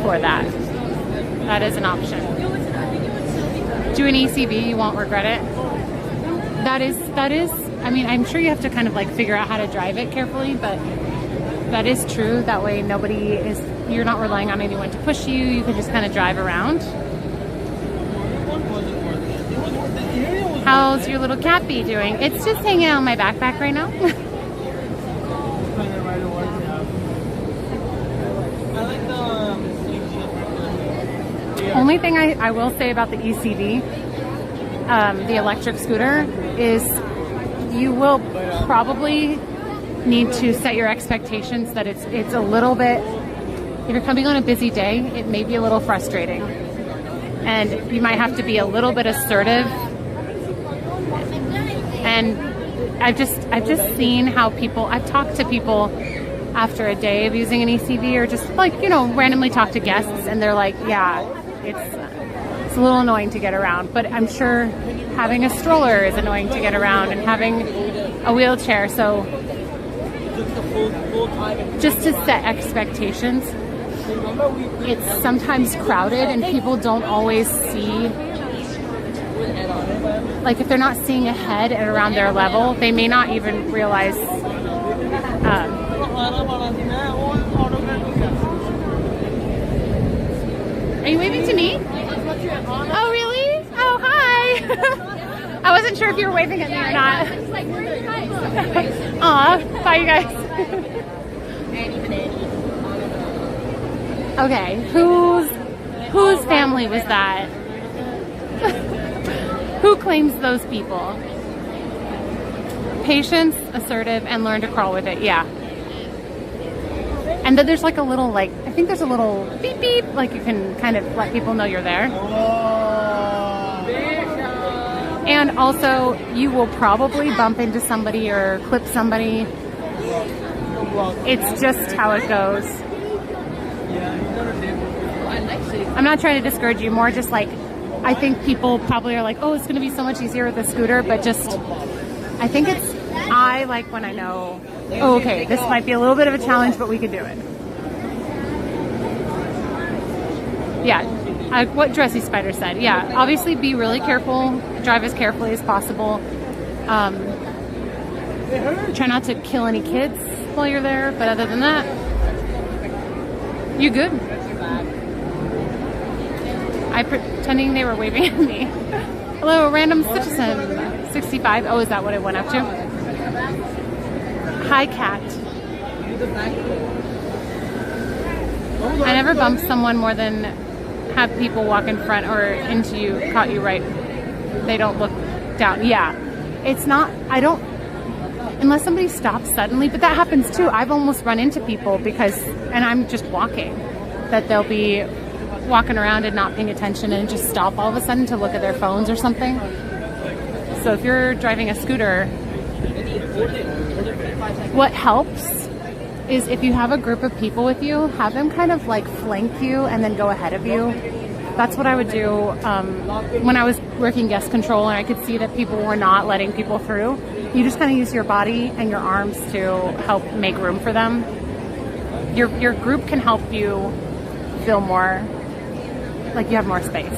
for that. That is an option. Do an ECV, you won't regret it. That is, I mean, I'm sure you have to kind of like figure out how to drive it carefully, but that is true. That way you're not relying on anyone to push you. You can just kind of drive around. How's your little Cappy doing? It's just hanging out in my backpack right now. only thing I will say about the ECV, the electric scooter, is you will probably need to set your expectations that it's a little bit, if you're coming on a busy day, it may be a little frustrating. And you might have to be a little bit assertive. And I've just seen how people, I've talked to people after a day of using an ECV, or just like, you know, randomly talk to guests, and they're like, yeah, it's a little annoying to get around. But I'm sure having a stroller is annoying to get around, and having a wheelchair. So just to set expectations, it's sometimes crowded and people don't always see, like if they're not seeing ahead and around their level, they may not even realize. Are you waving to me? Oh, really? Oh, hi. I wasn't sure if you were waving at me or not. Aw, bye you guys. Okay, whose family was that? Who claims those people? Patience, assertive, and learn to crawl with it. Yeah. And then there's like a little, like, I think there's a little beep beep, like you can kind of let people know you're there. And also, you will probably bump into somebody or clip somebody. It's just how it goes. I'm not trying to discourage you, more just like, I think people probably are like, oh, it's going to be so much easier with a scooter, but just, I think I like when I know, oh, okay, this might be a little bit of a challenge, but we can do it. Yeah, what Dressy Spider said. Yeah, obviously be really careful, drive as carefully as possible. Try not to kill any kids while you're there, but other than that, you good. I'm pretending they were waving at me. Hello, random citizen 65. Oh, is that what it went up to? Hi, cat. I never bump someone more than have people walk in front or into you, caught you right. They don't look down. Yeah, it's not, I don't, unless somebody stops suddenly, but that happens too. I've almost run into people because, and I'm just walking, that they'll be walking around and not paying attention and just stop all of a sudden to look at their phones or something. So if you're driving a scooter, what helps is if you have a group of people with you, have them kind of like flank you and then go ahead of you. That's what I would do when I was working guest control and I could see that people were not letting people through. You just kind of use your body and your arms to help make room for them. Your group can help you feel more like you have more space.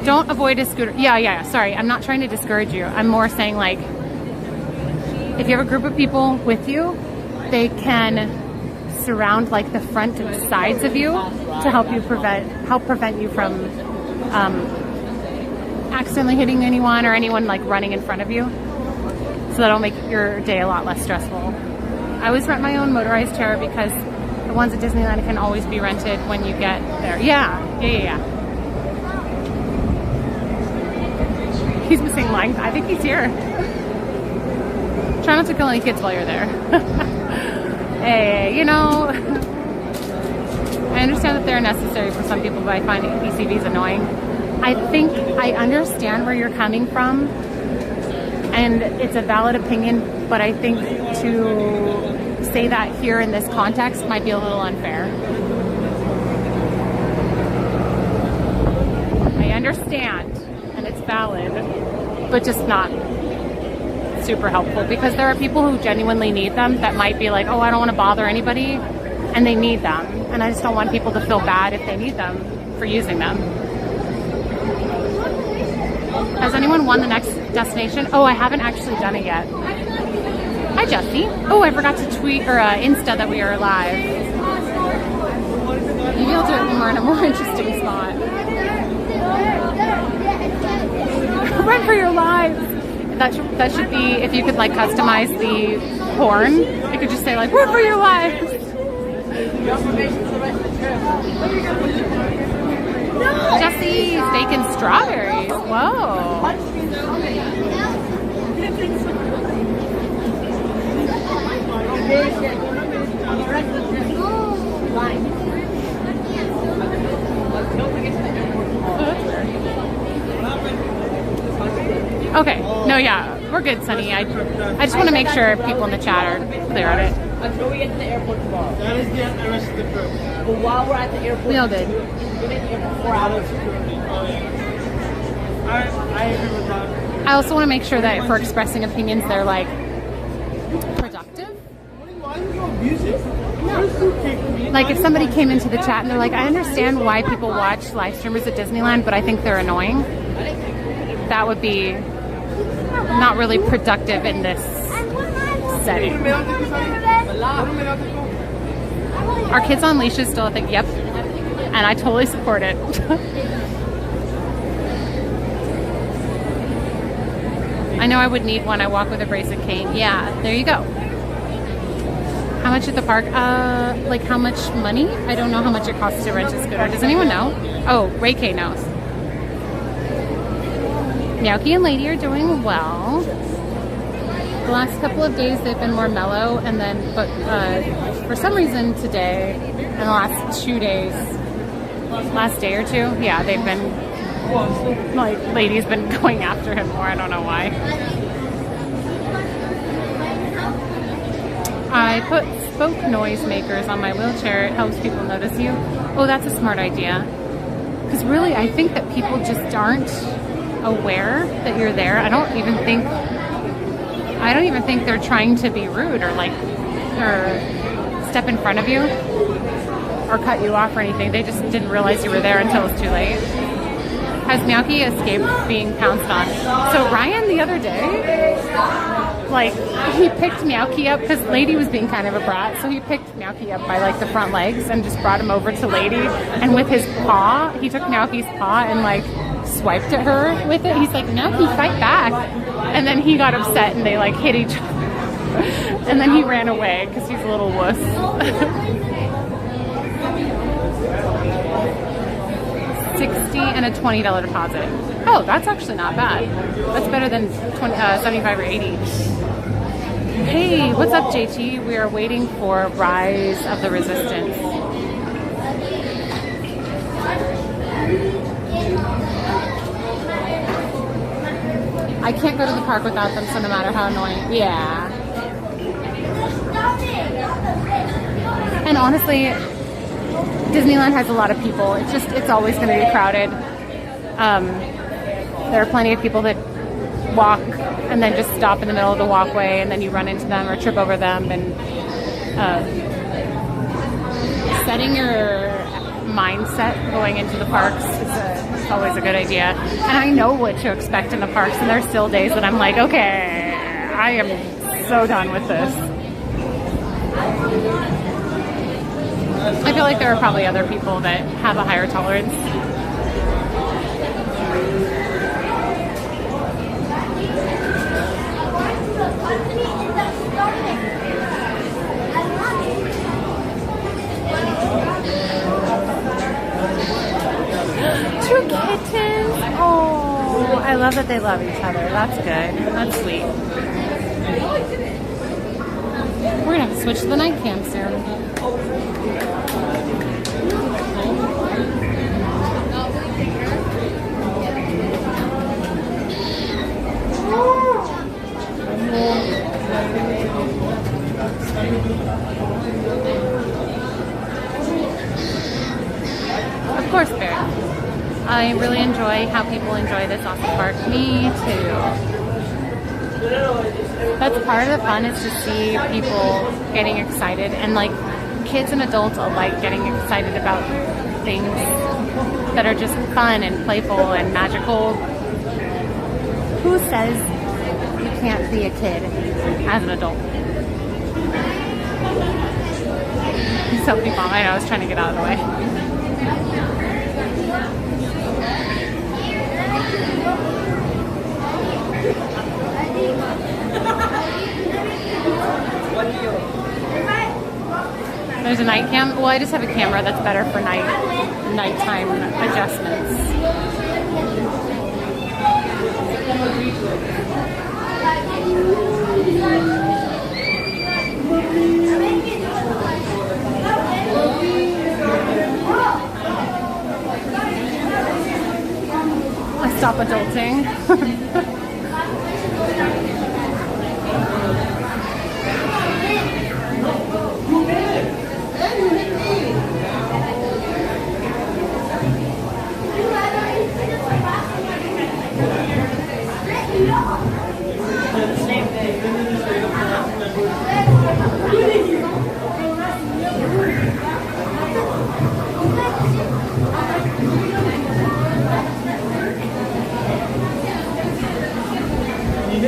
Don't avoid a scooter. Yeah, sorry. I'm not trying to discourage you. I'm more saying, like, if you have a group of people with you, they can surround like the front and sides of you to help prevent you from accidentally hitting anyone or anyone like running in front of you. So that'll make your day a lot less stressful. I always rent my own motorized chair because the ones at Disneyland can always be rented when you get there. Yeah. He's missing lines. I think he's here. Try not to kill any kids while you're there. Hey, you know, I understand that they're necessary for some people, but I find ECVs annoying. I think I understand where you're coming from, and it's a valid opinion, but I think to say that here in this context might be a little unfair. I understand, and it's valid, but just not super helpful, because there are people who genuinely need them that might be like, oh, I don't want to bother anybody, and they need them, and I just don't want people to feel bad if they need them for using them. Has anyone won the next destination? Oh, I haven't actually done it yet. Hi, Jesse. Oh, I forgot to tweet or Insta that we are live. Maybe I'll do it when we're in a more interesting spot. Run for your lives. That should be, if you could like customize the horn, you could just say like, run for your lives. Jesse's bacon strawberries. Whoa. Okay. No, yeah, we're good, Sunny. I just want to make sure people in the chat are clear on it. Until we get to the airport tomorrow. That is the rest of the trip. But while we're at the airport, We all did. we're in the airport 4 hours. I agree with that. I also want to make sure that if we're expressing opinions, they're like productive. Why are you so abusive? Like if somebody came into the chat and they're like, I understand why people watch live streamers at Disneyland, but I think they're annoying. That would be not really productive in this setting. Are kids on leashes still a thing? Yep. And I totally support it. I know I would need one. I walk with a brace and cane. Yeah, there you go. How much at the park? Like how much money? I don't know how much it costs to rent a scooter. Does anyone know? Oh, Ray K knows. Meowky and Lady are doing well. The last couple of days they've been more mellow, and then, but for some reason today and the last 2 days, last day or two, yeah, they've been, like, Lady's been going after him more. I don't know why. I put spoke noisemakers on my wheelchair. It helps people notice you. Oh, that's a smart idea. Because really, I think that people just aren't aware that you're there. I don't even think they're trying to be rude or like or step in front of you or cut you off or anything. They just didn't realize you were there until it was too late. Has Meowky escaped being pounced on? So Ryan the other day, like, he picked Meowky up because Lady was being kind of a brat, so he picked Meowky up by like the front legs and just brought him over to Lady, and with his paw, he took Meowky's paw and like swiped at her with it. He's like, Meowky, fight back. And then he got upset and they like hit each other. And then he ran away because he's a little wuss. $60 and a $20 deposit. Oh, that's actually not bad. That's better than 75 or 80. Hey, what's up, JT? We are waiting for Rise of the Resistance. I can't go to the park without them, so no matter how annoying. Yeah. And honestly, Disneyland has a lot of people. It's always going to be crowded. There are plenty of people that walk and then just stop in the middle of the walkway, and then you run into them or trip over them. And setting your mindset going into the parks is always a good idea. And I know what to expect in the parks, and there's still days that I'm like, okay, I am so done with this. I feel like there are probably other people that have a higher tolerance. Two kittens. Oh, I love that they love each other. That's good. That's sweet. We're gonna have to switch to the night cam soon. Of course, Bear. I really enjoy how people enjoy this awesome park. Me too. That's part of the fun, is to see people getting excited, and like kids and adults alike getting excited about things that are just fun and playful and magical. Who says you can't be a kid as an adult? Selfie bomb. I know, I was trying to get out of the way. There's a night cam. Well, I just have a camera that's better for nighttime adjustments. I stop adulting.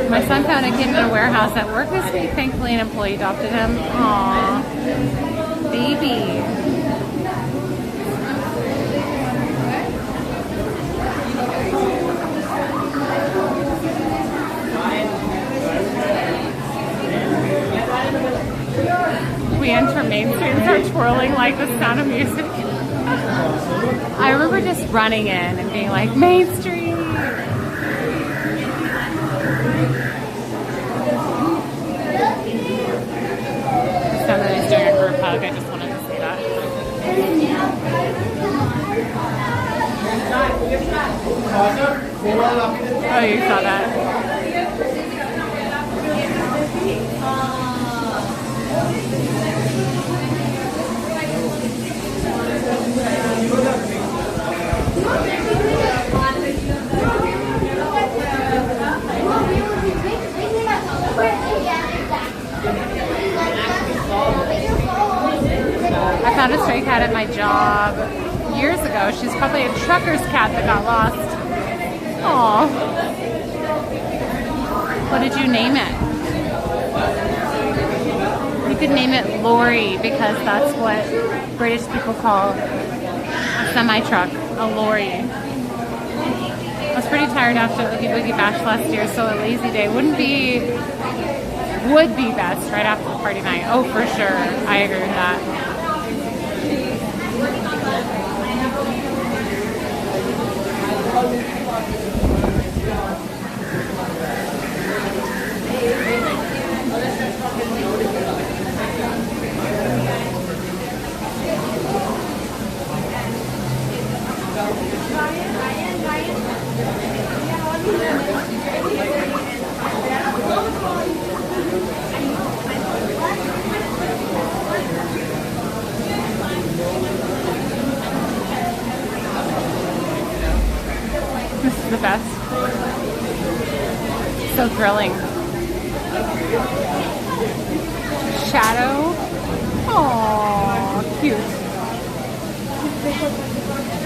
My son found a kid in a warehouse at work this week. Thankfully, an employee adopted him. Aww, baby. We enter Main Street and start twirling like the Sound of Music. I remember just running in and being like, Main Street! Somebody's doing a group hug. I just wanted to say that. Oh, you saw that. I found a stray cat at my job years ago. She's probably a trucker's cat that got lost. Aww. What did you name it? You could name it Lori because that's what British people call a semi-truck, a lorry. I was pretty tired after Oogie Boogie Bash last year, so a lazy day would be best right after the party night. Oh, for sure. I agree with that. This is the best. So thrilling. Shadow. Aww, cute.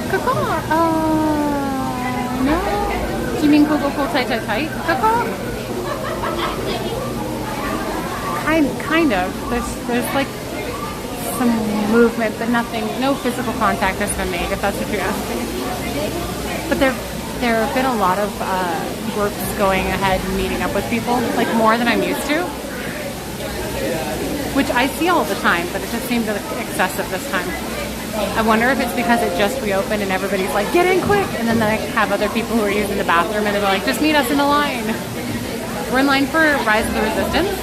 Coco. No. Do you mean Coco Cool Tight Tight Tight? Coco? Kind of. There's like some movement, but nothing, no physical contact has been made, if that's what you're asking. But there have been a lot of groups going ahead and meeting up with people, like more than I'm used to. Which I see all the time, but it just seemed excessive this time. I wonder if it's because it just reopened and everybody's like, get in quick! And then I have other people who are using the bathroom and they're like, just meet us in the line. We're in line for Rise of the Resistance.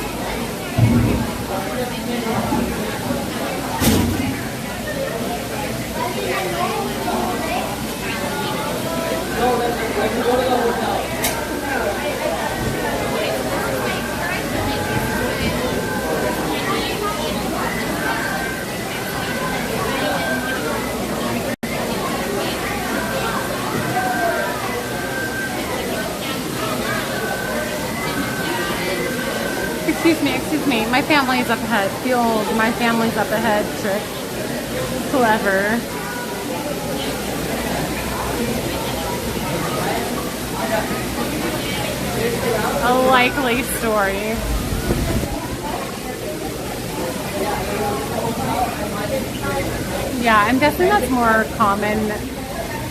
Excuse me, my family's up ahead. The old, my family's up ahead trick. Clever. A likely story. Yeah, I'm guessing that's more common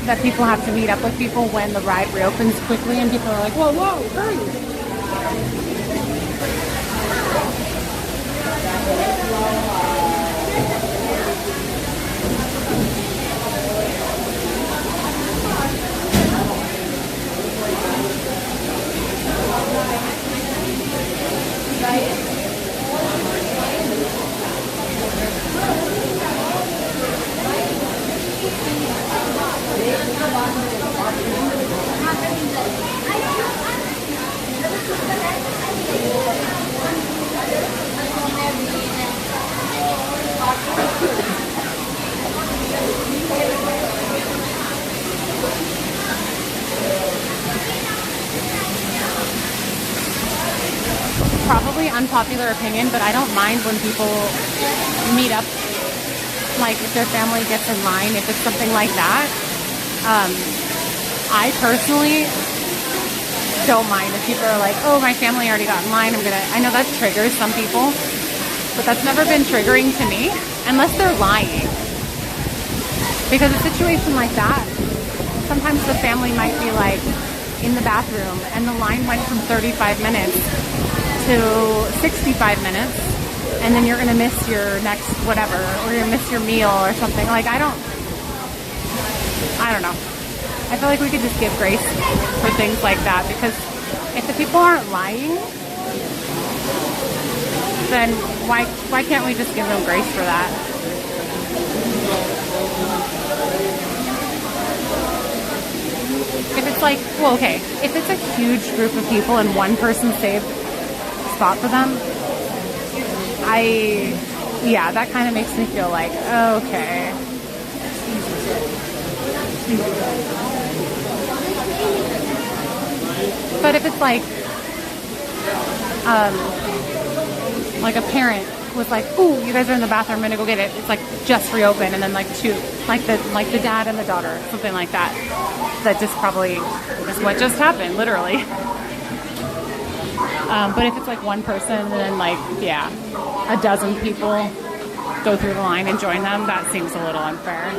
that people have to meet up with people when the ride reopens quickly and people are like, whoa, whoa, hurry. probably unpopular opinion, but I don't mind when people meet up, like if their family gets in line, if it's something like that. I personally don't mind if people are like, oh, my family already got in line, I know that triggers some people, but that's never been triggering to me, unless they're lying. Because a situation like that, sometimes the family might be like in the bathroom and the line went from 35 minutes to 65 minutes, and then you're gonna miss your next whatever, or you're gonna miss your meal or something. Like, I don't know. I feel like we could just give grace for things like that, because if the people aren't lying, then why can't we just give them grace for that? If it's like, well, okay, if it's a huge group of people and one person saved a spot for them, yeah, that kind of makes me feel like, okay. But if it's like a parent was like, "Ooh, you guys are in the bathroom, I'm gonna go get it." It's like just reopened, and then like the dad and the daughter, something like that. That just probably is what just happened, literally. But if it's like one person and then like, yeah, a dozen people go through the line and join them, that seems a little unfair.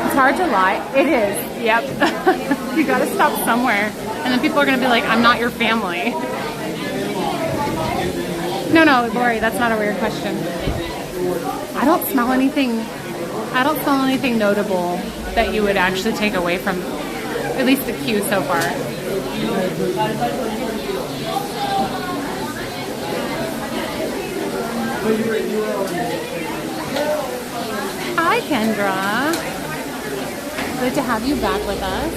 It's hard to lie. It is. Yep. You gotta stop somewhere. And then people are gonna be like, I'm not your family. No, Lori, that's not a weird question. I don't smell anything notable that you would actually take away from at least the queue so far. Hi, Kendra. Good to have you back with us.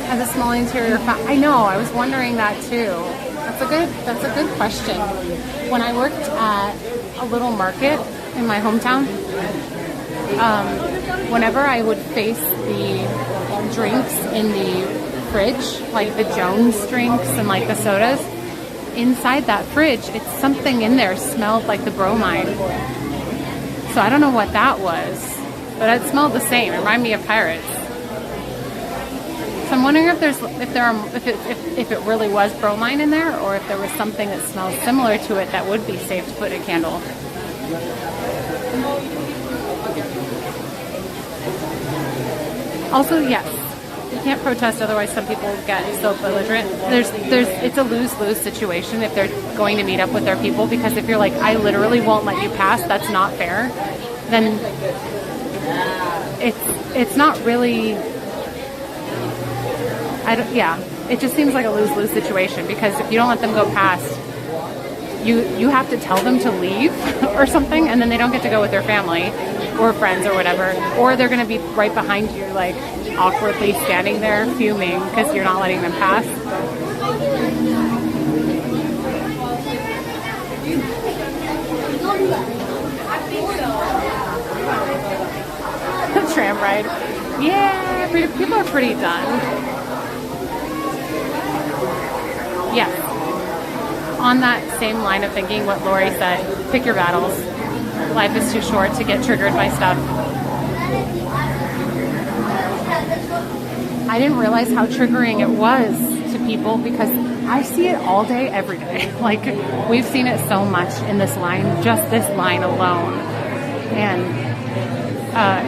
Has a small interior. I know. I was wondering that too. That's a good question. When I worked at a little market in my hometown, whenever I would face the drinks in the fridge, like the Jones drinks and like the sodas, inside that fridge, it's something in there smelled like the bromine. So I don't know what that was, but it smelled the same. It reminded me of Pirates. So I'm wondering if it really was bromine in there, or if there was something that smells similar to it that would be safe to put in a candle. Also, yes, you can't protest, otherwise some people get so belligerent. It's a lose-lose situation if they're going to meet up with their people, because if you're like, I literally won't let you pass, that's not fair, then it's not really, it just seems like a lose-lose situation, because if you don't let them go past, you have to tell them to leave or something, and then they don't get to go with their family or friends or whatever, or they're going to be right behind you, like awkwardly standing there fuming because you're not letting them pass. The tram ride. Yeah, people are pretty done. Yes. On that same line of thinking, what Lori said, pick your battles. Life is too short to get triggered by stuff. I didn't realize how triggering it was to people, because I see it all day, every day. Like, we've seen it so much in this line, just this line alone. And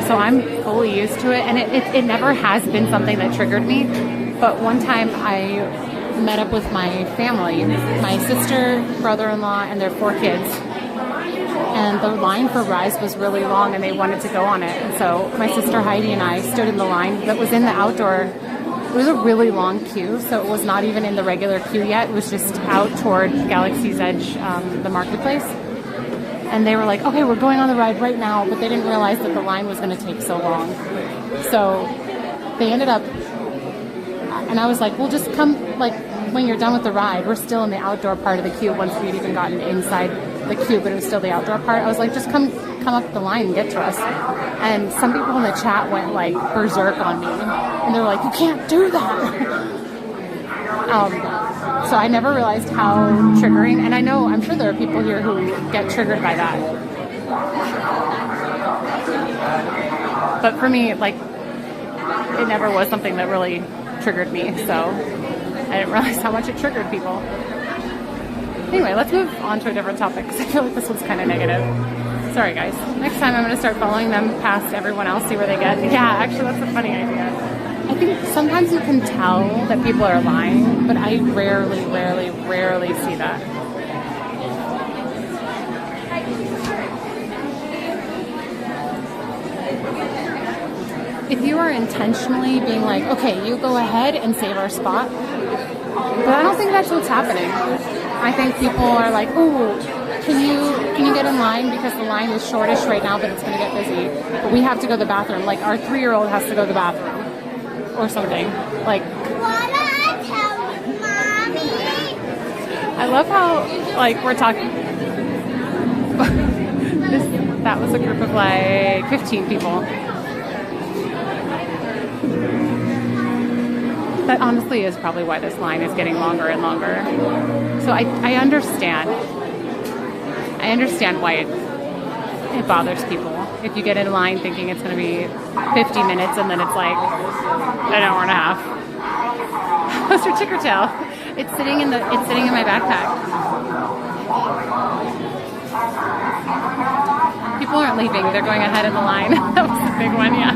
so I'm fully used to it. And it never has been something that triggered me. But one time I met up with my family, my sister, brother-in-law, and their 4 kids. And the line for Rise was really long, and they wanted to go on it. And so my sister Heidi and I stood in the line that was in the outdoor. It was a really long queue, so it was not even in the regular queue yet. It was just out toward Galaxy's Edge, the marketplace. And they were like, okay, we're going on the ride right now, but they didn't realize that the line was going to take so long. So they ended up, and I was like, well, just come, like, when you're done with the ride, we're still in the outdoor part of the queue once we'd even gotten inside the queue, but it was still the outdoor part. I was like, just come up the line and get to us. And some people in the chat went like berserk on me, and they're like, you can't do that. So I never realized how triggering, and I'm sure there are people here who get triggered by that. But for me, like, it never was something that really triggered me, so I didn't realize how much it triggered people. Anyway, let's move on to a different topic, because I feel like this one's kind of negative. Sorry, guys. Next time I'm going to start following them past everyone else, see where they get. Yeah, actually, that's a funny idea. I think sometimes you can tell that people are lying, but I rarely see that. If you are intentionally being like, okay, you go ahead and save our spot, but I don't think that's what's happening. I think people are like, oh, can you get in line because the line is shortish right now, but it's going to get busy. But we have to go to the bathroom. Like our 3-year-old has to go to the bathroom or something. Like, what I tell you, Mommy? I love how like we're talking. That was a group of like 15 people. That honestly is probably why this line is getting longer and longer. So I understand. I understand why it bothers people. If you get in line thinking it's going to be 50 minutes and then it's like an hour and a half. Mr. Chickertail. It's sitting in my backpack. People aren't leaving. They're going ahead in the line. That was the big one, yeah.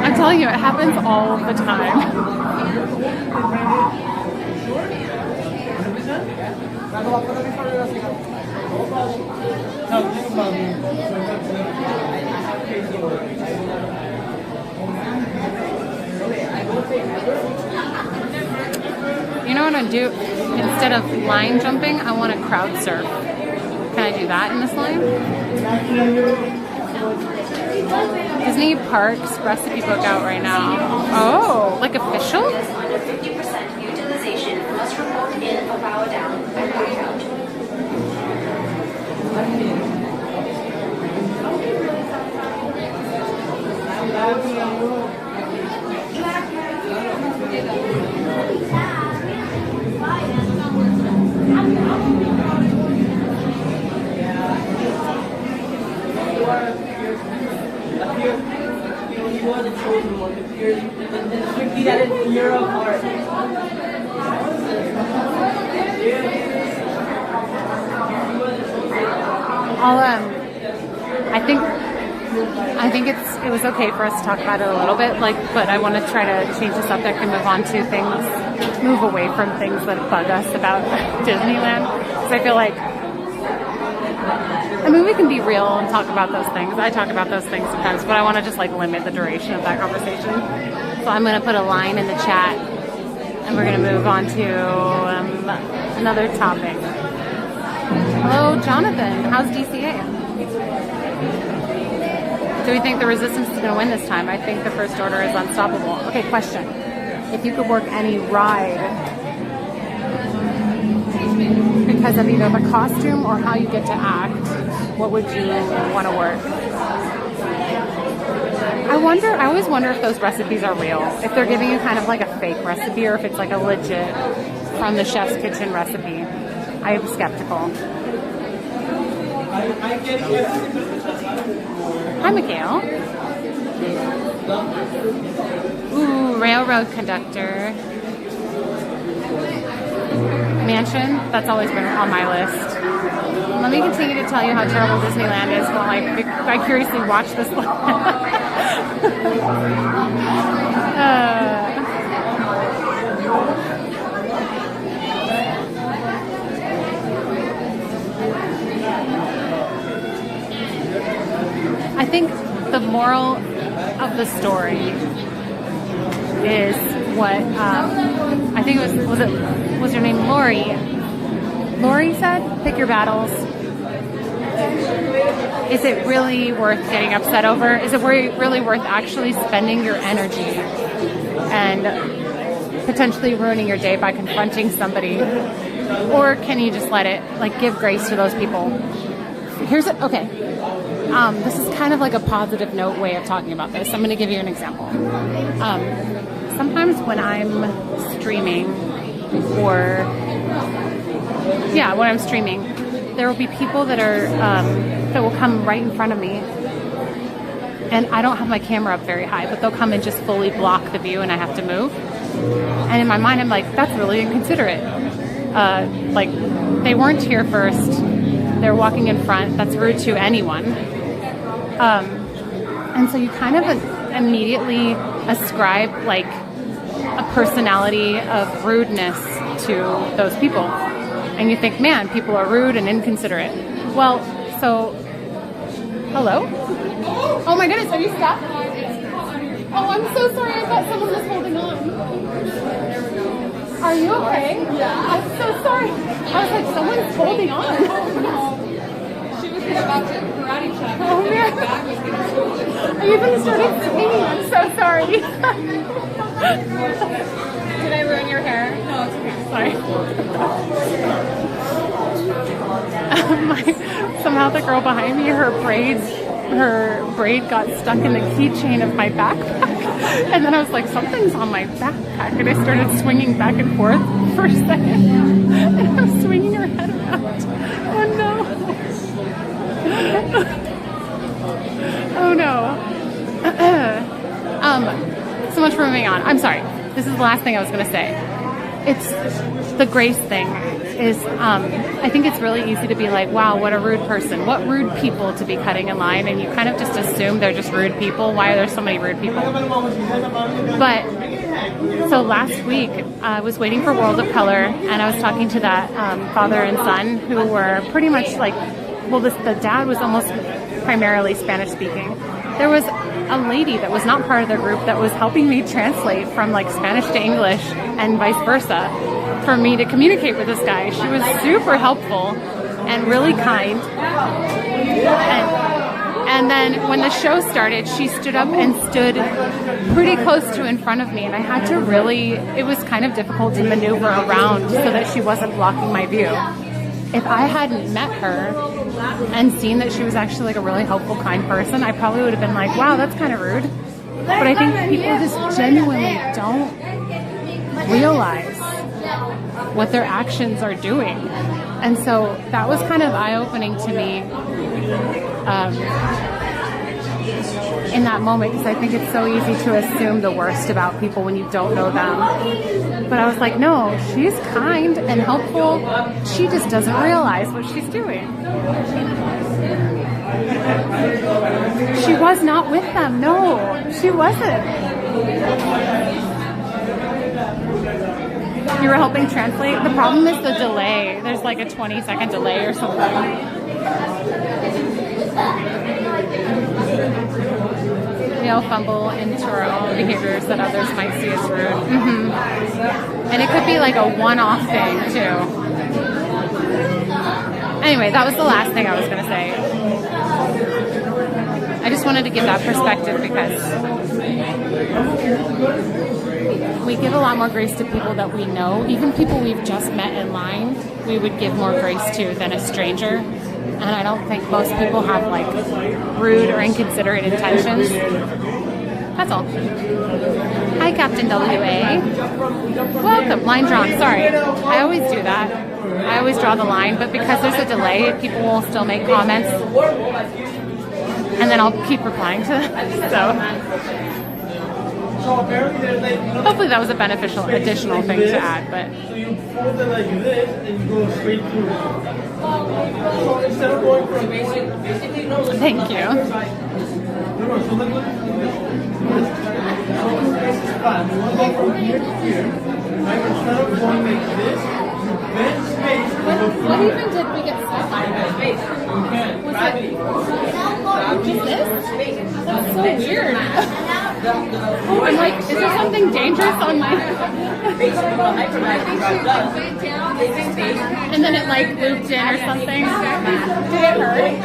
I'm telling you, it happens all the time. You know what I'm do? Instead of line jumping, I want to crowd surf. Can I do that in this line? Disney Parks recipe book out right now. Oh, like official? Under 50% utilization must report in or power down and back out. I think it was okay for us to talk about it a little bit, like, but I want to try to change the subject and move on to things, move away from things that bug us about Disneyland. Because I feel like, I mean, we can be real and talk about those things. I talk about those things sometimes, but I want to just like limit the duration of that conversation. So I'm going to put a line in the chat, and we're going to move on to another topic. Hello, Jonathan. How's DCA? Do we think the Resistance is going to win this time? I think the First Order is unstoppable. Okay, question. If you could work any ride because of either the costume or how you get to act, what would you want to work? I always wonder if those recipes are real. If they're giving you kind of like a fake recipe or if it's like a legit from the chef's kitchen recipe. I am skeptical. Hi, Mikhail. Ooh, railroad conductor. Mansion, that's always been on my list. Let me continue to tell you how terrible Disneyland is while I vicariously watch this. I think the moral of the story is what I think it was your name Lori? Lori said, pick your battles. Is it really worth getting upset over? Is it really worth actually spending your energy and potentially ruining your day by confronting somebody? Or can you just let it, like, give grace to those people? Okay. This is kind of like a positive note way of talking about this. I'm going to give you an example. Sometimes when I'm streaming there will be people that are that will come right in front of me, and I don't have my camera up very high, but they'll come and just fully block the view, and I have to move. And in my mind, I'm like, that's really inconsiderate. Like, they weren't here first. They're walking in front. That's rude to anyone. And so you kind of immediately ascribe like a personality of rudeness to those people. And you think, man, people are rude and inconsiderate. Well, so, hello? Oh my goodness, are you stuck? Oh, I'm so sorry. I thought someone was holding on. Are you okay? Yeah. I'm so sorry. I was like, someone's holding on. She was about to karate chop. Oh man. I even started swinging. I'm so sorry. Did I ruin your hair? No, it's okay. Sorry. Somehow the girl behind me, her braid got stuck in the keychain of my backpack. And then I was like, something's on my backpack. And I started swinging back and forth for a second. And I was swinging her head around. Oh no. Oh no. So much for moving on. I'm sorry. This is the last thing I was going to say. It's the grace thing is, I think it's really easy to be like, wow, what a rude person. What rude people to be cutting in line. And you kind of just assume they're just rude people. Why are there so many rude people? But so last week I was waiting for World of Color, and I was talking to that father and son who were pretty much like, well, the dad was almost primarily Spanish speaking. There was a lady that was not part of the group that was helping me translate from like Spanish to English and vice versa for me to communicate with this guy. She was super helpful and really kind. And then when the show started, she stood up and stood pretty close to in front of me, and I had to really, it was kind of difficult to maneuver around so that she wasn't blocking my view. If I hadn't met her and seen that she was actually like a really helpful, kind person, I probably would have been like, wow, that's kind of rude. But I think people just genuinely don't realize what their actions are doing. And so that was kind of eye-opening to me in that moment, because I think it's so easy to assume the worst about people when you don't know them. But I was like, no, she's kind and helpful. She just doesn't realize what she's doing. She was not with them. No, she wasn't. You were helping translate? The problem is the delay. There's like a 20-second delay or something. We all fumble into our own behaviors that others might see as rude. Mm-hmm. And it could be like a one-off thing, too. Anyway, that was the last thing I was going to say. I just wanted to give that perspective because we give a lot more grace to people that we know. Even people we've just met in line, we would give more grace to than a stranger. And I don't think most people have like rude or inconsiderate intentions. That's all. Hi, Captain WA. Welcome. Line drawn. Sorry. I always do that. I always draw the line, but because there's a delay, people will still make comments. And then I'll keep replying to them. So hopefully that was a beneficial additional thing to add. But so you fold it like this and you go straight through. So instead of going from basically no. Thank you. No, so look. So this is fine. We want to go from here to here. Right? Instead of going like this, you bend space. What even did we get stuck on? Was it just this? That's so weird. I'm like, is there something dangerous on my... And then it like looped in or something. Did it hurt?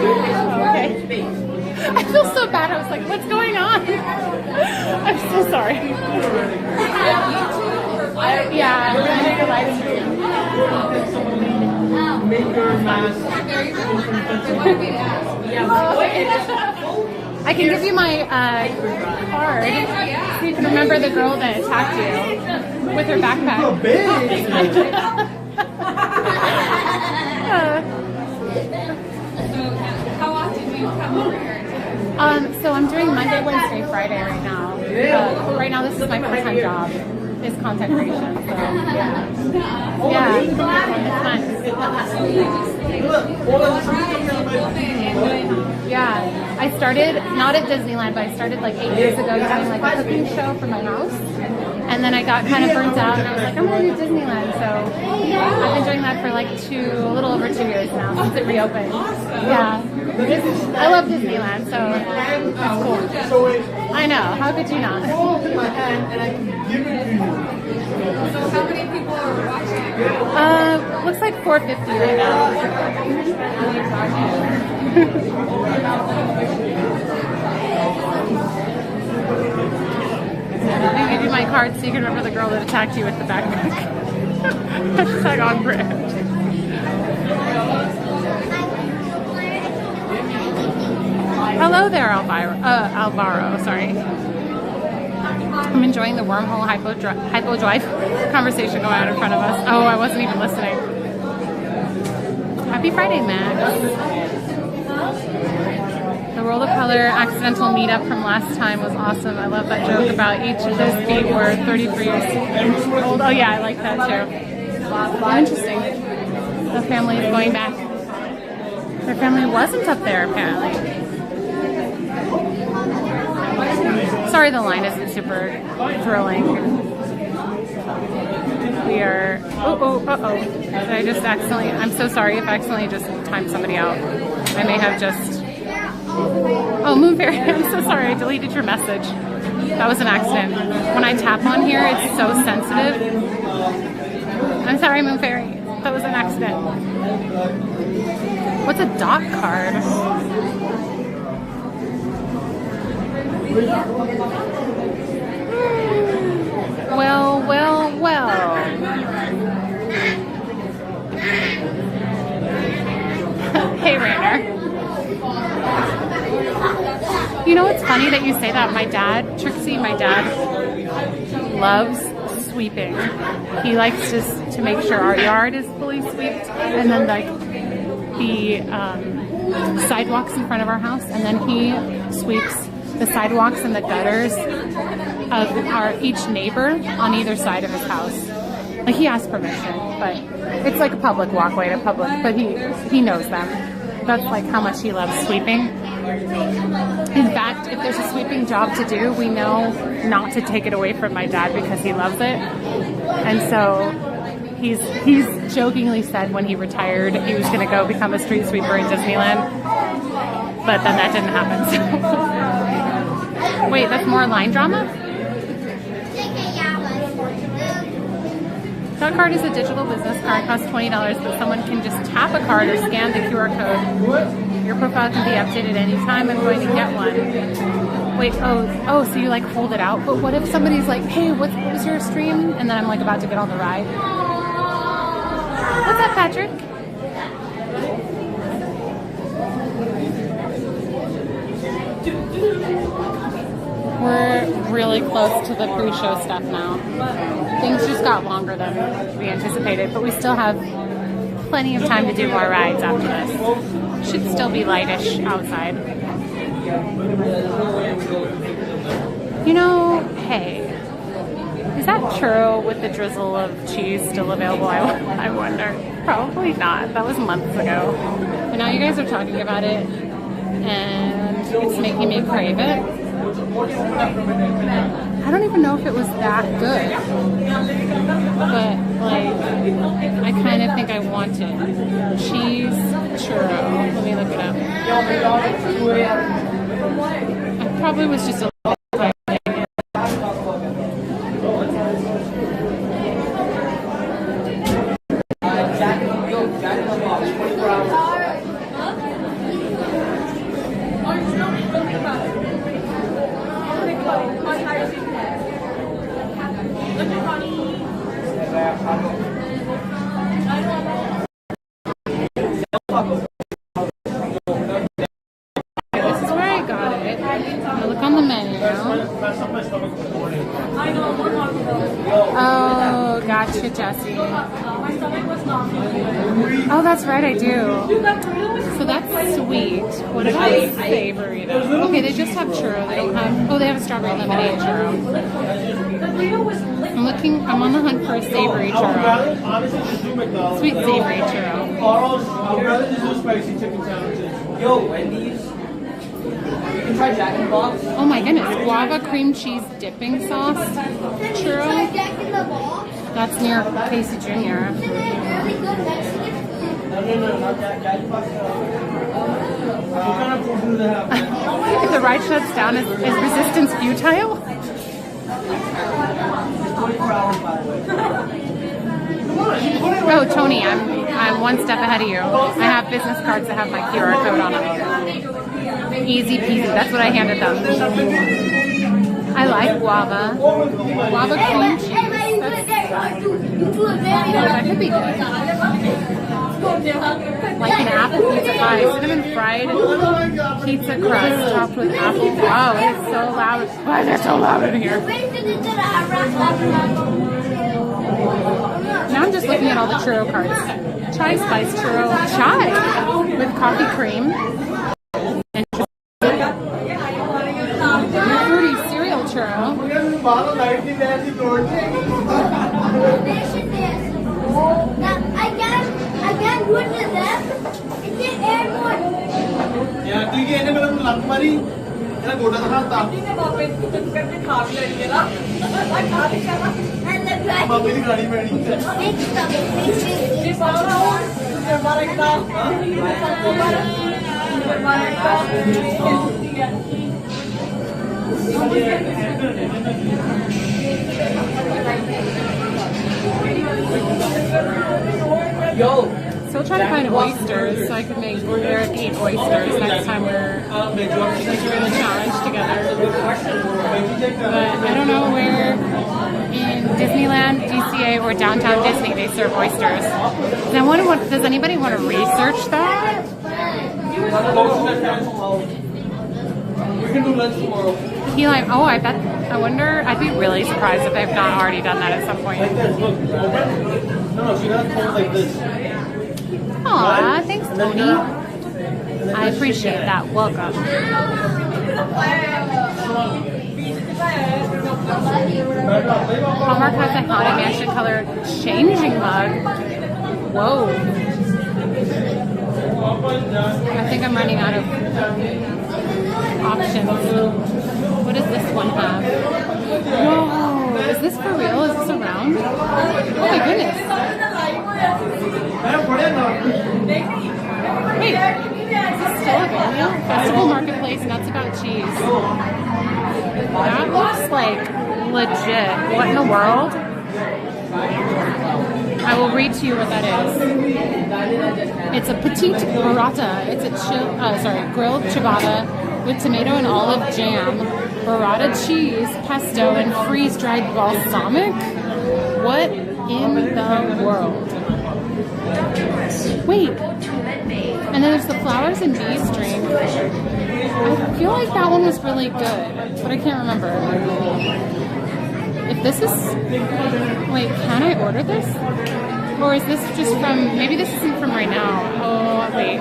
Okay. I feel so bad. I was like, what's going on? I'm so sorry. I Yeah, we're gonna make a live stream. Make your mask. I can give you my card so you can remember the girl that attacked you with her backpack. How often do you come over here? So I'm doing Monday, Wednesday, Friday right now. Right now, this is my full-time job. Is content creation. So yeah, it's fun. Yeah, I started not at Disneyland, but I started like 8 years ago doing like a cooking show for my house. And then I got kind of burnt out, and I was like, I'm gonna do Disneyland. So I've been doing that for like a little over 2 years now since it reopened. Yeah, I love Disneyland, so that's cool. I know. How could you not? Hold it in my hand, and I can give it to you. So how many people are watching? Looks like 450 right now. Let me give you my card so you can remember the girl that attacked you with the backpack. Hashtag on brand. Hello there, Alvaro. Sorry. I'm enjoying the wormhole hypo drive conversation going on in front of us. Oh, I wasn't even listening. Happy Friday, Max. The World of Color accidental meetup from last time was awesome. I love that joke about each of those feet were 33 years old. Oh yeah, I like that too. Interesting. The family is going back. Their family wasn't up there apparently. Sorry the line isn't super thrilling. We are... Uh-oh. Did I just accidentally... I'm so sorry if I accidentally just timed somebody out. I may have just... Oh, Moonfairy, I'm so sorry. I deleted your message. That was an accident. When I tap on here, it's so sensitive. I'm sorry, Moonfairy. That was an accident. What's a dot card? Well. Hey, Rainer. You know what's funny that you say that? My dad, Trixie, loves sweeping. He likes to make sure our yard is fully swept, and then like the sidewalks in front of our house, and then he sweeps the sidewalks and the gutters of each neighbor on either side of his house. Like he asks permission, but it's like a public walkway to public, but he knows them. That's like how much he loves sweeping. In fact, if there's a sweeping job to do, we know not to take it away from my dad because he loves it. And so he's jokingly said when he retired he was going to go become a street sweeper in Disneyland, but then that didn't happen. So. Wait, that's more line drama? That card is a digital business card, costs $20, but someone can just tap a card or scan the QR code. Your profile can be updated anytime. I'm going to get one. Wait, oh, so you like hold it out? But what if somebody's like, hey, what was your stream? And then I'm like about to get on the ride. What's up, Patrick? We're really close to the pre-show stuff now. Things just got longer than we anticipated, but we still have plenty of time to do more rides after this. Should still be lightish outside. You know, hey, is that churro with the drizzle of cheese still available? I wonder. Probably not. That was months ago. But now you guys are talking about it, and it's making me crave it. I don't even know if it was that good, but like I kind of think I want it. Cheese churro. Let me look it up. I probably was just a little Jessie. Oh, that's right, I do. So that's sweet. What about savory though? Okay, they just have churro. They don't have. Oh, they have a strawberry lemonade churro. I'm on the hunt for a savory churro. Honestly, just do McDonald's. Sweet savory churro. I'd rather just do spicy chicken sandwiches. Yo, Wendy's. You can try Jack in the Box. Oh my goodness, guava cream cheese dipping sauce churro. That's near Casey Jr. No, not Jack in the Box. What kind of food do they have? If the ride shuts down, is resistance futile? 24 hours, by the way. Oh, Tony, I'm one step ahead of you. I have business cards that have my QR code on them. Easy peasy. That's what I handed them. I like guava. Guava cream cheese. That could be good. Like an apple pizza pie. Cinnamon fried pizza crust topped with apple. Wow, it's so loud. Why is it so loud in here? Now I'm just looking at all the churro cards. Chai spice churro. Chai with coffee cream. And fruity cereal churro. I can't do it to them. It's an airport. Yeah, do you get any of them money? And I go to the house. And the guy Yo. Still trying to find oysters so I can make Eric eat oysters next time we're doing the challenge together. But I don't know where in Disneyland, DCA, or downtown Disney they serve oysters. And I wonder, does anybody want to research that? We can do lunch tomorrow. Key lime. Oh, I wonder. I'd be really surprised if they've not already done that at some point. Like this, look, open. No, she got cold like this. Aw, thanks, Tony. I appreciate that. Welcome. Hallmark has a Haunted Mansion color changing mug. Whoa. I think I'm running out of options. What does this one have? Whoa. Is this for real? Is this around? Oh my goodness. Wait, is this still available? Festival Marketplace, Nuts About Cheese. That looks like legit. What in the world? I will read to you what that is. It's a petite burrata. It's a grilled ciabatta with tomato and olive jam, burrata cheese, pesto, and freeze-dried balsamic. What in the world? Wait. And then there's the flowers and bees drink. I feel like that one was really good, but I can't remember. If this is... Wait, can I order this? Or is this just from... Maybe this isn't from right now. Oh, wait.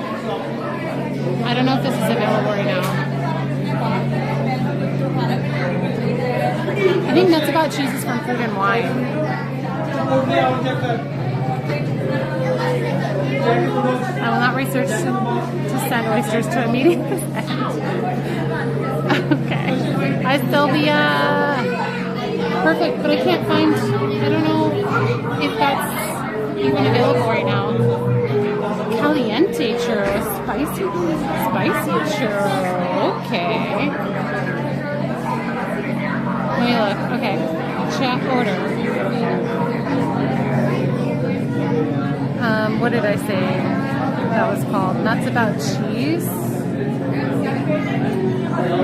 I don't know if this is available right now. I think Nuts About Cheese is from Food and Wine. I will not research to send oysters to a meeting this end. Okay. Sylvia. Perfect, but I can't find, I don't know if that's even available right now. Caliente churro, spicy churro, okay. Let me look, okay, chat order. What did I say that was called? Nuts About Cheese?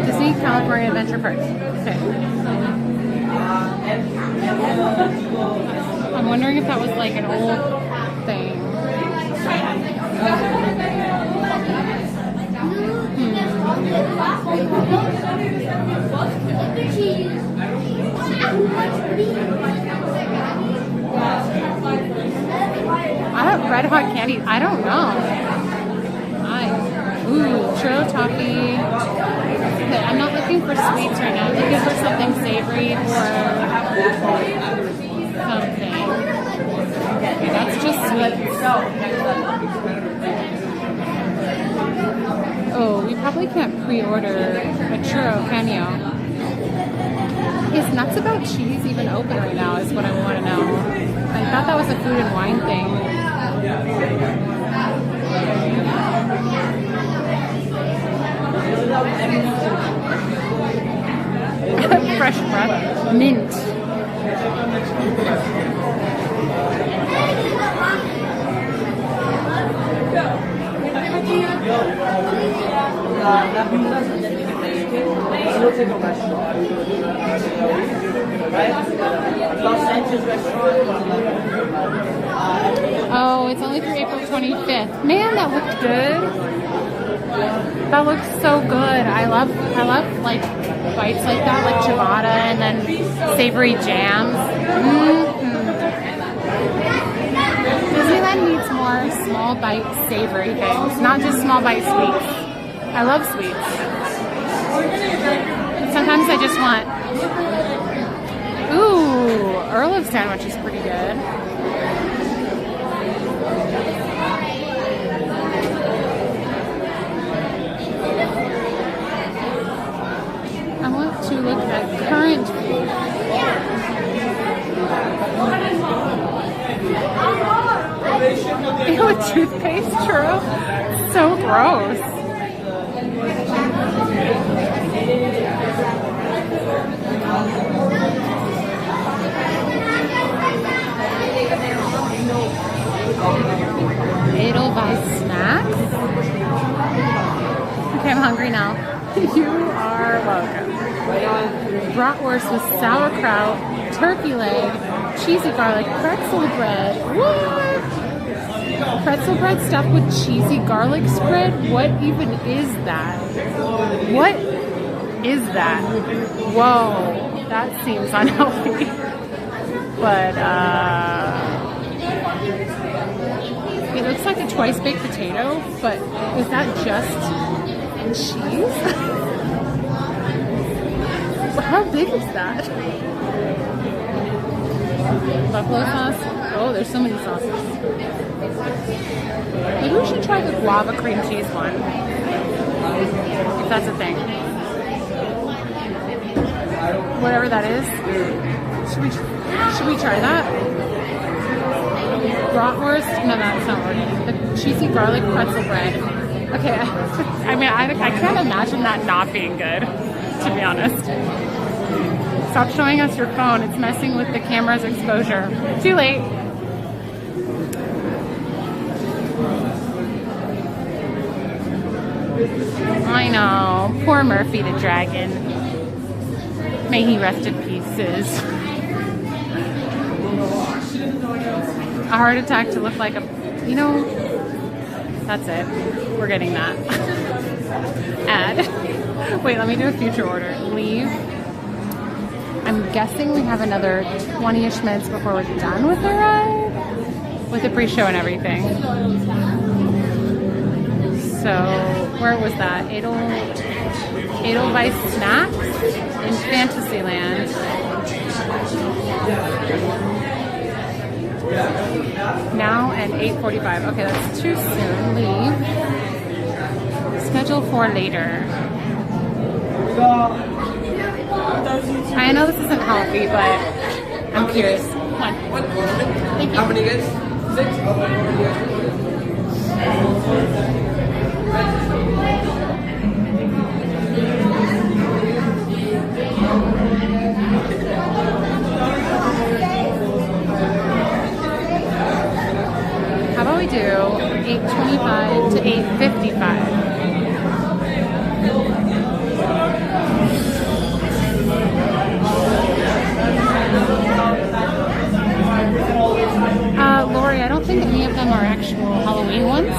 Disney California Adventure Park. Okay. I'm wondering if that was like an old thing. red hot candy? I don't know. Ooh, churro toffee. Okay, I'm not looking for sweets right now. I'm looking for something savory or something. Okay, that's just sweets. Oh, we probably can't pre-order a churro, can you? Is Nuts About Cheese even open right now is what I want to know. I thought that was a food and wine thing. Fresh breath. Mint. Oh, it's only through April 25th. Man, that looked good. That looks so good. I love like bites like that, like ciabatta and then savory jams. Disneyland needs more small bite savory things, not just small bite sweets. I love sweets. But sometimes I just want, ooh, Earl of Sandwich is pretty good. I want to look at current food. Ew, a toothpaste churro? So gross. Edelweiss snacks? Okay, I'm hungry now. You are welcome. Bratwurst with sauerkraut, turkey leg, cheesy garlic, pretzel bread. What? Pretzel bread stuffed with cheesy garlic spread? What even is that? What is that? Whoa, that seems unhealthy. But, it looks like a twice baked potato, but is that just cheese? How big is that? Buffalo sauce? Oh, there's so many sauces. Maybe we should try the guava cream cheese one. If that's a thing. Whatever that is. Should we try that? Bratwurst? No, that's not working. The cheesy garlic pretzel bread. Okay, I mean, I can't imagine that not being good, to be honest. Stop showing us your phone. It's messing with the camera's exposure. Too late. I know. Poor Murphy the dragon. May he rest in pieces. A heart attack to look like a, you know, that's it. We're getting that. Add. Wait, let me do a future order. Leave. I'm guessing we have another 20-ish minutes before we're done with the ride. With the pre-show and everything. So, where was that? Edelweiss Snacks in Fantasyland. Now at 8:45. Okay, that's too soon. Leave. Schedule for later. I know this isn't healthy, but I'm curious. One. Thank you. How many guys? 6? How about we do 8:25 to 8:55? Lori, I don't think any of them are actual Halloween ones.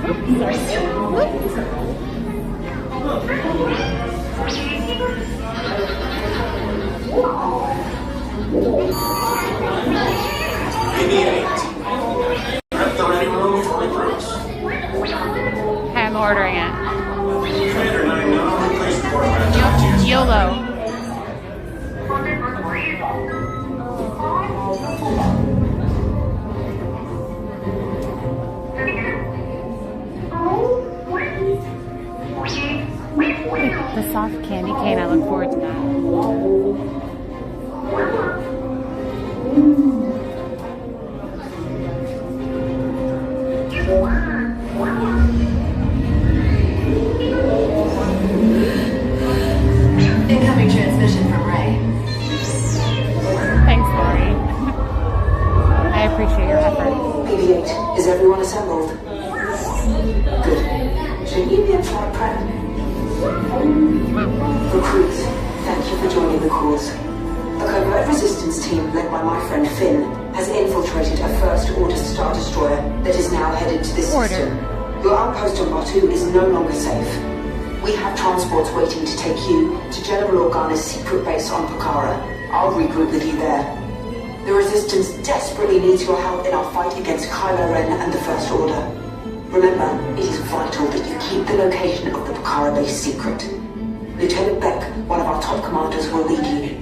Oops, sorry. soft candy cane. I look forward to that. Incoming transmission from Ray. Thanks, Lori. I appreciate your effort. BB-8, is everyone assembled? Good. Should you be a flight prep? Recruits, thank you for joining the cause. A covert resistance team led by my friend Finn has infiltrated a First Order Star Destroyer that is now headed to this system. Your outpost on Batu is no longer safe. We have transports waiting to take you to General Organa's secret base on Pokhara. I'll regroup with you there. The Resistance desperately needs your help in our fight against Kylo Ren and the First Order. Remember, it is vital that you keep the location of the Pokhara base secret. Lieutenant Beck, one of our top commanders, will lead you.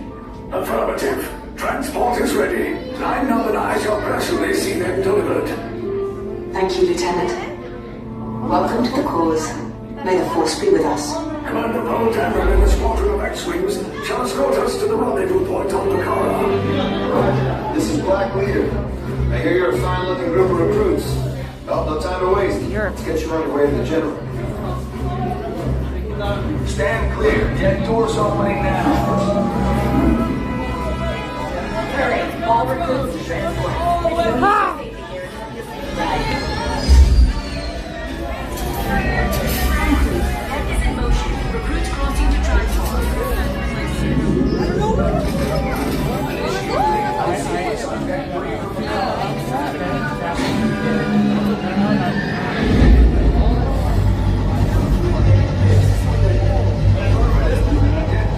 Affirmative. Transport is ready. I know that I shall personally see them delivered. Thank you, Lieutenant. Welcome to the cause. May the Force be with us. Commander Paul Dameron and a squadron of X-Wings shall escort us to the rendezvous point on Pokhara. This is Black Leader. I hear you're a fine-looking group of recruits. Well, no time to waste. Let's get you on your way to the General. Stand clear. Jet doors opening now. Hurry, all recruits to transport. That is in motion. Recruits crossing to transport.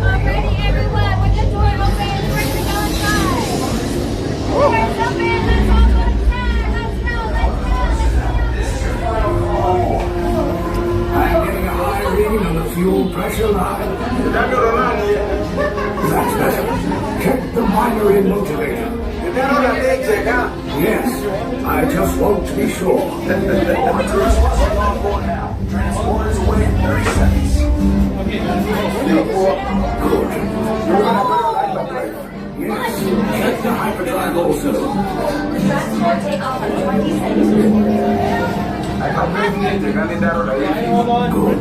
Already everywhere with the door open and bring outside. There's a business on the side. Let's go, let's I'm getting a high reading on the fuel pressure line. That's better. Check the minor in motivator. Yes, I just want to be sure. Transport is away in 30 seconds. Good. Yes, check the hyperdrive also. Transport take off in 20 seconds. Good.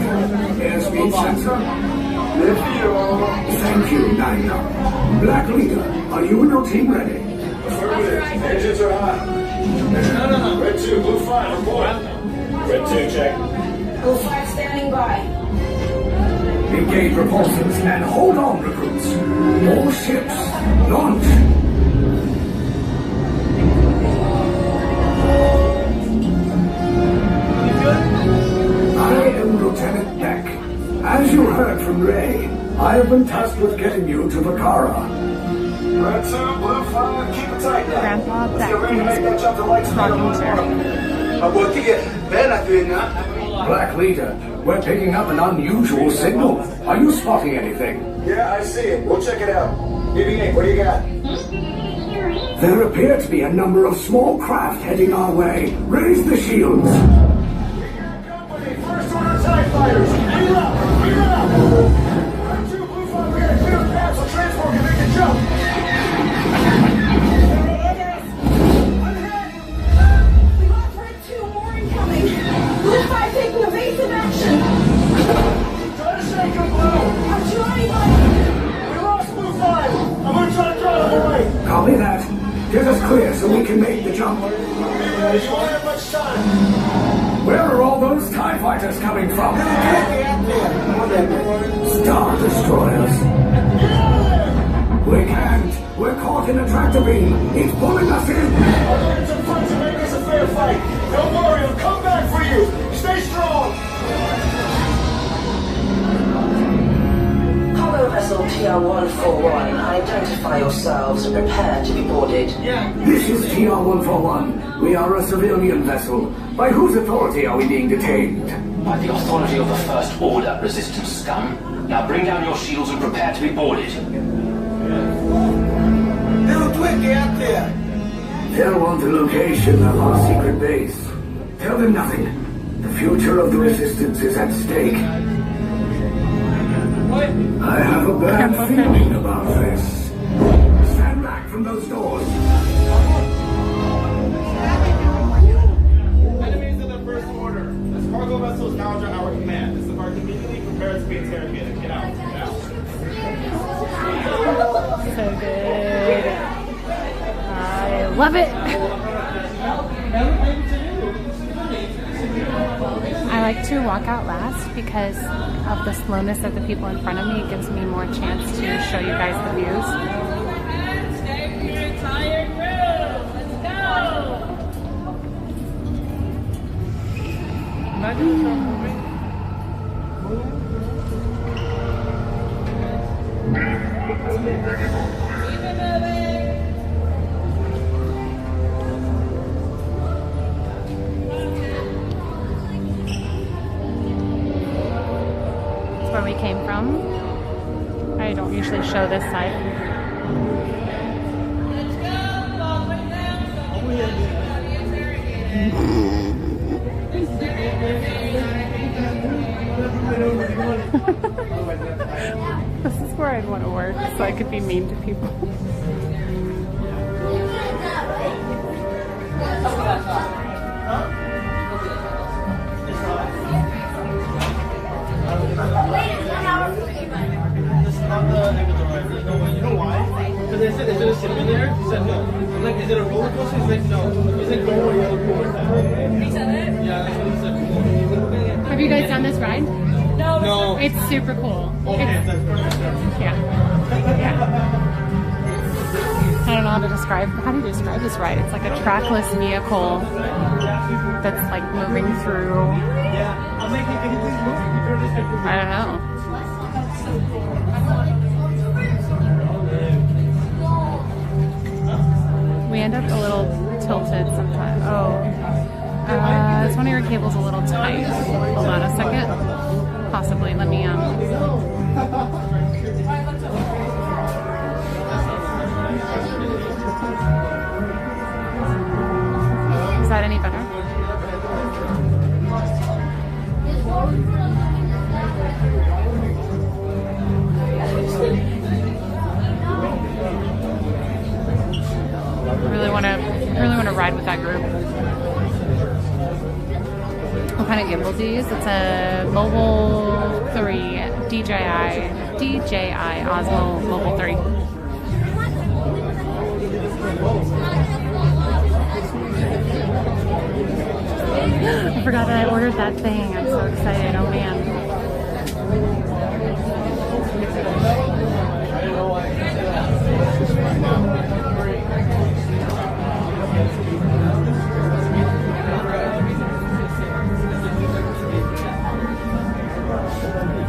Airspeed sensor. Thank you, Nina. Black Leader, are you and your team ready? Engines are hot. Red 2, Blue 5, report. Red 2, check. Blue 5 standing by. Engage repulsors and hold on, recruits. More ships. Launch. I am Lieutenant Beck. As you heard from Ray, I have been tasked with getting you to Pokhara. Red 2, Blue 5, keep it tight now. Grandpa Let's Beck get ready to make that jump to light speed on Black Leader, we're picking up an unusual signal. Are you spotting anything? Yeah, I see it. We'll check it out. BB-8, what do you got? There appear to be a number of small craft heading our way. Raise the shields. First order TIE fighters. Wheel up! Wheel up! Red 2, Blue 5, we gotta clear the path so transport can make the jump. We lost Red 2, more incoming. Blue 5 taking evasive action. Try to shake him, Blue. I'm trying, We lost Blue 5. I'm gonna try to draw them away. Copy that. Get us clear so we can make the jump. You won't have much time. Where are all those TIE fighters coming from? Star Destroyers. We can't. We're caught in a tractor beam. It's pulling us in. I'll learn some fun to make this a fair fight. Don't worry, I'll come back for you. Stay strong. Cargo vessel TR-141, identify yourselves and prepare to be boarded. This is TR-141. We are a civilian vessel. By whose authority are we being detained? By the authority of the First Order, resistance scum. Now bring down your shields and prepare to be boarded. Little Twinkie out there. They'll want the location of our secret base. Tell them nothing. The future of the resistance is at stake. I have a bad feeling about this. Stand back from those doors. Enemies in the first order. This cargo vessel is now under our command. Disembark immediately. Prepare to be interrogated. Get out now. So good. I love it. I like to walk out last because of the slowness of the people in front of me. It gives me more chance to show you guys the views. That's where we came from. I don't usually show this side. This is where I'd want to work so I could be mean to people. You know why? Because they said they should have sitting in there. He said no. I'm like, is it a roller coaster? He's like, no. He's like, don't worry, other people. He said it? Yeah, that's what he said. Have you guys done this ride? No. It's super cool. Okay, that's perfect. Yeah. I don't know how to describe. How do you describe this ride? It's like a trackless vehicle that's like moving through. Yeah. I'm like, can you please move? I don't know. We end up a little tilted sometimes. Oh, is one of your cables a little tight? Hold on a second. Possibly. Let me Is that any better? Really want to ride with that group. What kind of gimbal do you use? It's a Mobile 3 DJI Osmo Mobile 3. I forgot that I ordered that thing. I'm so excited. Oh man.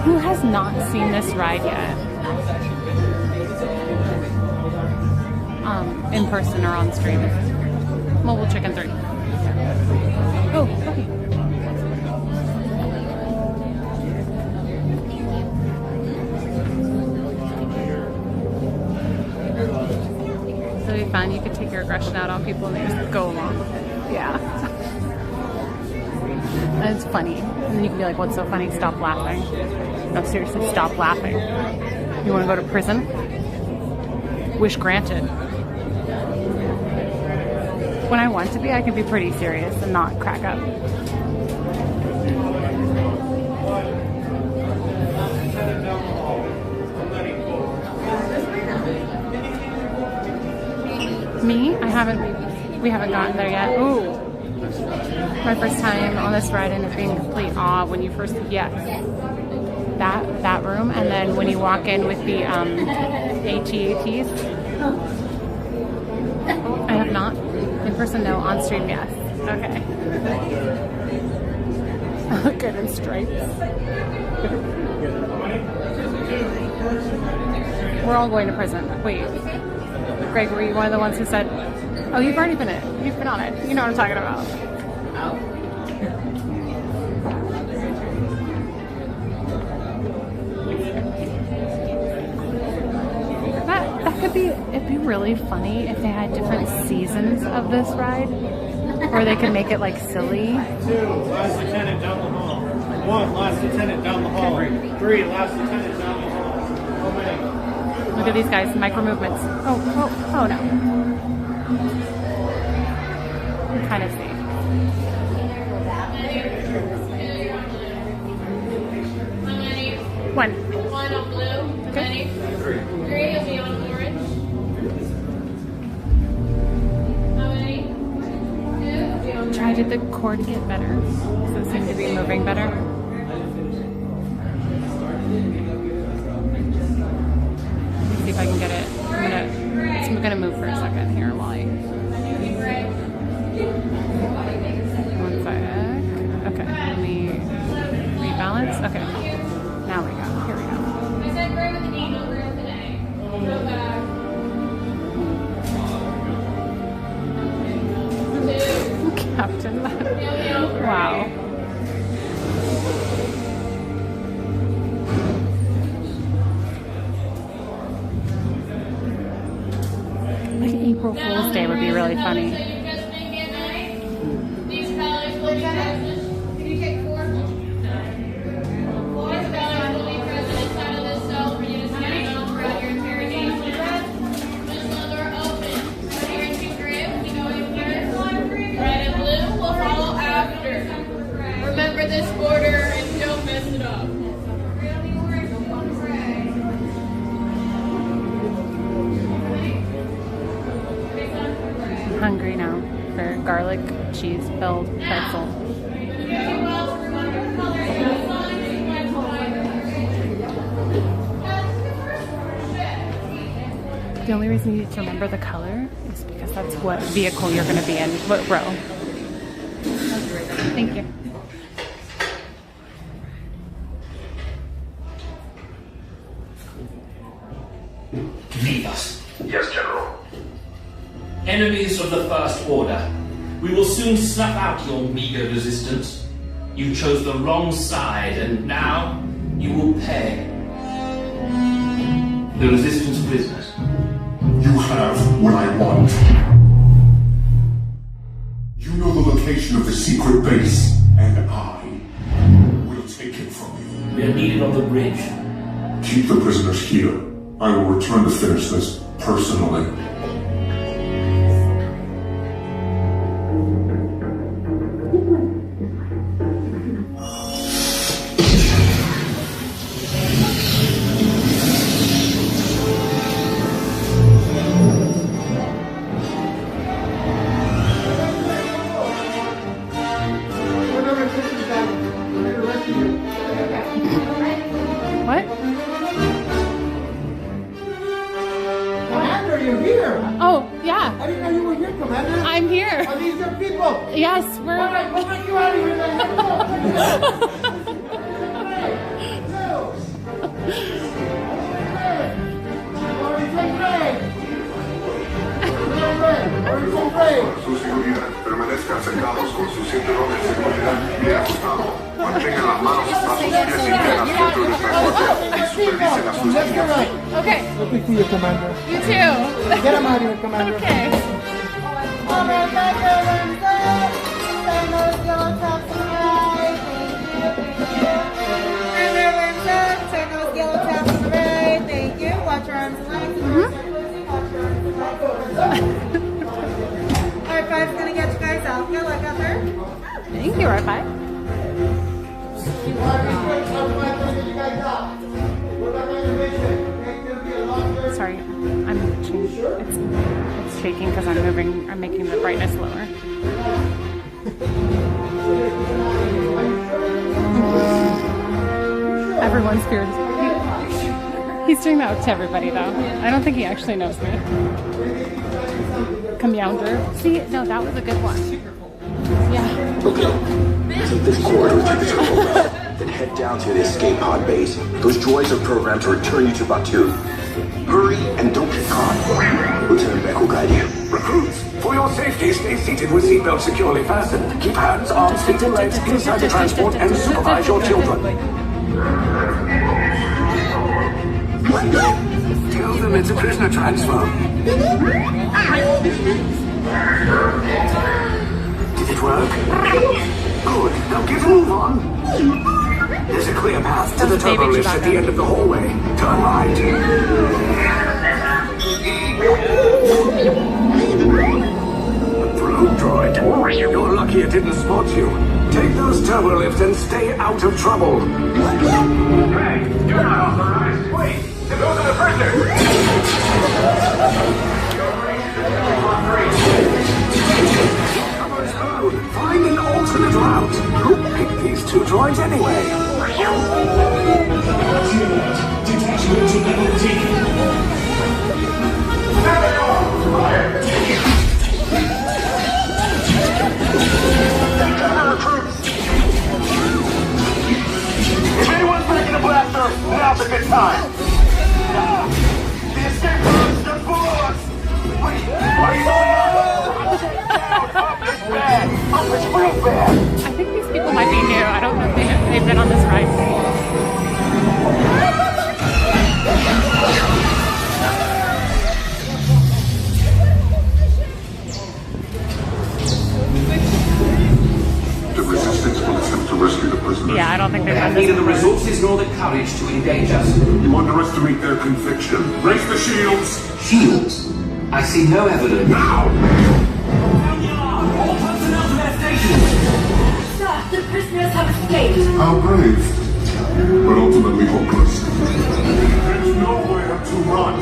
Who has not seen this ride yet? In person or on stream? Mobile Chicken 3. Oh, okay. So it'd be fun. You could take your aggression out on people and they just go along with it. Yeah. And it's funny. And then you can be like, what's so funny? Stop laughing. No, seriously, stop laughing. You want to go to prison? Wish granted. When I want to be, I can be pretty serious and not crack up. Me? We haven't gotten there yet. Ooh. My first time on this ride and it being complete awe when you first, yes. That room, and then when you walk in with the AT-ATs. I have not. In person, no. On stream, yes. Okay. Good in stripes. We're all going to prison. Wait. Greg, were you one of the ones who said, oh, you've already been it. You've been on it. You know what I'm talking about. It'd be really funny if they had different seasons of this ride, or they could make it like silly. 2, last lieutenant down the hall. 1, last lieutenant down the hall. 3, last lieutenant down the hall. Look at these guys, micro movements. Oh no. Kind of safe. One. One on blue. Okay. Three will be on orange. How many? Two will be on Try to get the cord to get better. So it seems to be moving better. Let's see if I can get it. I'm gonna move for a second here while I. One sec. Okay, let me rebalance. Okay. Now we go. Here we go. I said gray with the D, no gray with an A. Go back. Captain. Wow. Like April Fool's Day would be really funny. These colors will be present. Can you take four? These colors will be present inside of this cell for you to stand on throughout your interrogation. This one door open. Here in gray, we go in here. Red and blue will follow after. Remember this order and don't mess it up. I'm hungry now for garlic cheese filled pretzel. The only reason you need to remember the color is because that's what vehicle you're going to be in, what row. Thank you. Leave us. Yes, General. Enemies of the First Order. We will soon snuff out your meager resistance. You chose the wrong side, and now you will pay. The Resistance prisoners. You have what I want. You know the location of the secret base, and I will take it from you. We are needed on the bridge. Keep the prisoners here. I will return to finish this personally. What? Commander, you're here! Oh, yeah. I didn't know you were here, Commander. I'm here. Are these your people? Yes, we're... All right, we'll get you out of here then. Su seguridad, permanezcan sentados con su cinturón de seguridad bien ajustado. Mantengan las manos, brazos y pies internas dentro del transporte y supervisen a sus niños. Okay. Looking for you, Commander. You too. Get him out of here, Commander. Okay. Thank you. Watch your arms and legs. Alright, five's gonna get you guys out. Good luck out there. Thank you, R5. Sorry, I'm it's shaking because I'm making the brightness lower. Everyone's feared. He's doing that to everybody though. I don't think he actually knows me. Commander. See, no, that was a good one. Yeah. Okay. Take this corridor to the turbo route, then head down to the escape pod base. Those droids are programmed to return you to Batu. Hurry and don't get caught. Lieutenant Beck will guide you. Recruits, for your safety, stay seated with seatbelts securely fastened. Keep hands, arms, feet, and legs inside the transport and supervise your children. Tell them it's a prisoner transfer. Did it work? Good. Now get a move on. There's a clear path to the turbo lift at the end of the hallway. Turn right. Blue droid, you're lucky it didn't spot you. Take those turbo lifts and stay out of trouble. Hey, you're not authorized. Wait, those are the prisoners. Find an alternate route. Who picked these two droids anyway? Detachment to level D. There they are! Fire! If anyone's making a blaster, now's a good time. The escape route is just below us. Wait, are you going up? Up is bad. Up is real bad. I think these people might be new. I don't know if they've been on this ride. The resistance will attempt to rescue the prisoners. Yeah, I don't think They they've have done this neither the before. resources nor the courage to engage us. You underestimate their conviction. Raise the shields! Shields? I see no evidence. Now! All personnel to their stations! Sir, the prisoners have escaped. How brave, but ultimately hopeless. There's nowhere to run.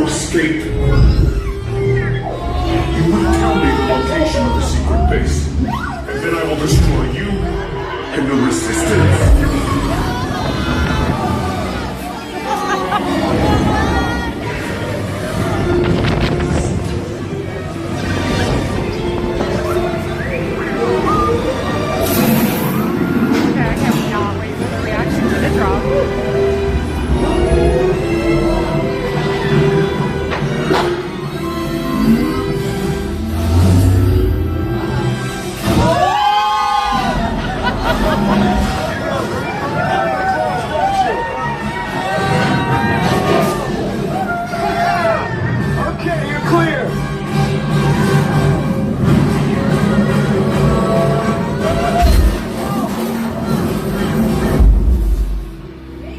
Escape. You will tell me the location of the secret base, and then I will destroy you and the resistance. Okay, I cannot wait for the reaction to the drop. Okay, you're clear.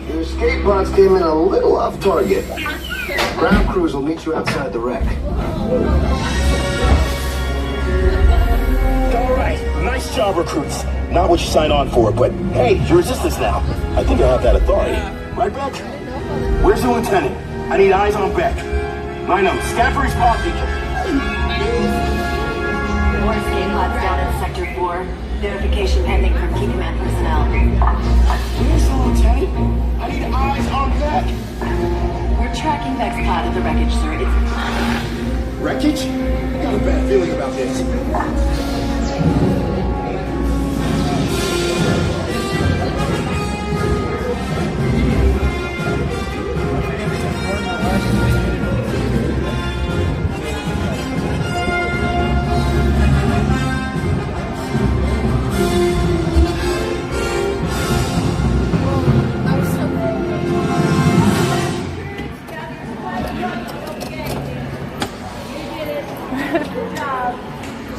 Your escape pods came in a little off target. Ground crews will meet you outside the wreck. All right, nice job, recruits. Not what you signed on for, but hey, you're resistance now. I think I have that authority. Right, Beck? Where's the lieutenant? I need eyes on Beck. Line up, scan for his pod beacon. More escape pods down in Sector 4. Notification pending from Key Command personnel. Where's the lieutenant? I need eyes on Beck. We're tracking Beck's pod at the wreckage, sir. It's Wreckage? I got a bad feeling about this.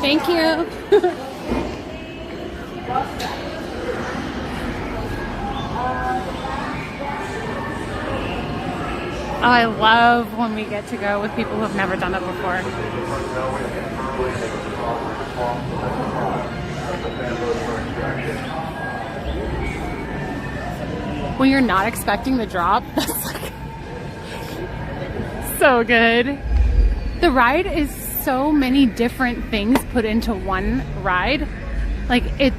Thank you. Oh, I love when we get to go with people who have never done it before. When you're not expecting the drop, that's like so good. The ride is so many different things put into one ride. Like it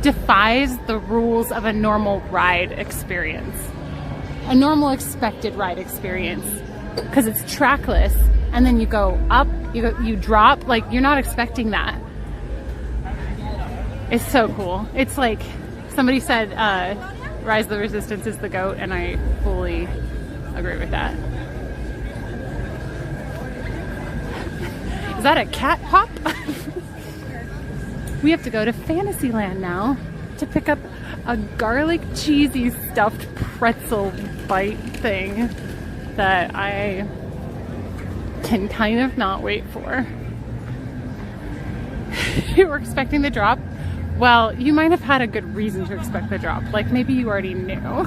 defies the rules of a normal ride experience, a normal expected ride experience, because it's trackless, and then you go up, you drop, like you're not expecting that. It's so cool. It's like somebody said, Rise of the Resistance is the GOAT, and I fully agree with that. Is that a cat pop? We have to go to Fantasyland now to pick up a garlic cheesy stuffed pretzel bite thing that I can kind of not wait for. You were expecting the drop? Well, you might have had a good reason to expect the drop. Like maybe you already knew.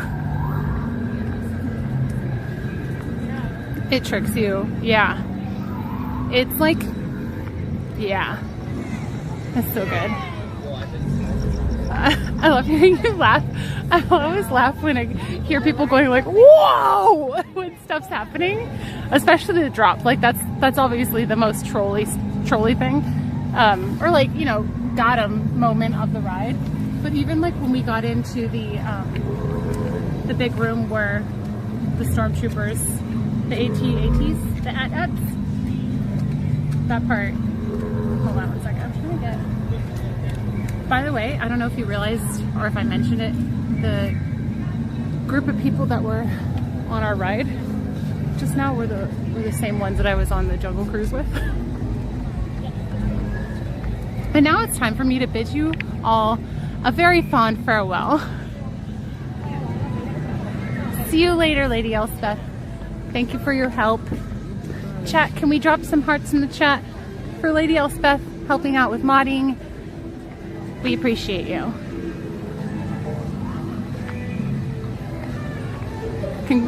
It tricks you. Yeah. It's like, yeah. That's so good. I love hearing you laugh. I always laugh when I hear people going like, whoa, when stuff's happening, especially the drop. Like that's obviously the most trolly thing. Or like, you know, got 'em moment of the ride. But even like when we got into the big room where the stormtroopers, the ATs, the AT-ATs, that part. Hold on one second. I'm trying to get. By the way, I don't know if you realized or if I mentioned it, the group of people that were on our ride just now were the same ones that I was on the Jungle Cruise with. And now it's time for me to bid you all a very fond farewell. See you later, Lady Elspeth. Thank you for your help. Chat, can we drop some hearts in the chat for Lady Elspeth helping out with modding? We appreciate you.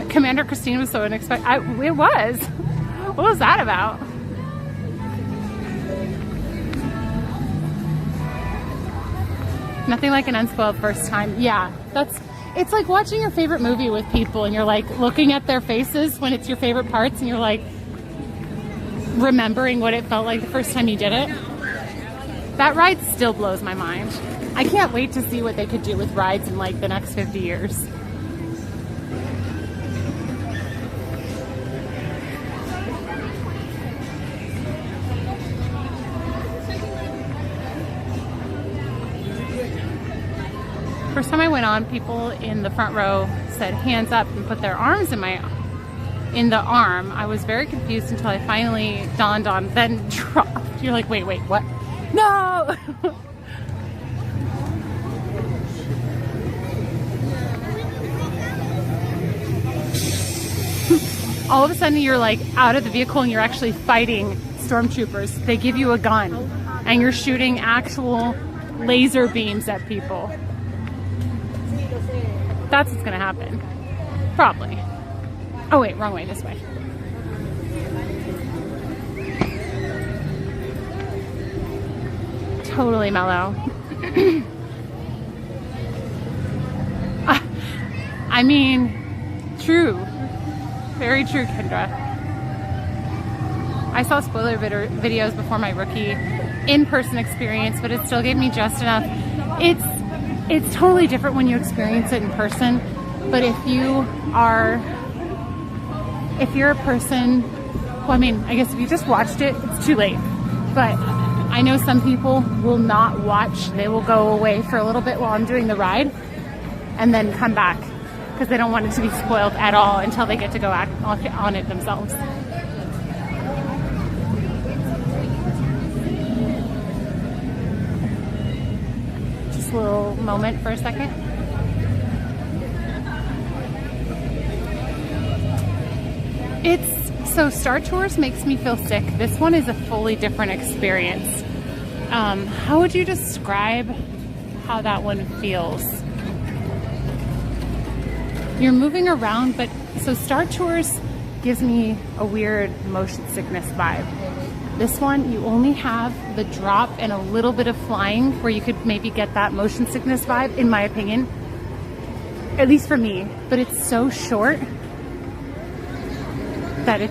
Commander Christine was so unexpected. It was. What was that about? Nothing like an unspoiled first time. Yeah, it's like watching your favorite movie with people and you're like looking at their faces when it's your favorite parts and you're like remembering what it felt like the first time you did it. That ride still blows my mind. I can't wait to see what they could do with rides in like the next 50 years. First time I went on, people in the front row said hands up and put their arms in the arm. I was very confused until I finally dawned on, then dropped. You're like, wait, what? No! All of a sudden you're like out of the vehicle and you're actually fighting stormtroopers. They give you a gun and you're shooting actual laser beams at people. That's what's gonna happen. Probably. Oh wait, wrong way, this way. Totally mellow. I mean, true. Very true, Kendra. I saw spoiler videos before my rookie in-person experience, but it still gave me just enough. It's totally different when you experience it in person, but if you're a person, well, I mean, I guess if you just watched it, it's too late. But I know some people will not watch. They will go away for a little bit while I'm doing the ride and then come back because they don't want it to be spoiled at all until they get to go act on it themselves. Just a little moment for a second. So Star Tours makes me feel sick. This one is a fully different experience. How would you describe how that one feels? You're moving around, but so Star Tours gives me a weird motion sickness vibe. This one, you only have the drop and a little bit of flying where you could maybe get that motion sickness vibe, in my opinion. At least for me. But it's so short that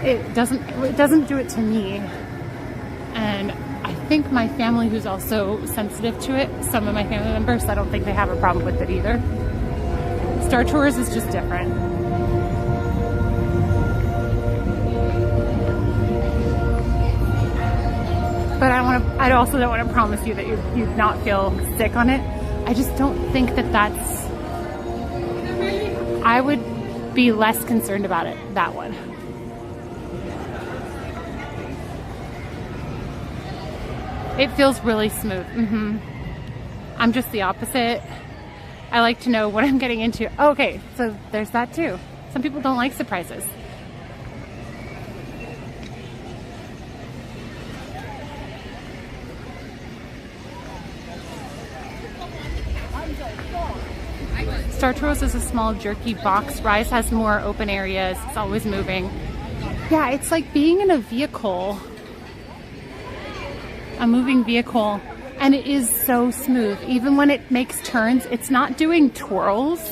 it doesn't do it to me. And I think my family, who's also sensitive to it, some of my family members, I don't think they have a problem with it either. Star Tours is just different. But I also don't want to promise you that you'd not feel sick on it. I just don't think that that's... I would be less concerned about it, that one. It feels really smooth. I'm just the opposite. I like to know what I'm getting into. Oh, okay, so there's that too. Some people don't like surprises. Star Tours is a small, jerky box. Rise has more open areas. It's always moving. Yeah, it's like being in a vehicle. A moving vehicle. And it is so smooth. Even when it makes turns, it's not doing twirls.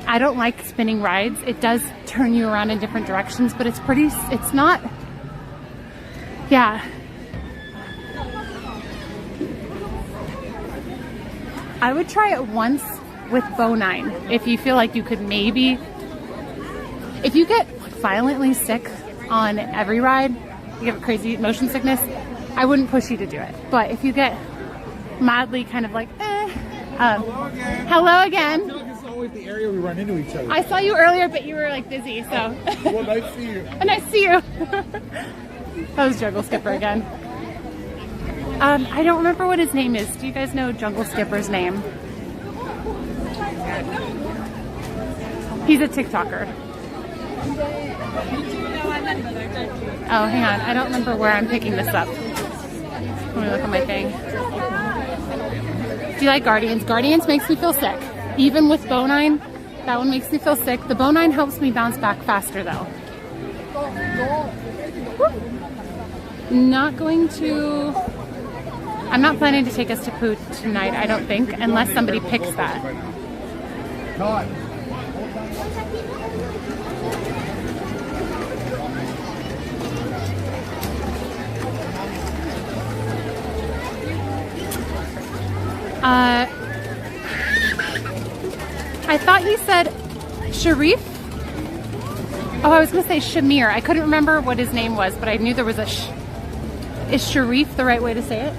I don't like spinning rides. It does turn you around in different directions, but it's not... Yeah. I would try it once with Bo9 if you feel like you could maybe, if you get violently sick on every ride, you have crazy motion sickness, I wouldn't push you to do it. But if you get mildly kind of like hello again. I feel like this is always the area we run into each other. I saw you earlier, but you were like busy, so. Well, nice to see you. Nice to see you. That was Jungle Skipper again. I don't remember what his name is. Do you guys know Jungle Skipper's name? He's a TikToker. Oh, hang on. I don't remember where I'm picking this up. Let me look at my thing. Do you like Guardians? Guardians makes me feel sick. Even with Bo9, that one makes me feel sick. The Bo9 helps me bounce back faster though. Not going to... I'm not planning to take us to Pooh tonight, I don't think, unless somebody picks that. I thought he said Sharif. Oh, I was going to say Shamir. I couldn't remember what his name was, but I knew there was a sh. Is Sharif the right way to say it?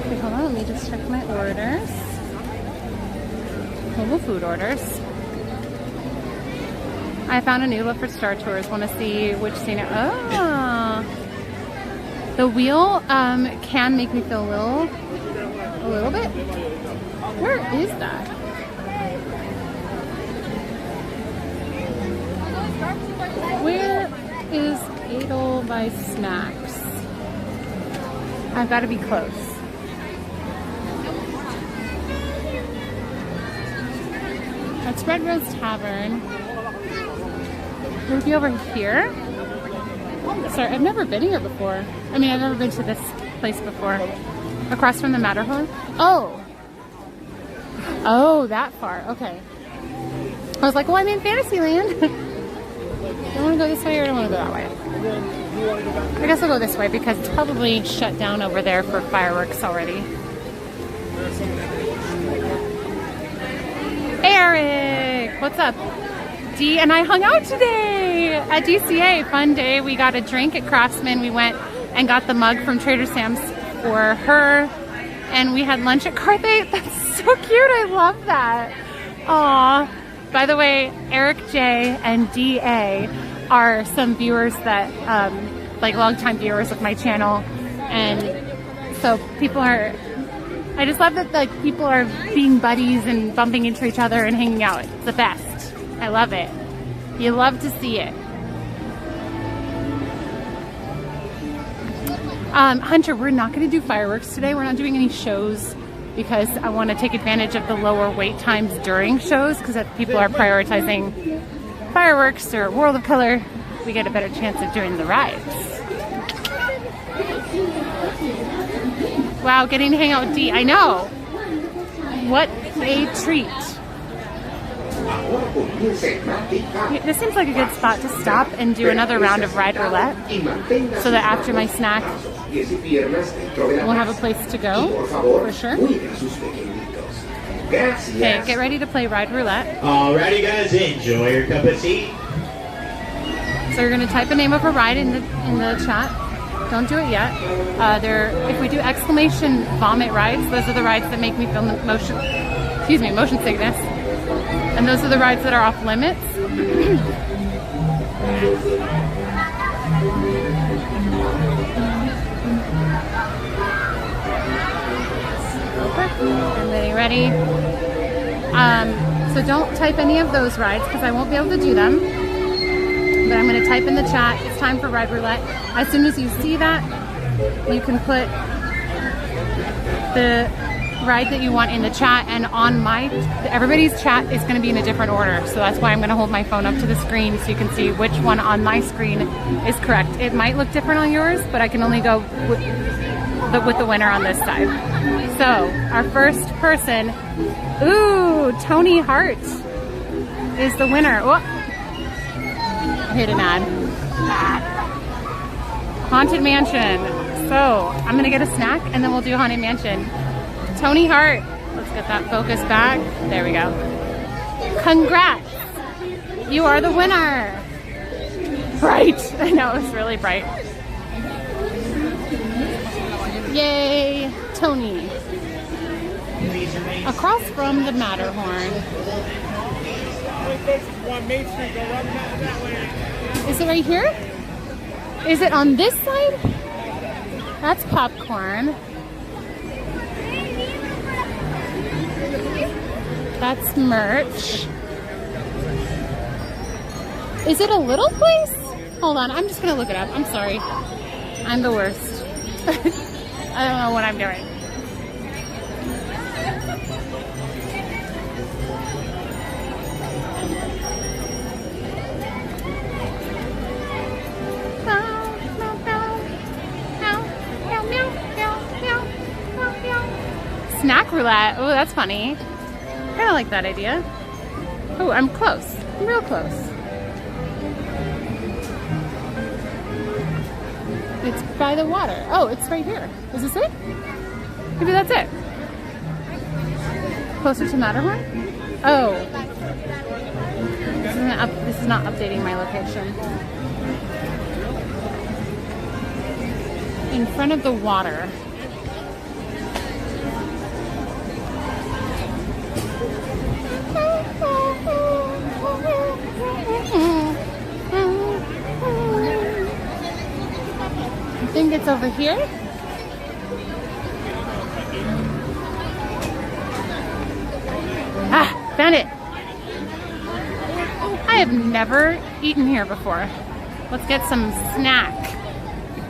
Okay, hold on. Let me just check my orders. Mobile food orders. I found a new look for Star Tours. Want to see which scene? Oh. The wheel can make me feel a little bit. Where is that? Where is Edelweiss Snacks? I've got to be close. That's Red Rose Tavern. Would it be over here? Sorry, I've never been here before. I mean, I've never been to this place before. Across from the Matterhorn? Oh! Oh, that far. Okay. I was like, well, I'm in Fantasyland. Do I want to go this way or do I want to go that way? I guess I'll go this way because it's probably shut down over there for fireworks already. Eric! What's up? Dee and I hung out today at DCA. Fun day. We got a drink at Craftsman. We went and got the mug from Trader Sam's for her. And we had lunch at Carthay. That's so cute. I love that. Aw. By the way, Eric J and DA are some viewers that, like longtime viewers of my channel. And so people are, I just love that like people are being buddies and bumping into each other and hanging out. It's the best. I love it. You love to see it. Hunter, we're not going to do fireworks today. We're not doing any shows because I want to take advantage of the lower wait times during shows because if people are prioritizing fireworks or World of Color, we get a better chance of doing the rides. Wow, getting to hang out with Dee. I know. What a treat. This seems like a good spot to stop and do another round of Ride Roulette, so that after my snack, we'll have a place to go, for sure. Okay, get ready to play Ride Roulette. Alrighty guys, enjoy your cup of tea. So you're going to type a name of a ride in the chat. Don't do it yet. If we do exclamation vomit rides, those are the rides that make me feel motion sickness. And those are the rides that are off limits. Everybody ready? So don't type any of those rides because I won't be able to do them. But I'm going to type in the chat, it's time for Ride Roulette. As soon as you see that, you can put the ride that you want in the chat, and on everybody's chat is going to be in a different order. So that's why I'm going to hold my phone up to the screen so you can see which one on my screen is correct. It might look different on yours, but I can only go with the winner on this side. So our first person, ooh, Tony Hart is the winner. Oh, I hit an ad. Haunted Mansion. So I'm gonna get a snack and then we'll do Haunted Mansion. Tony Hart. Let's get that focus back. There we go. Congrats. You are the winner. Bright. I know, it was really bright. Yay, Tony. Across from the Matterhorn. Is it right here? Is it on this side? That's popcorn. That's merch. Is it a little place? Hold on, I'm just gonna look it up. I'm sorry. I'm the worst. I don't know what I'm doing. Snack roulette. Oh, that's funny. Kind of like that idea. Oh, I'm close. I'm real close. It's by the water. Oh, it's right here. Is this it? Maybe that's it. Closer to Matterhorn? Oh. This is not updating my location. In front of the water. I think it's over here. Ah, found it. I have never eaten here before. Let's get some snack.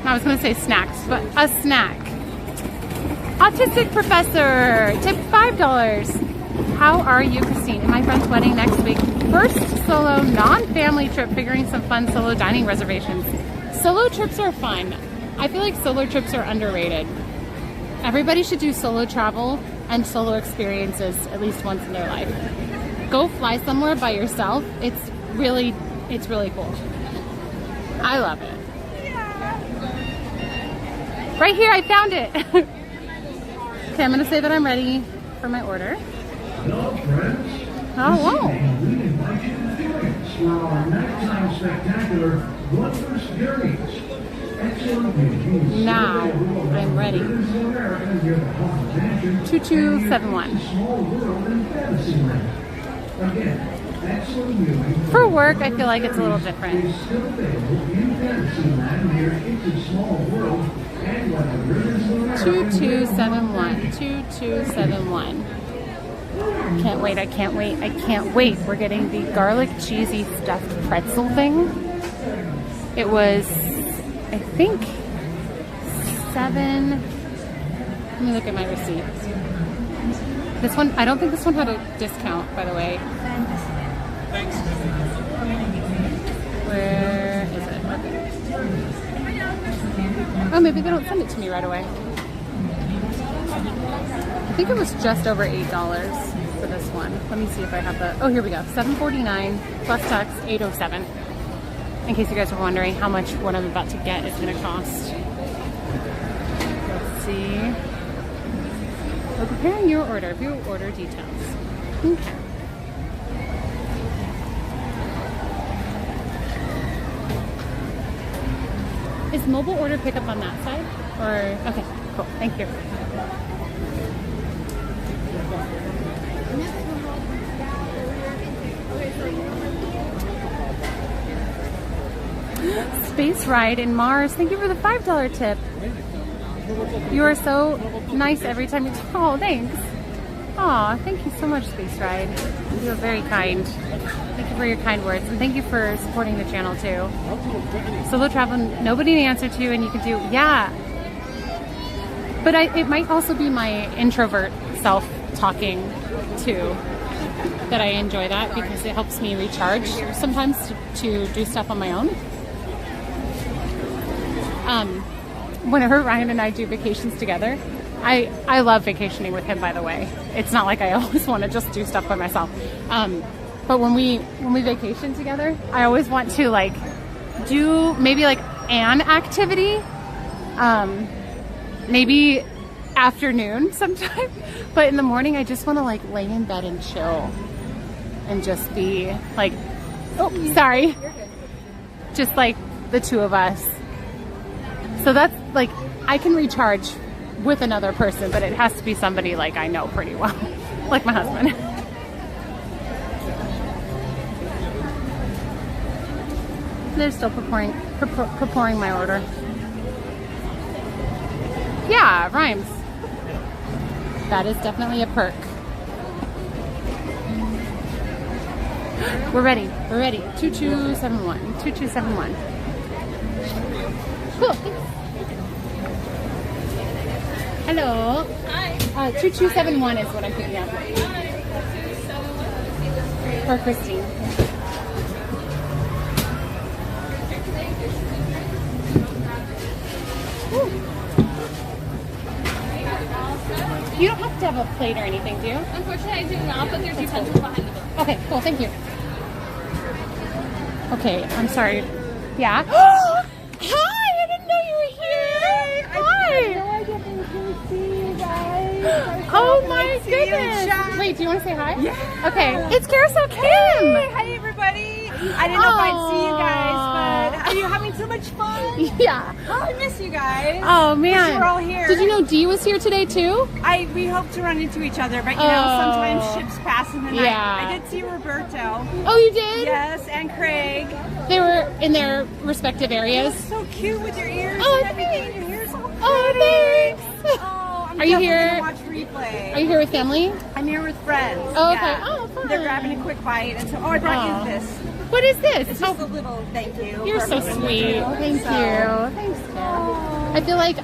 I was going to say snacks, but a snack. Autistic Professor, tip $5. How are you, Christine? At my friend's wedding next week. First solo non-family trip, figuring some fun solo dining reservations. Solo trips are fun. I feel like solo trips are underrated. Everybody should do solo travel and solo experiences at least once in their life. Go fly somewhere by yourself. It's really cool. I love it. Right here, I found it. Okay, I'm gonna say that I'm ready for my order. Hello, friends. Oh, whoa. We invite you to join us for our nighttime spectacular Wondrous Journeys. Now I'm ready. 2271. For work, I feel like it's a little different. 2271. 2271. Can't wait, I can't wait, I can't wait. We're getting the garlic cheesy stuffed pretzel thing. It was, I think, $7. Let me look at my receipt. This one, I don't think this one had a discount, by the way. Thanks. Where is it? Okay. Oh, maybe they don't send it to me right away. I think it was just over $8. for this one. Let me see if I have the, oh, here we go. $749 plus tax, $807. In case you guys are wondering how much what I'm about to get is gonna cost. Let's see. We're preparing your order. View order details. Okay. Is mobile order pickup on that side? Or, okay, cool, thank you. Space Ride in Mars, thank you for the $5 tip. You are so nice every time you oh, thanks. Aw, thank you so much, Space Ride. You are very kind. Thank you for your kind words, and thank you for supporting the channel too. Solo travel, nobody to answer to, and you can do, yeah. But it might also be my introvert self talking too. That I enjoy that because it helps me recharge sometimes to do stuff on my own. Whenever Ryan and I do vacations together, I love vacationing with him, by the way. It's not like I always want to just do stuff by myself. But when we vacation together, I always want to like do maybe like an activity, maybe afternoon sometime, but in the morning I just want to like lay in bed and chill and just be like, oh, sorry, just like the two of us. So that's like, I can recharge with another person, but it has to be somebody like I know pretty well, like my husband. They're still preparing my order. Yeah, rhymes. That is definitely a perk. We're ready. We're ready. 2271. 2271. Cool. Hello. Hi. 2271 is what I'm picking up. For Christine. Woo. You don't have to have a plate or anything, do you? Unfortunately, I do not, but there's utensils behind the door. Okay, cool. Thank you. Okay, I'm sorry. Yeah. Hi! I didn't know you were here. Hi. Oh my goodness! Wait, do you want to say hi? Yeah. Okay. It's Carousel Kim. Hey, hi everybody. I didn't know if I'd see you guys, but are you having so much fun? Yeah. Oh, I miss you guys. Oh man. We're all here. Did you know Dee was here today too? We hope to run into each other, but you know, sometimes ships pass in the night. Yeah. I did see Roberto. Oh, you did? Yes, and Craig. They were in their respective areas. So cute with your ears. Oh, and everything. Your hair's so pretty. Oh, thanks. Oh, I'm Are you definitely here? gonna watch replay. Are you here with family? I'm here with friends. Oh, okay. Yeah. Oh, fun. They're grabbing a quick bite, and so I brought you this. What is this? It's just a little thank you. You're so sweet. Thank you. Thanks, Kim. I feel like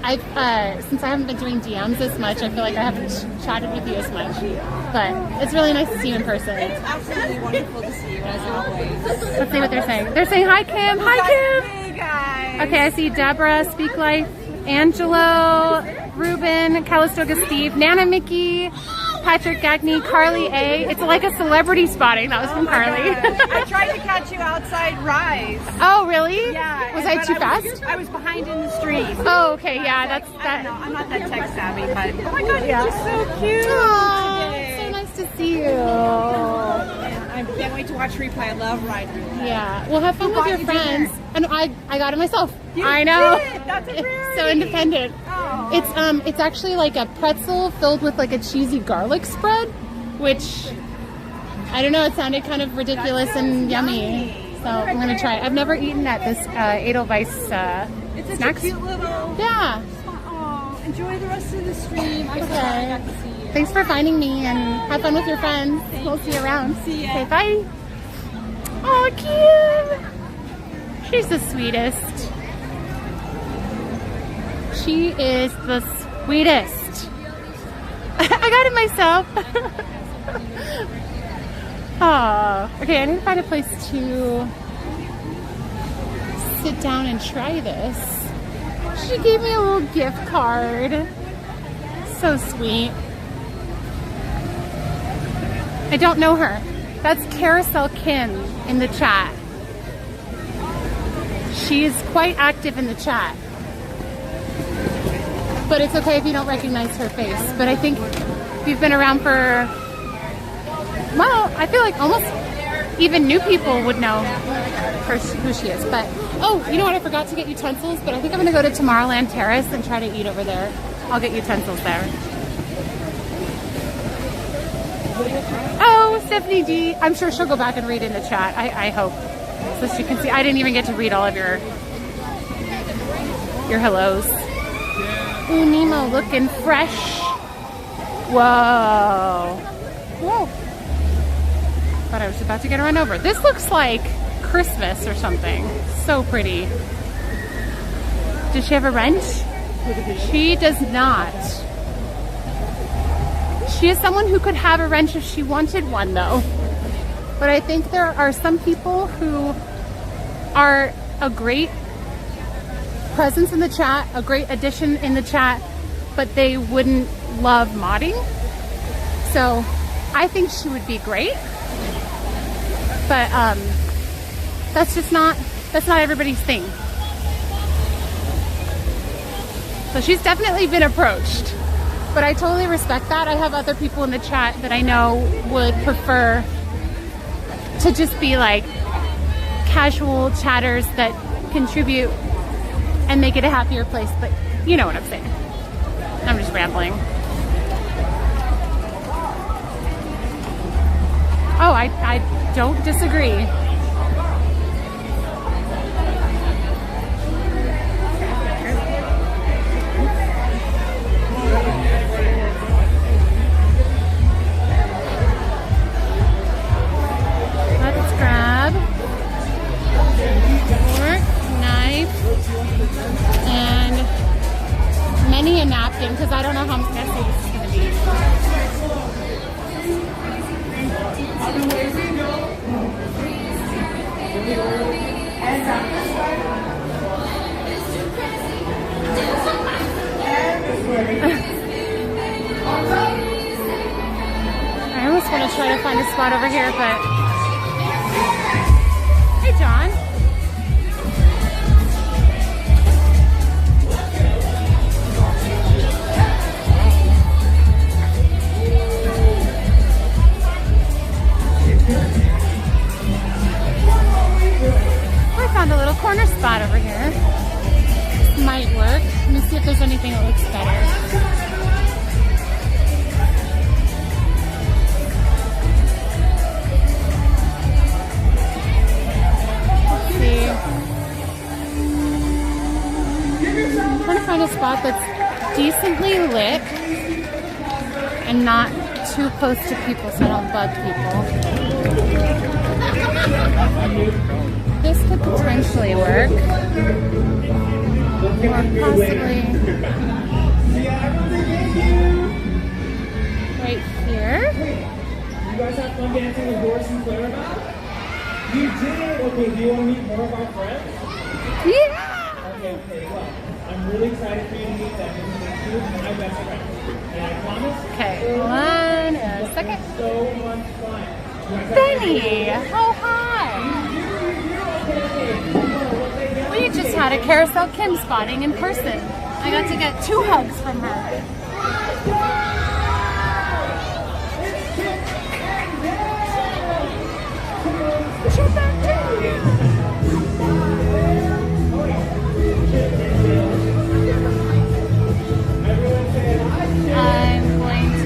since I haven't been doing DMs as much, I feel like I haven't chatted with you as much. But it's really nice to see you in person. It's absolutely wonderful to see you as always. Let's see what they're saying. They're saying hi, Kim. Hi, Kim. Hey guys. Okay, I see Deborah, Speak Life, Angelo, Ruben, Calistoga Steve, Nana Mickey, Patrick Gagney, Carly A. It's like a celebrity spotting. That was from Carly. I tried to catch you outside Rise. Oh, really? Yeah. Was I too fast? I was behind in the street. Oh, okay. Yeah, that's that. No, I'm not that tech savvy, but oh my god, Yeah. you're so cute. Aww, today. so nice to see you. And I can't wait to watch replay. I love Ride Roulette. Yeah. Well, have fun Who with bought your you friends. dinner? And I got it myself. You I know. did. That's a rarity. So independent. Oh. It's actually like a pretzel filled with like a cheesy garlic spread, which I don't know. It sounded kind of ridiculous and yummy. So I'm gonna try it. I've never eaten at this Edelweiss It's such snacks. a cute little. Yeah. Oh, enjoy the rest of the stream. I'm so glad I got to see you. Thanks for finding me and have fun with your friends. We'll see you around. See ya. Okay, bye. Oh, Kim. She's the sweetest. She is the sweetest. I got it myself. Oh, okay, I need to find a place to sit down and try this. She gave me a little gift card. So sweet. I don't know her. That's Carousel Kim in the chat. She's quite active in the chat. But it's okay if you don't recognize her face. But I think if you've been around for, well, I feel like almost even new people would know who she is. But, oh, you know what? I forgot to get utensils, but I think I'm going to go to Tomorrowland Terrace and try to eat over there. I'll get utensils there. Oh, Stephanie D. I'm sure she'll go back and read in the chat. I hope. So she can see. I didn't even get to read all of your hellos. Ooh, Nemo looking fresh. Whoa. Whoa. Thought I was about to get run over. This looks like Christmas or something. So pretty. Does she have a wrench? She does not. She is someone who could have a wrench if she wanted one, though. But I think there are some people who are a great presence in the chat, a great addition in the chat, but they wouldn't love modding. So I think she would be great. But that's not everybody's thing. So she's definitely been approached. But I totally respect that. I have other people in the chat that I know would prefer to just be like casual chatters that contribute and make it a happier place. But you know what I'm saying. I'm just rambling. Oh, I don't disagree. Let's grab fork, knife, and many a napkin because I don't know how messy this is going to be. I almost want to try to find a spot over here, but hey, John. I found a little corner spot over here. This might work. Let me see if there's anything that looks better. I'm trying to find a spot that's decently lit and not too close to people so I don't bug people. This could potentially work. Or possibly right here. You guys have fun dancing with Doris and Clara? You did? Okay, do you want to meet more of our friends? Yeah! Okay, well, I'm really excited for you to meet them because they're my best friends. And I promise. Okay, hold on a second. So much fun. Benny! Oh, hi! We just had a Carousel Kim spotting in person. I got to get 2 hugs from her. I'm going to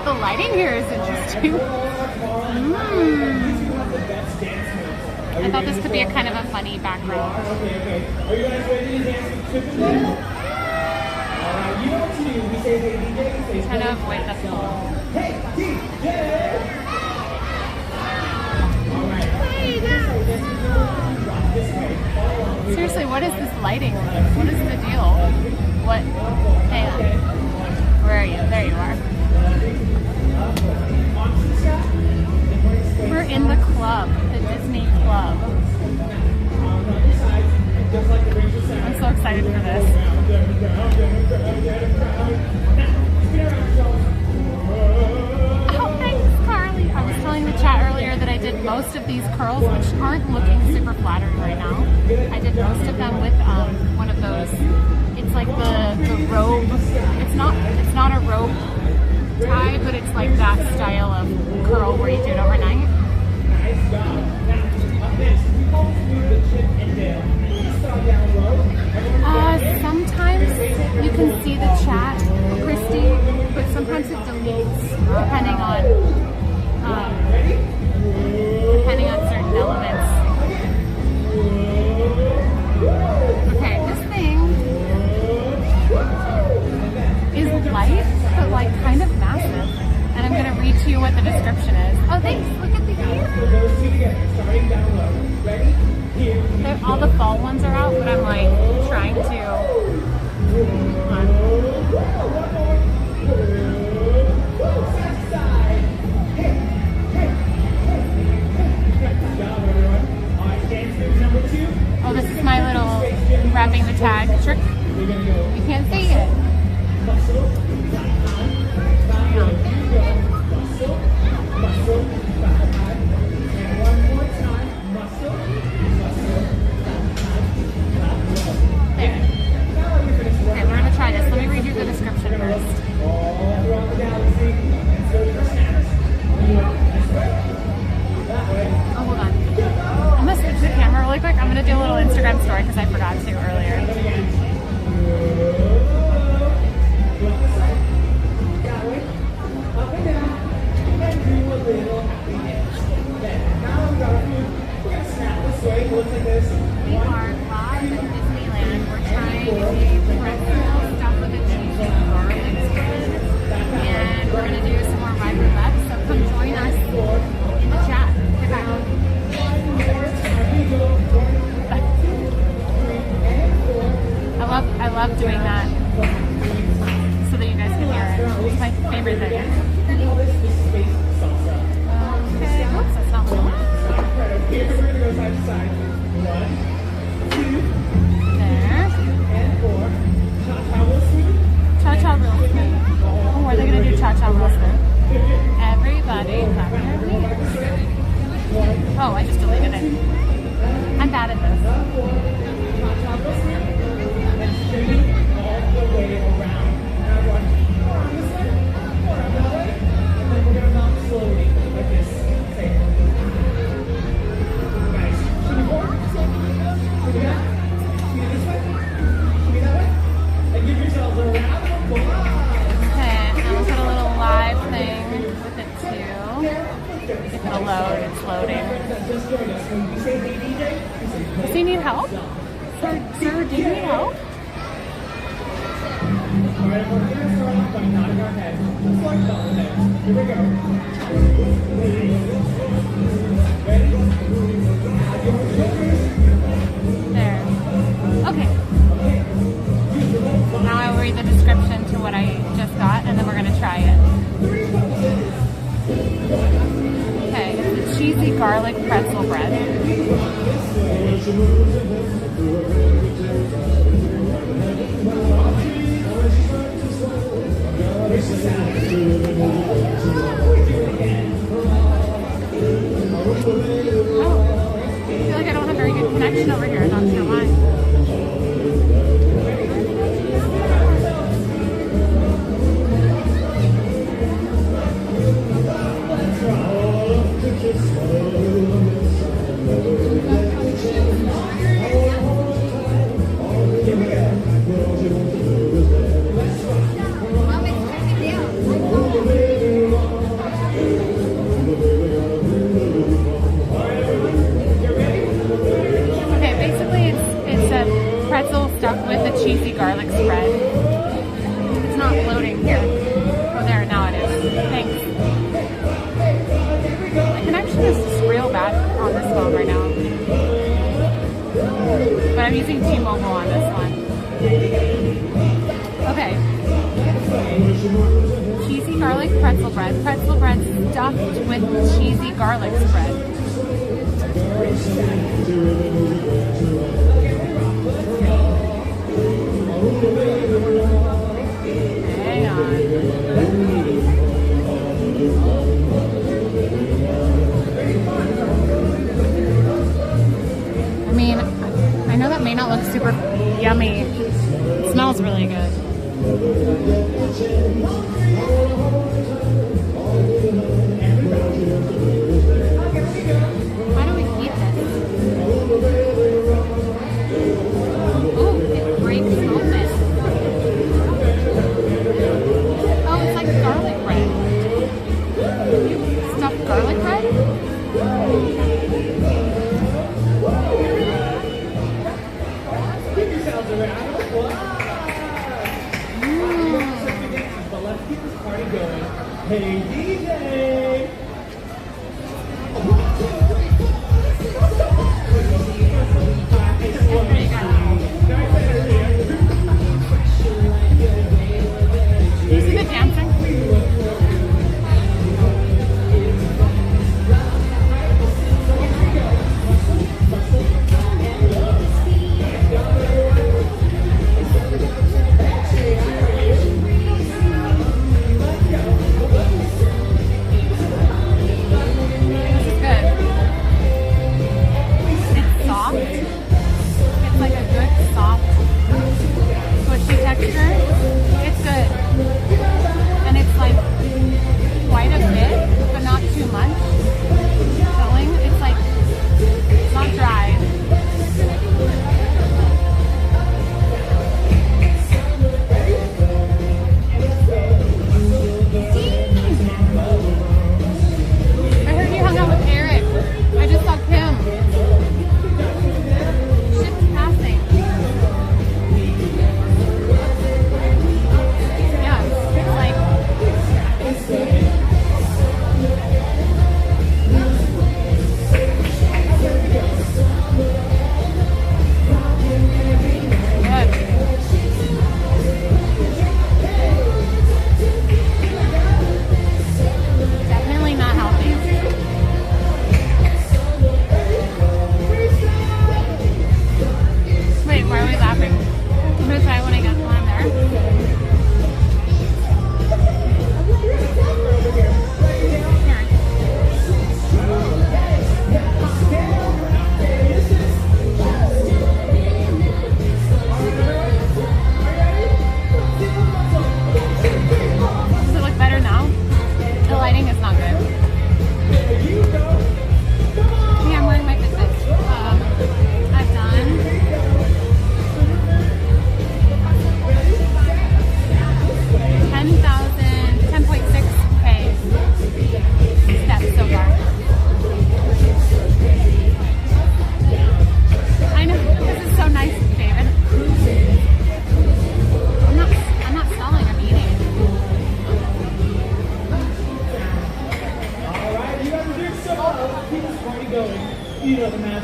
the lighting here is interesting. I thought this could be a kind of a funny background. Are you guys ready to dance with Triple? You know what to do. We say, hey, DJ. We say, trying to avoid the phone. Hey, DJ! Seriously, what is this lighting? What is the deal? What? Hang on. Where are you? There you are. We're in the club, the Disney club. I'm so excited for this. most of these curls, which aren't looking super flattering right now. I did most of them with one of those. It's like the robe. It's not a robe tie, but it's like that style of curl where you do it overnight. Sometimes you can see the chat, Christy, but sometimes it deletes depending on certain elements. Okay, this thing is light, but like kind of massive. And I'm gonna read to you what the description is. Oh, thanks. Look at the ear. All the fall ones are out, but I'm like trying to. Oh, this is my little wrapping the tag trick. You can't see it. There. Okay, we're gonna try this. Let me read you the description first. Oh, hold on. I'm gonna switch the camera really quick. I'm gonna do a little Instagram story because I forgot to earlier. We are live at Disneyland. We're trying the pretzel stuff with a cheesy garlic spread, and we're gonna do some more Ride Roulette. So come join us in the chat. I love doing that so that you guys can hear it. It's my favorite thing. Okay, oops, that's not one. There. Cha-cha real smooth. Oh, are they going to do cha-cha real smooth? Everybody clap your hands. Oh, I just deleted it. I'm bad at this. It'll load, it's loading. Does he need help? Sir, do you need help? There. Okay. Now I will read the description to what I just got, and then we're going to try it. Okay, the cheesy garlic pretzel bread. Oh, I feel like I don't have very good connection over here. I'm not sure why. With the cheesy garlic spread. It's not loading here. Oh, there, now it is. Thanks. The connection is just real bad on this phone right now. But I'm using T-Mobile on this one. Okay. Cheesy garlic pretzel bread. Pretzel bread stuffed with cheesy garlic spread. Hang on. super yummy. It smells really good. How do we eat this? Oh, it breaks open. Oh, it's like garlic bread. Stuffed garlic bread? Hey DJ! You see the dancing?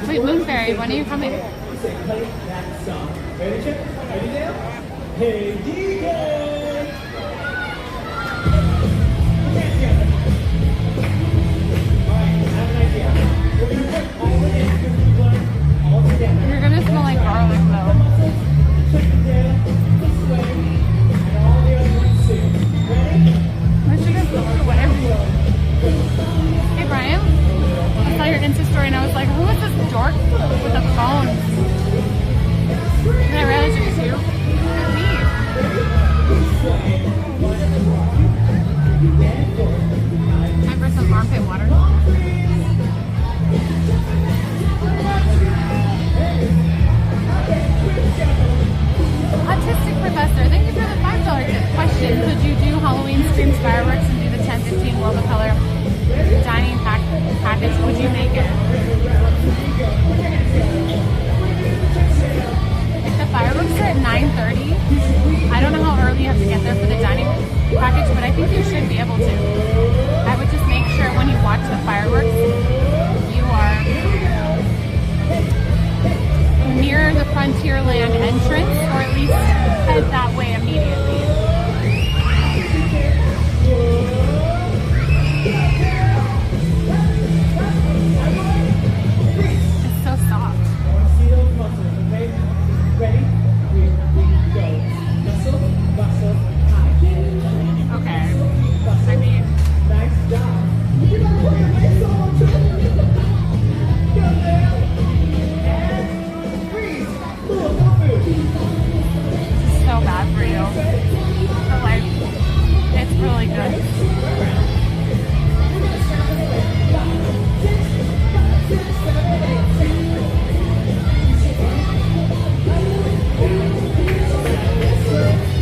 Wait, Moonberry, when are you coming? Ready, check? Ready now? Hey, DJ! You're gonna smell like garlic though. I should have looked away. Hey Brian, I saw your Insta story and I was like, who is this dork with a phone? And I realized it was you. It's me. Time for some armpit water. Autistic professor, thank you for the $5 tip. Question, could you do Halloween streams fireworks and do the 10-15 World of Color dining package? Would you make it? If the fireworks are at 9:30, I don't know how early you have to get there for the dining package, but I think you should be able to. I would just make sure when you watch the fireworks, you are near the Frontierland entrance, or at least head that way immediately. It's so soft. Okay. I mean, Nice job. But like, it's really good.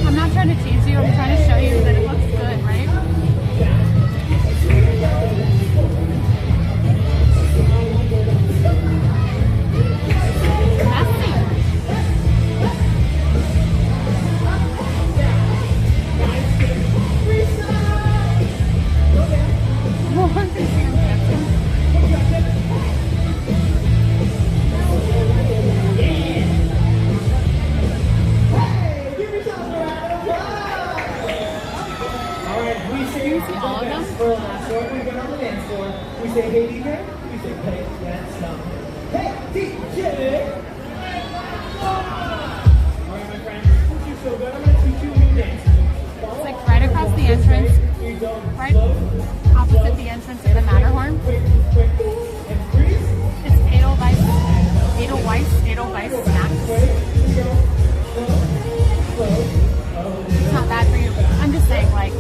I'm not trying to tease you, I'm trying to show you that it looks good, right? We say, hey DJ, we say, play that song. Hey DJ! Alright, my friends, since you're so good, I'm going to teach you a new dance. It's like right across the entrance, right opposite the entrance of the Matterhorn. It's Edelweiss snacks. It's not bad for you. I'm just saying, like,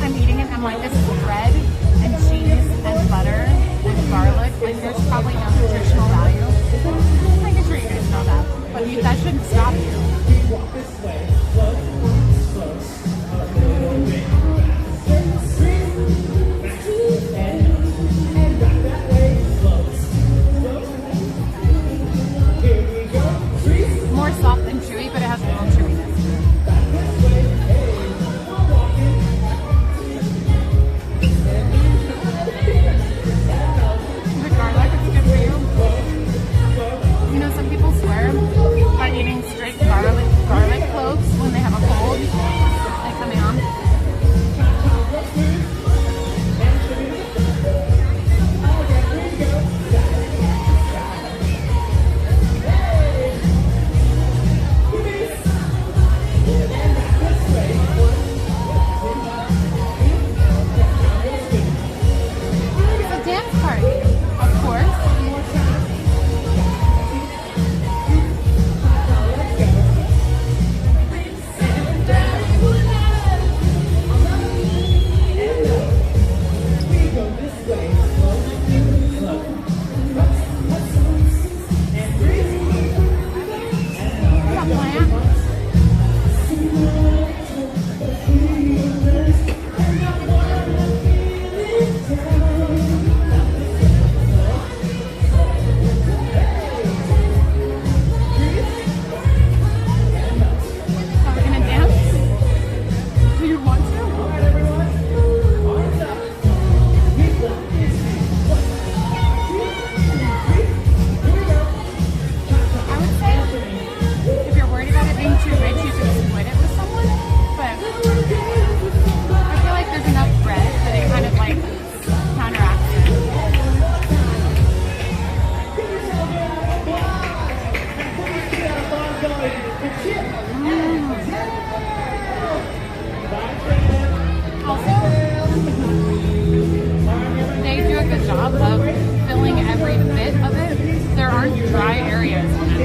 I'm eating it, I'm like, this is bread and cheese and butter and garlic. Like, there's probably no nutritional value. I can sure you guys know that. But that shouldn't stop you. Walk this way, close, a little bit faster. And back that way, close. Here we go. More soft than chewy, but it has a little chewiness. Back this way, hey, we're walking. The garlic, it's good for you. You know, some people swear by eating straight garlic cloves when they have a cold, like coming on. It's a dance party, of course. Are we gonna dance? Do you want to? I would say if you're worried about it being too rich, you could split it with someone. But I feel like there's enough bread that it kind of like counteracts it. Also, they do a good job of filling every bit of it. There aren't dry areas on it.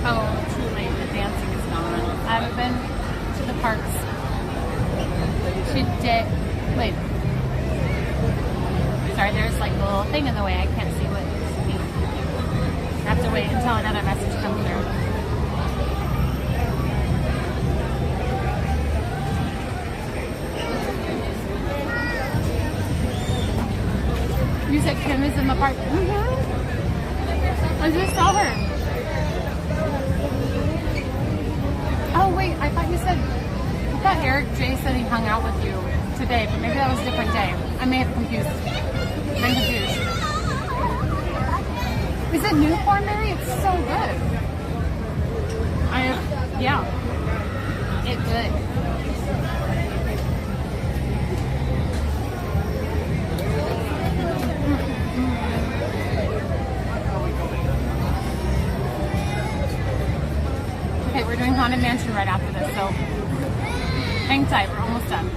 Oh, too late. The dancing is gone. I haven't been to the parks today. Wait. Sorry, there's like a little thing in the way. I can't see what it's mean. I have to wait until another message comes through. You said Kim is in the park. I just saw her. Oh wait, I thought you said, I thought Eric J said he hung out with you today, but maybe that was a different day. I may have confused. I'm confused. Is it new cornberry? It's so good. Yeah. It's good. Okay, we're doing Haunted Mansion right after this, so hang tight, we're almost done.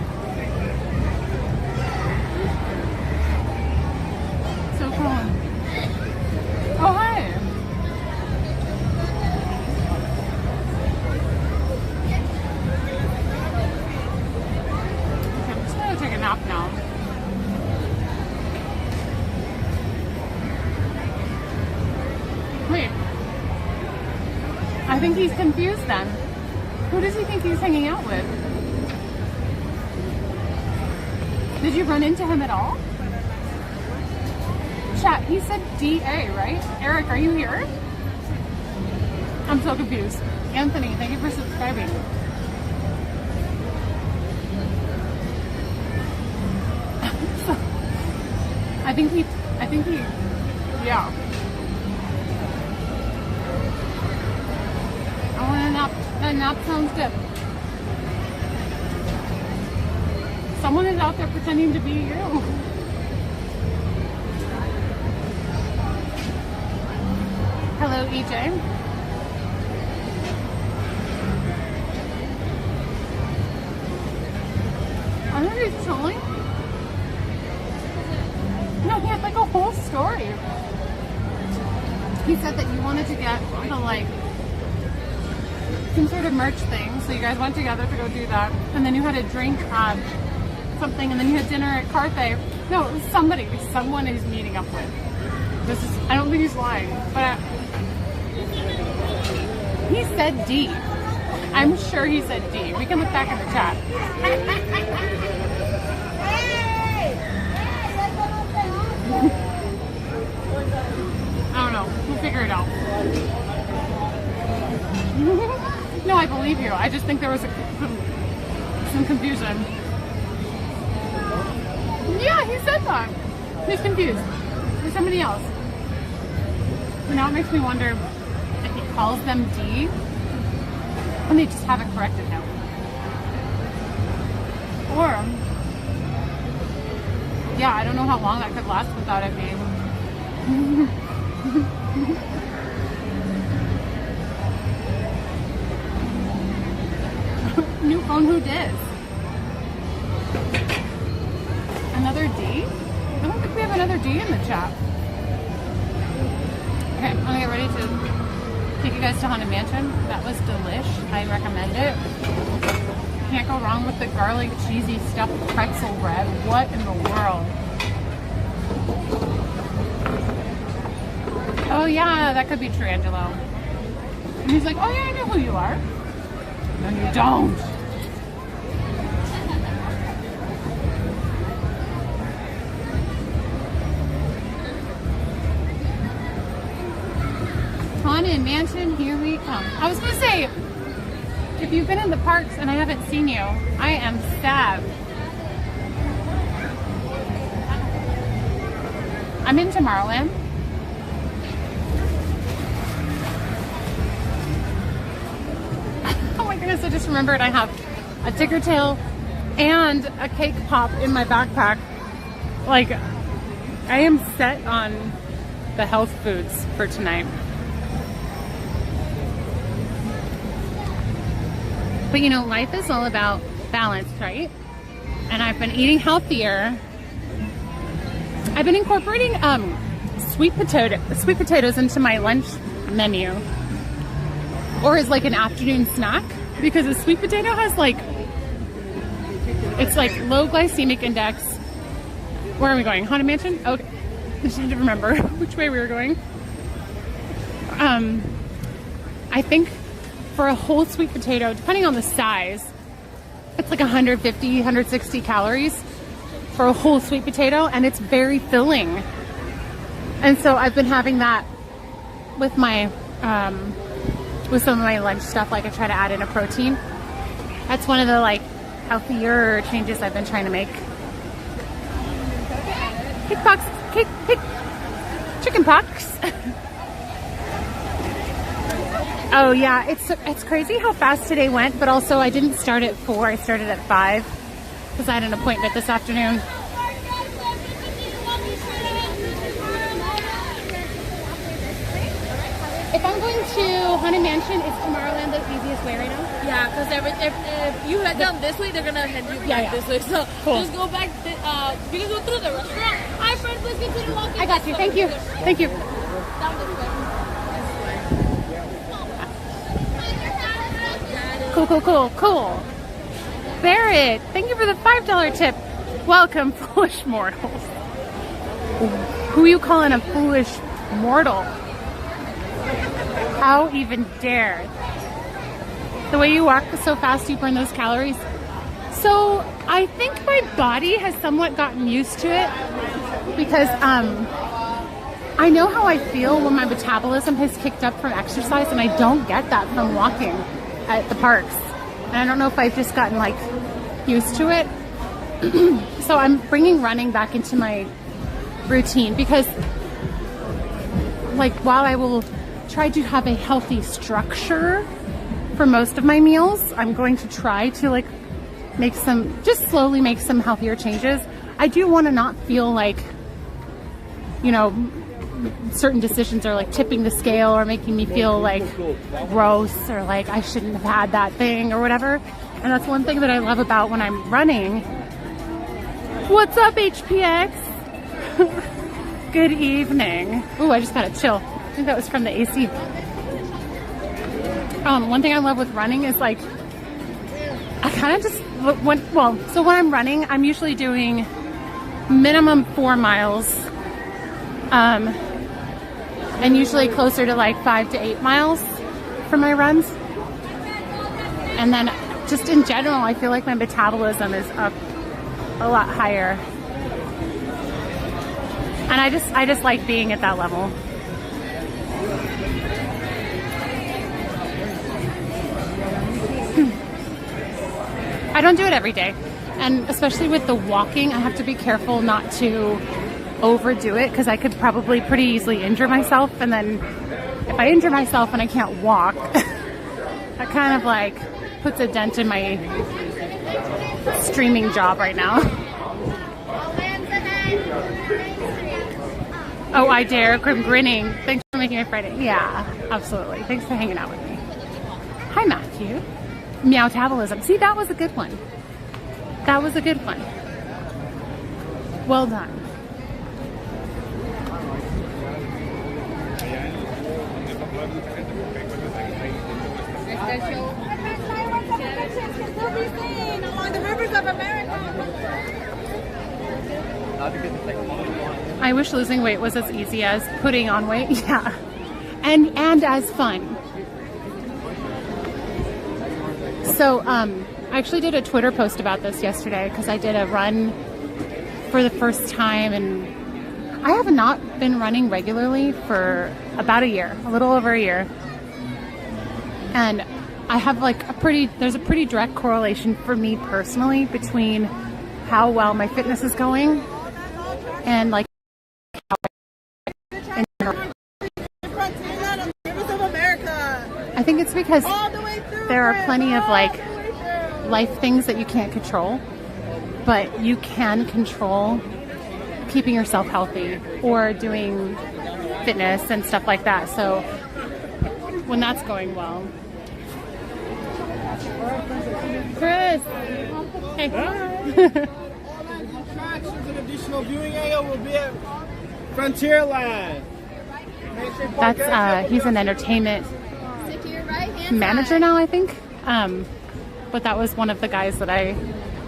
So cool. Oh, hi. I think he's confused then. Who does he think he's hanging out with? Did you run into him at all? Chat, he said DA, right? Eric, are you here? I'm so confused. Anthony, thank you for subscribing. I think he, yeah. I want a nap. That nap sounds good. Someone is out there pretending to be you. Hello, EJ. I think he's chilling. No, he had like a whole story. He said that you wanted to get the like some sort of merch thing, so you guys went together to go do that, and then you had a drink at something, and then you had dinner at Carthay. No, it was somebody, someone he's meeting up with. This is, I don't think he's lying, but he said D. I'm sure he said D. We can look back in the chat. I don't know. We'll figure it out. No, I believe you. I just think there was some confusion. Yeah, he said that. He's confused. There's somebody else. So now it makes me wonder if he calls them D and they just haven't corrected him. Or, yeah, I don't know how long that could last without it being. New phone, who dis? Another D? I don't think we have another D in the chat. Okay, I'm gonna get ready to take you guys to Haunted Mansion. That was delish. I recommend it. Can't go wrong with the garlic cheesy stuffed pretzel bread. What in the world? Oh yeah, that could be true, Angelo. And he's like, oh yeah, I know who you are. No, you don't. Haunted Mansion, here we come. I was gonna say, if you've been in the parks and I haven't seen you, I am sad. I'm in Tomorrowland. Oh my goodness, I just remembered I have a ticker tail and a cake pop in my backpack. Like, I am set on the health foods for tonight. But you know, life is all about balance, right? And I've been eating healthier. I've been incorporating sweet potatoes into my lunch menu, or as like an afternoon snack, because a sweet potato has like, it's like low glycemic index. Where are we going? Haunted Mansion? Okay, I just need to remember which way we were going. I think for a whole sweet potato, depending on the size, it's like 150, 160 calories for a whole sweet potato, and it's very filling. And so I've been having that with my, with some of my lunch stuff. Like I try to add in a protein. That's one of the like healthier changes I've been trying to make. Chicken pox. Oh yeah, it's crazy how fast today went, but also I didn't start at 4, I started at 5 because I had an appointment this afternoon. If I'm going to Haunted Mansion, is Tomorrowland the easiest way right now? Yeah, because if you head down this way, they're gonna head you back this way. So cool. Just go back. You can go through the restaurant. Hi, friends, let's continue walking. I got you. Thank you. Thank you. Down this way. Cool. Barrett, thank you for the $5 tip. Welcome, foolish mortals. Who are you calling a foolish mortal? How even dare? The way you walk so fast, you burn those calories. So I think my body has somewhat gotten used to it because I know how I feel when my metabolism has kicked up from exercise, and I don't get that from walking at the parks. And I don't know if I've just gotten like used to it. So I'm bringing running back into my routine because like while I will try to have a healthy structure for most of my meals, I'm going to try to like just slowly make some healthier changes. I do want to not feel like, you know, certain decisions are like tipping the scale or making me feel like gross or like I shouldn't have had that thing or whatever. And that's one thing that I love about when I'm running. What's up, HPX? Good evening. Ooh, I just got a chill. I think that was from the AC. One thing I love with running is like, I kind of just, so when I'm running, I'm usually doing minimum 4 miles. And usually closer to like 5 to 8 miles for my runs. And then just in general, I feel like my metabolism is up a lot higher. And I just like being at that level. I don't do it every day. And especially with the walking, I have to be careful not to overdo it because I could probably pretty easily injure myself. And then if I injure myself and I can't walk, that kind of like puts a dent in my streaming job right now. Oh, I dare. I'm grinning. Thanks for making it Friday. Yeah, absolutely. Thanks for hanging out with me. Hi, Matthew. Meowtabolism. See, that was a good one. That was a good one. Well done. Along the rivers of America. I wish losing weight was as easy as putting on weight. Yeah. And as fun. So, I actually did a Twitter post about this yesterday because I did a run for the first time, and I have not been running regularly for about a year, a little over a year. And I have like there's a pretty direct correlation for me personally between how well my fitness is going and like how I think it's because there are plenty of like life things that you can't control, but you can control keeping yourself healthy or doing fitness and stuff like that. So when that's going well. Chris! Hey. An additional viewing area will be at Frontier Line. That's he's an entertainment manager now, I think. But that was one of the guys that I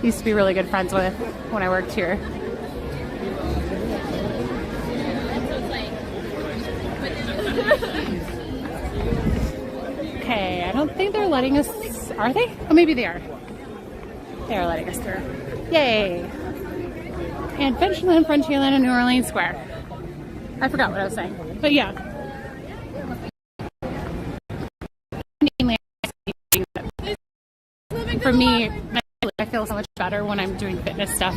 used to be really good friends with when I worked here. Okay, I don't think they're letting us. Are they? Oh, maybe they are. They are letting us through. Yay! And Adventureland, Frontierland, and New Orleans Square. I forgot what I was saying, but yeah. For me, I feel so much better when I'm doing fitness stuff.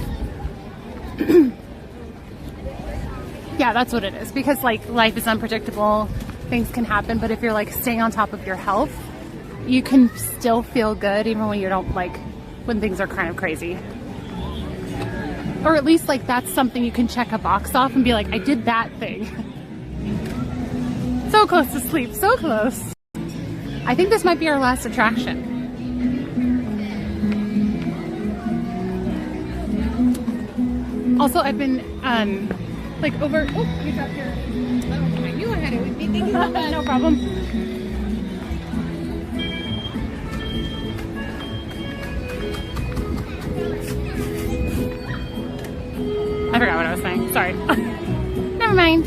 Yeah, that's what it is. Because like life is unpredictable, things can happen, but if you're like staying on top of your health, you can still feel good even when you don't like when things are kind of crazy. Or at least like that's something you can check a box off and be like, I did that thing. So close to sleep, so close. I think this might be our last attraction. Also, I've been like over. Oh, you dropped your. Oh, I knew I had it with me. Thank you so much. No problem. I forgot what I was saying. Sorry. Never mind.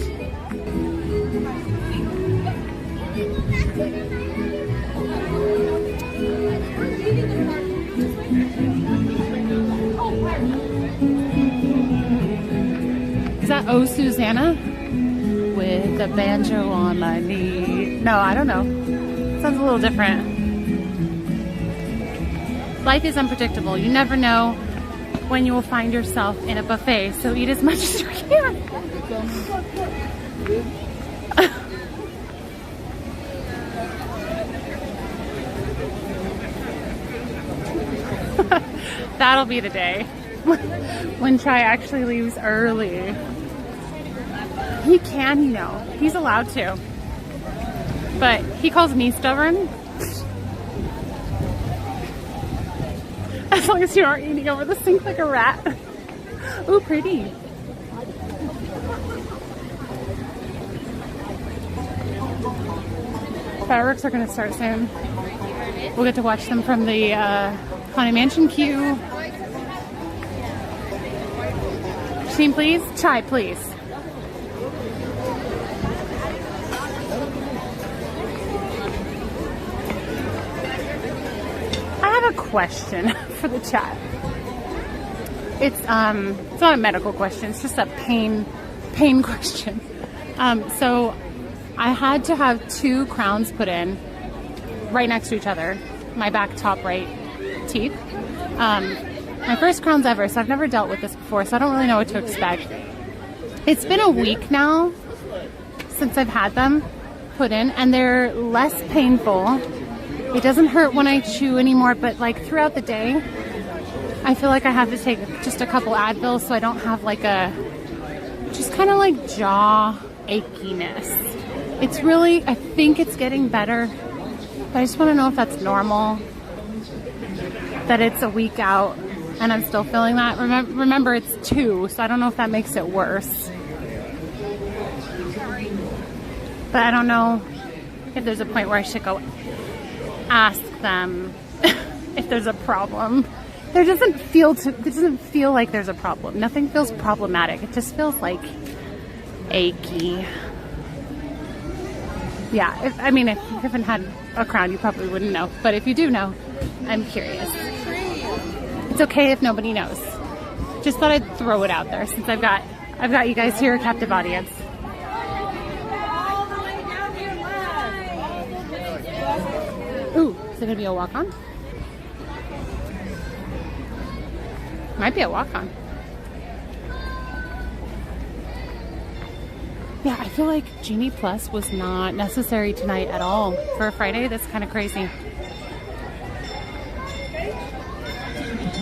that Oh Susanna with the banjo on my knee. No, I don't know. Sounds a little different. Life is unpredictable. You never know when you will find yourself in a buffet, so eat as much as you can. That'll be the day when Chai actually leaves early. He can, you know. He's allowed to. But he calls me stubborn. As long as you aren't eating over the sink like a rat. Ooh, pretty. Fireworks are going to start soon. We'll get to watch them from the Haunted Mansion queue. Team, please. Chai, please. I have a question for the chat. It's not a medical question. It's just a pain question. So I had to have 2 crowns put in right next to each other. My back top right teeth. My first crowns ever, so I've never dealt with this before, so I don't really know what to expect. It's been a week now since I've had them put in, and they're less painful. It doesn't hurt when I chew anymore, but like throughout the day, I feel like I have to take just a couple Advil so I don't have like a, just kind of like jaw achiness. It's really, I think it's getting better, but I just want to know if that's normal, that it's a week out and I'm still feeling that. Remember it's 2, so I don't know if that makes it worse. But I don't know if there's a point where I should go ask them if there's a problem. It doesn't feel like there's a problem. Nothing feels problematic. It just feels like achy. Yeah, if you haven't had a crown, you probably wouldn't know. But if you do know, I'm curious. It's okay if nobody knows. Just thought I'd throw it out there since I've got you guys here, a captive audience. Ooh, is it gonna be a walk-on? Might be a walk-on. Yeah, I feel like Genie Plus was not necessary tonight at all for a Friday. That's kind of crazy.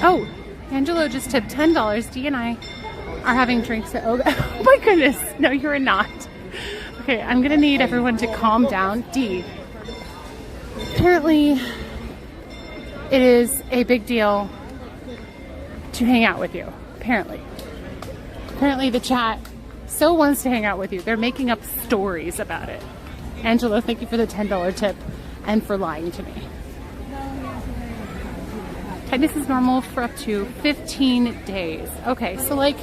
Oh, Angelo just tipped $10. Dee and I are having drinks at Oga. Oh my goodness. No, you're not. Okay, I'm gonna need everyone to calm down. Dee, apparently it is a big deal to hang out with you. Apparently the chat so wants to hang out with you. They're making up stories about it. Angelo, thank you for the $10 tip and for lying to me. Tightness is normal for up to 15 days. Okay, so like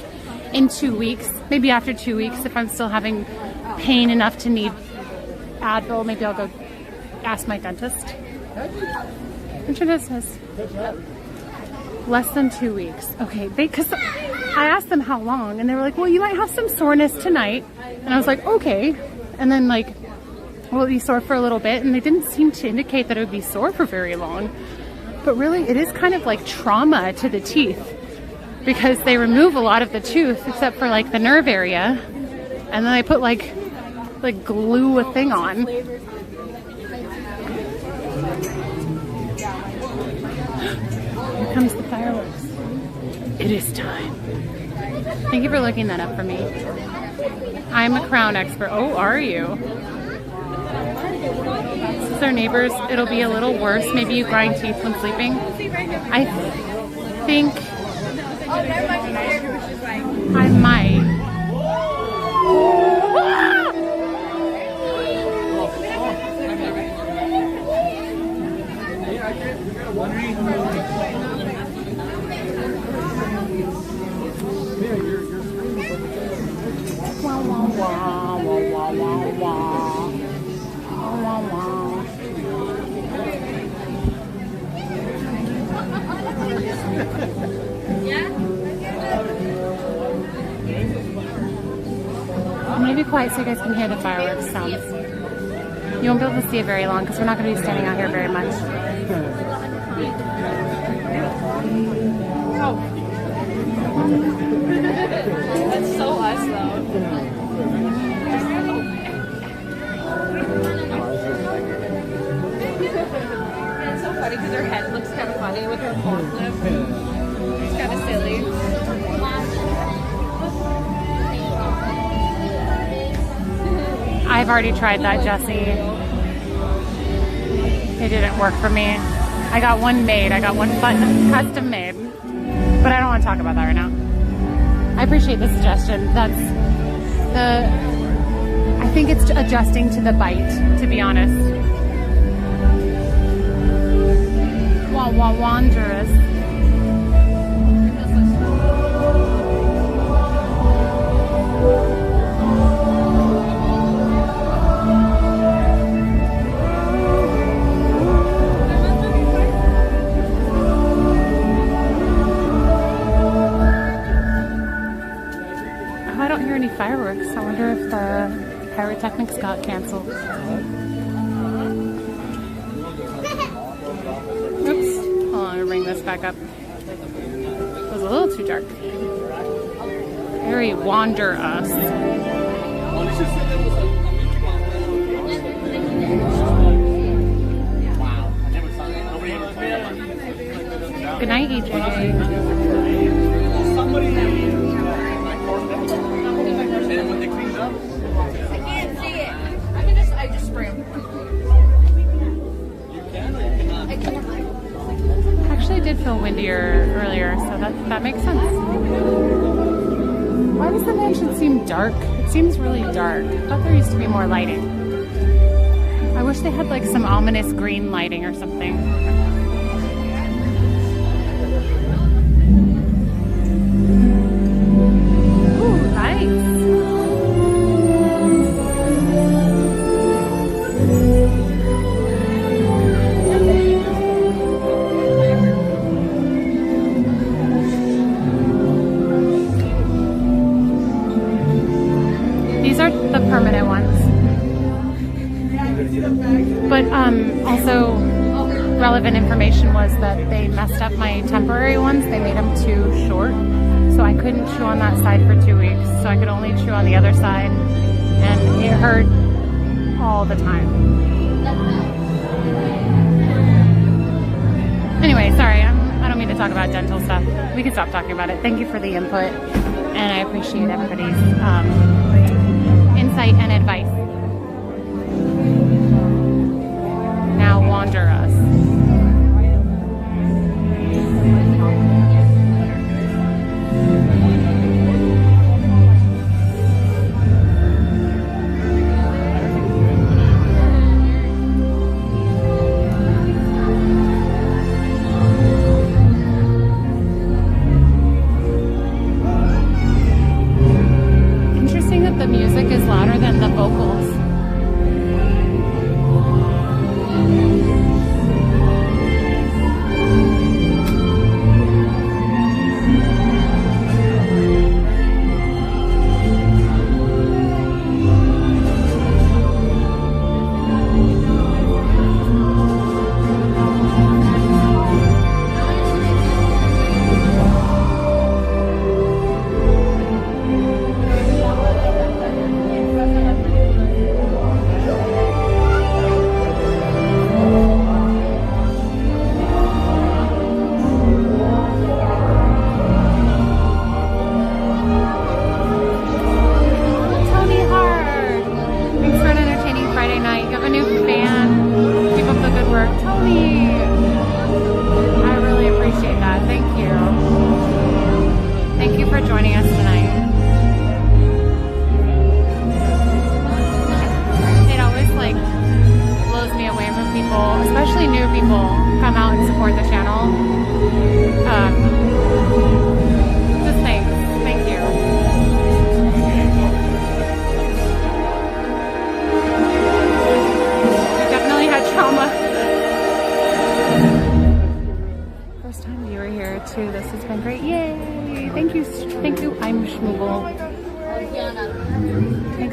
in 2 weeks, maybe after 2 weeks, if I'm still having pain enough to need Advil, maybe I'll go ask my dentist. Internet says less than 2 weeks. Okay, because I asked them how long, and they were like, well, you might have some soreness tonight. And I was like, okay. And then like, will it be sore for a little bit? And they didn't seem to indicate that it would be sore for very long. But really, it is kind of like trauma to the teeth because they remove a lot of the tooth except for like the nerve area. And then they put like glue a thing on. Here comes the fireworks. It is time. Thank you for looking that up for me. I'm a crown expert. Oh, are you? Since they're neighbors, it'll be a little worse. Maybe you grind teeth when sleeping. I think I might. quiet so you guys can hear the fireworks sounds. You won't be able to see it very long because we're not going to be standing out here very much. That's so us though. It's so funny because her head looks kind of funny with her forklift. It's kind of silly. I've already tried that, Jessie. It didn't work for me. I got one made. I got one button custom made. But I don't want to talk about that right now. I appreciate the suggestion. I think it's adjusting to the bite, to be honest. Wanderous. I don't hear any fireworks. I wonder if the pyrotechnics got canceled. Oops. Hold on, I'll bring this back up. It was a little too dark. Very wander us. Good night, EJ. I just spray them. Actually, it did feel windier earlier, so that makes sense. Why does the mansion seem dark? It seems really dark. I thought there used to be more lighting. I wish they had like some ominous green lighting or something. Ooh, nice. The permanent ones. But also relevant information was that they messed up my temporary ones. They made them too short. So I couldn't chew on that side for 2 weeks. So I could only chew on the other side. And it hurt all the time. Anyway, sorry. I don't mean to talk about dental stuff. We can stop talking about it. Thank you for the input. And I appreciate everybody's insight and advice. Now wander us. Interesting that the music is louder than the vocals.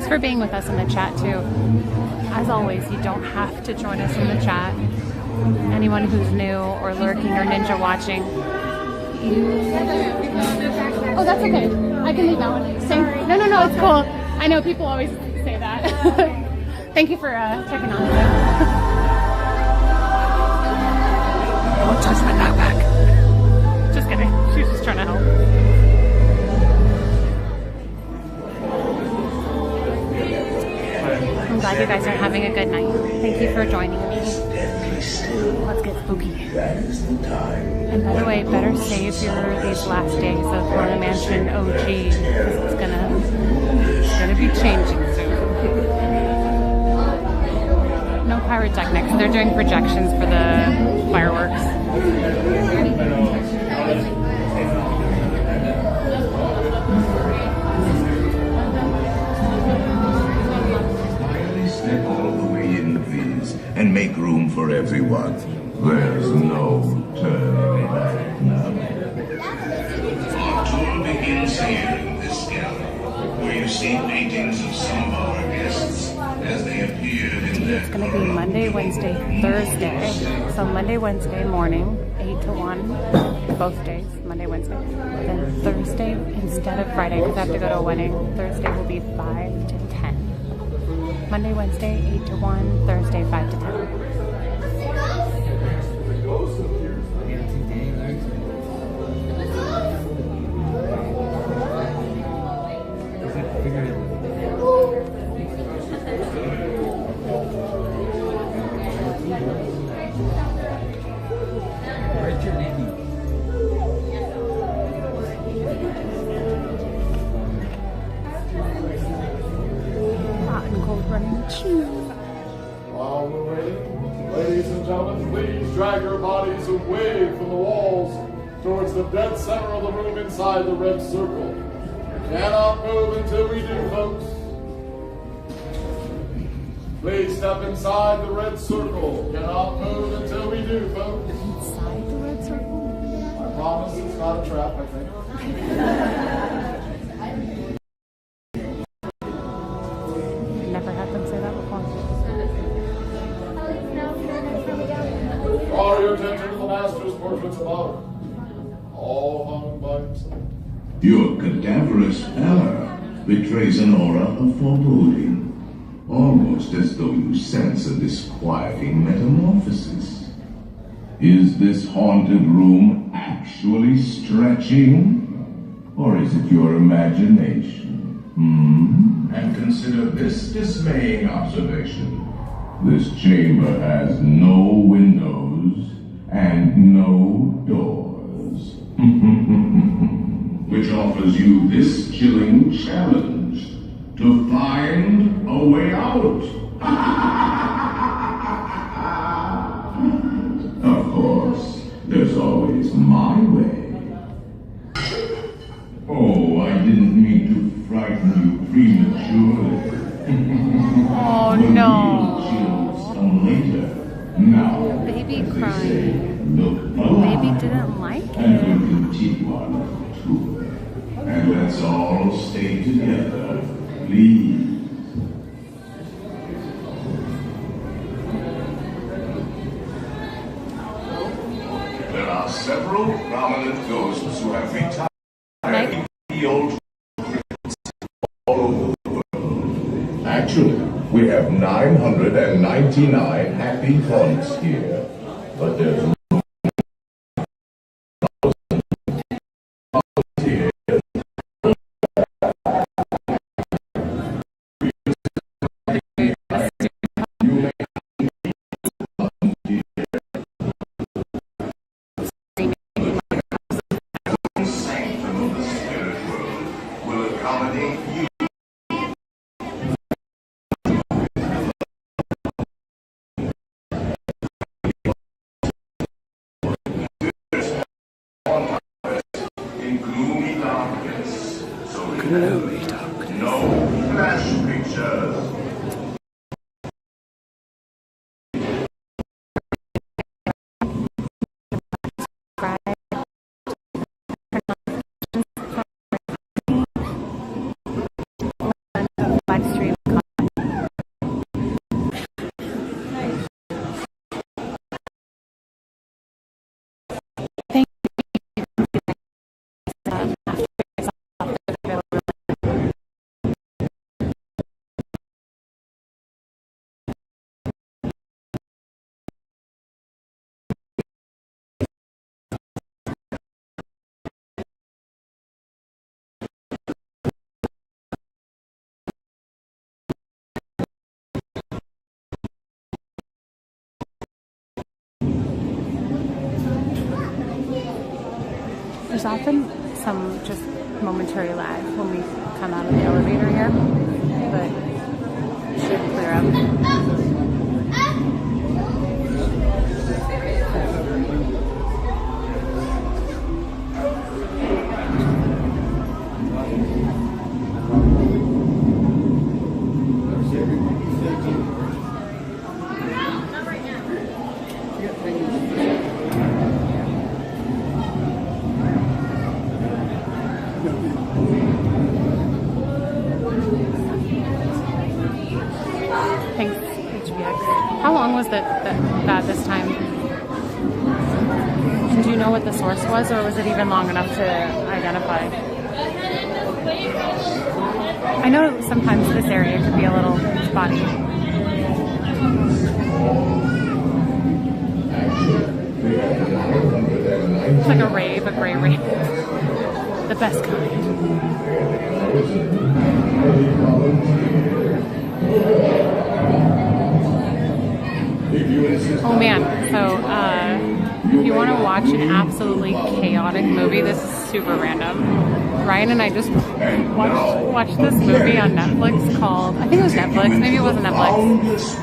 Thanks for being with us in the chat too. As always, you don't have to join us in the chat. Anyone who's new or lurking or ninja watching, oh, that's okay. I can leave that one. No, it's cool. I know people always say that. Thank you for checking on me. Don't touch my backpack. Just kidding. She's just trying to help. I'm glad you guys are having a good night. Thank you for joining me. Let's get spooky. And by the way, better save these last days of Haunted Mansion OG because it's gonna be changing soon. No pyrotechnics. They're doing projections for the fireworks. Step all the way in, please, and make room for everyone. There's no turning back now. Our tour begins here in this gallery, where you see paintings of some of our guests as they appeared in their It's going to be Monday, Wednesday, Thursday. So Monday, Wednesday morning, 8 to 1, both days, Monday, Wednesday. Then Thursday instead of Friday, because I have to go to a wedding. Thursday will be 5 to 10. Monday, Wednesday, 8 to 1, Thursday, 5 to 10. While we're waiting, ladies and gentlemen, please drag your bodies away from the walls towards the dead center of the room inside the red circle. You cannot move until we do, folks. Please step inside the red circle. Cannot move until we do, folks. Inside the red circle? I promise it's not a trap, I think. Never had them say that before. Draw your attention to the master's portraits above. All hung by himself. Your cadaverous pallor betrays an aura of foreboding, almost as though you sense a disquieting metamorphosis. Is this haunted room actually stretching? Or is it your imagination? And consider this dismaying observation. This chamber has no windows and no doors. Which offers you this chilling challenge to find a way out. Of course, there's always my way. Oh, I didn't mean to frighten you prematurely. Oh no. Chills come later. Now, Baby crying. look Baby didn't like it. and we'll continue our tour. And let's all stay together, please. There are several prominent ghosts who have retired in the old all over the world. Actually, we have 999 happy haunts here, but there's no flash pictures. Live stream There's often some just momentary lag when we come out of the elevator here, but it should clear up. How long was that this time? And do you know what the source was, or was it even long enough to identify? I know sometimes this area could be a little spotty. It's like a rave, a gray rave. The best kind. Oh man, so if you want to watch an absolutely chaotic movie, this is super random. Ryan and I just watched this movie on Netflix called, I think it was Netflix, maybe it wasn't Netflix.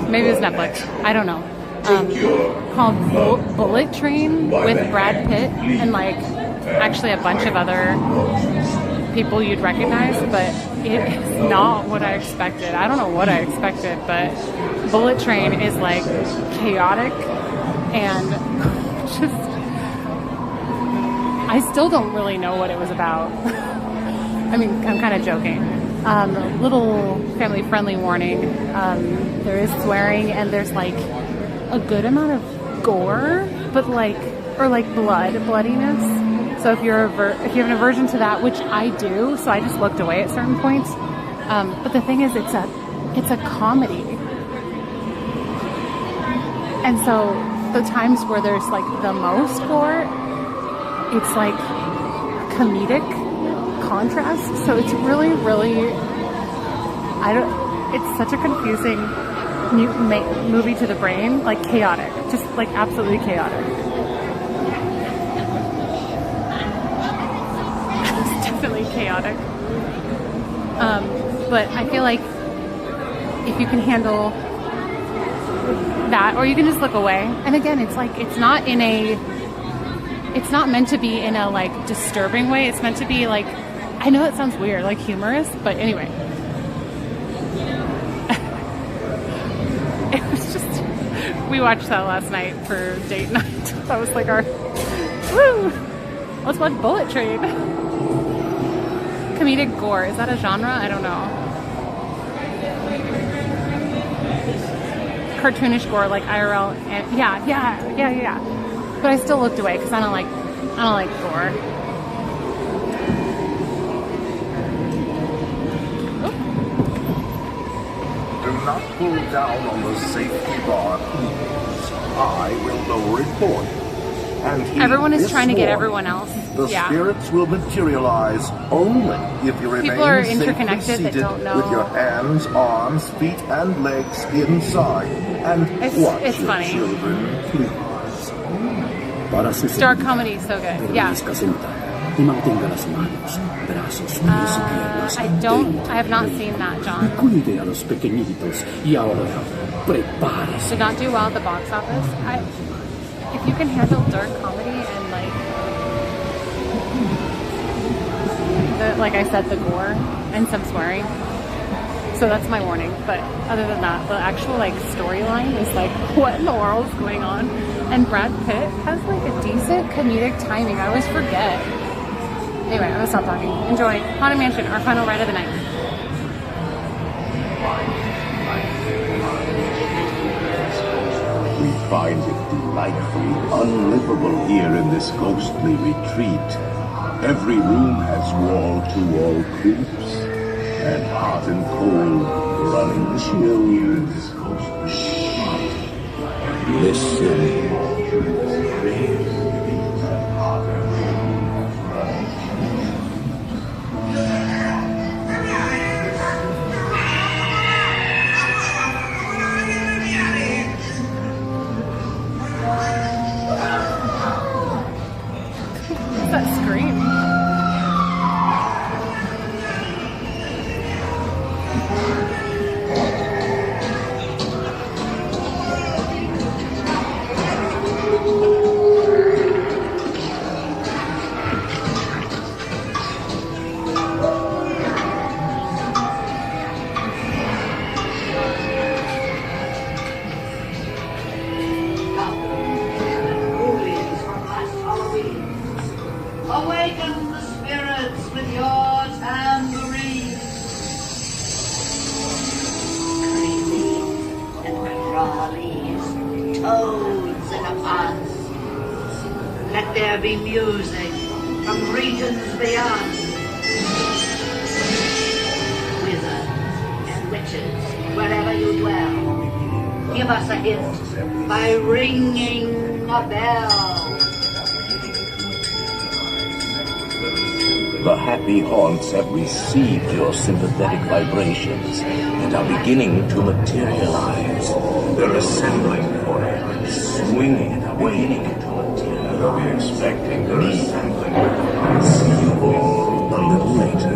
Maybe it was Netflix, I don't know. Called Bullet Train with Brad Pitt and like actually a bunch of other people you'd recognize, but it is not what I expected. I don't know what I expected, but Bullet Train is like chaotic and just, I still don't really know what it was about. I mean, I'm kind of joking. Little family-friendly warning. There is swearing and there's like a good amount of gore, but like, or like bloodiness. So if you have an aversion to that, which I do, so I just looked away at certain points. But the thing is, it's a comedy, and so the times where there's like the most gore, it's like comedic contrast. So it's really, it's such a confusing movie to the brain, like chaotic, just like absolutely chaotic. Chaotic. But I feel like if you can handle that, or you can just look away. And again, it's like, it's not meant to be in a like disturbing way. It's meant to be like, I know it sounds weird, like humorous, but anyway. It was just, we watched that last night for date night. That was like our, woo! Let's watch Bullet Train. Comedic gore, is that a genre? I don't know. Cartoonish gore, like IRL, and yeah. But I still looked away because I don't like gore. Do not pull down on the safety bar, please. I will lower it for you. And everyone is trying to get everyone else. The spirits will materialize only if you remain people are safely interconnected seated that don't know. with your hands, arms, feet, and legs inside. And watch it's your funny. children, please. Dark comedy is so good. Yeah. I have not seen that, John. Did not do well at the box office. If you can handle dark comedy and like I said, the gore and some swearing, so that's my warning. But other than that, the actual like storyline is like, what in the world is going on? And Brad Pitt has like a decent comedic timing. I always forget. Anyway, I'm gonna stop talking. Enjoy Haunted Mansion, our final ride of the night. We find it delightfully unlivable here in this ghostly retreat. Every room has wall-to-wall creeps, and hot and cold running chills. Listen. are these toads in a pod. Let there be music from regions beyond. Wizards and witches, wherever you dwell, give us a hint by ringing a bell. The happy haunts have received your sympathetic vibrations and are beginning to materialize. They're assembling for it, swinging and waiting to materialize. They'll be expecting their assembling. I'll see you all a little later.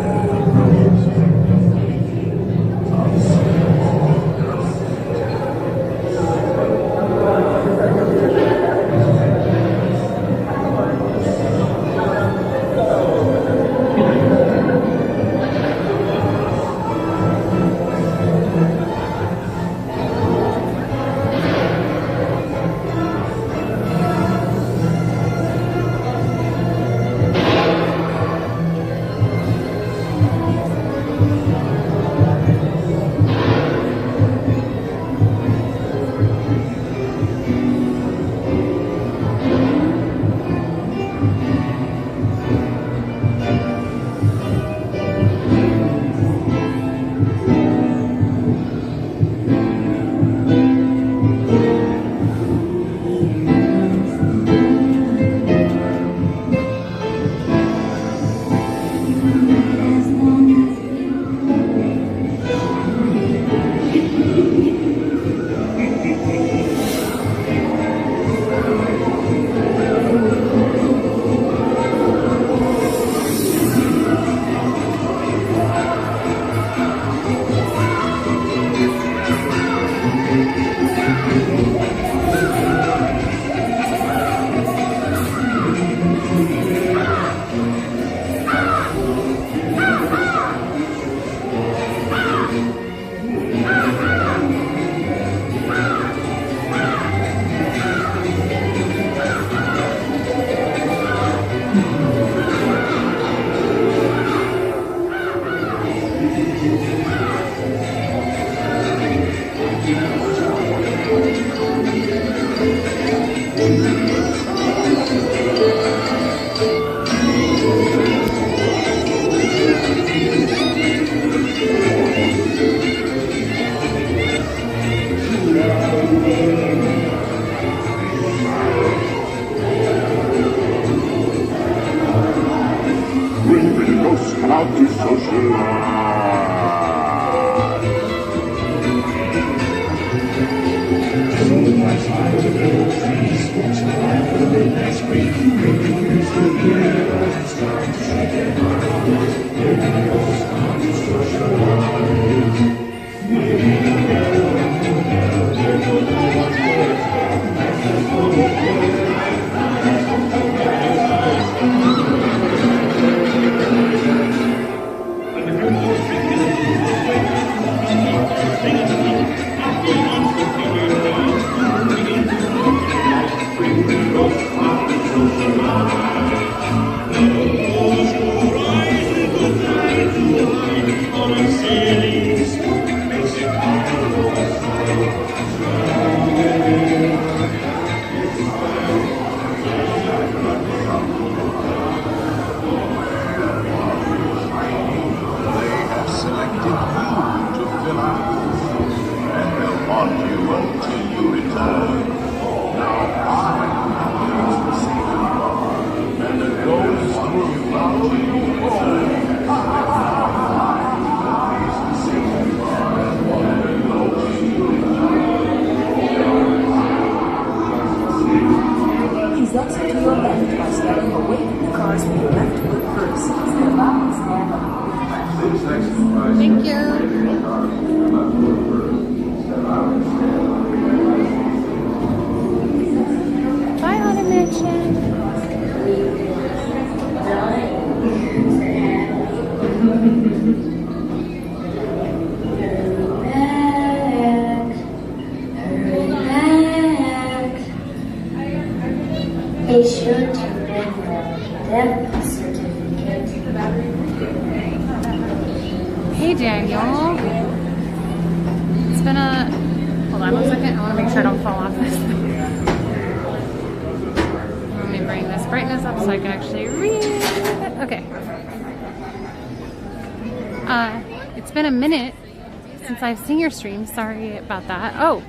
Thank you. Bye, Haunted Mansion. Be sure to bring the death certificate. Hey, Daniel. It's been a... Hold on one second. second. I want to make sure I don't fall off this. Let me bring this brightness up so I can actually read it. Okay. It's been a minute since I've seen your stream. Sorry about that. Oh,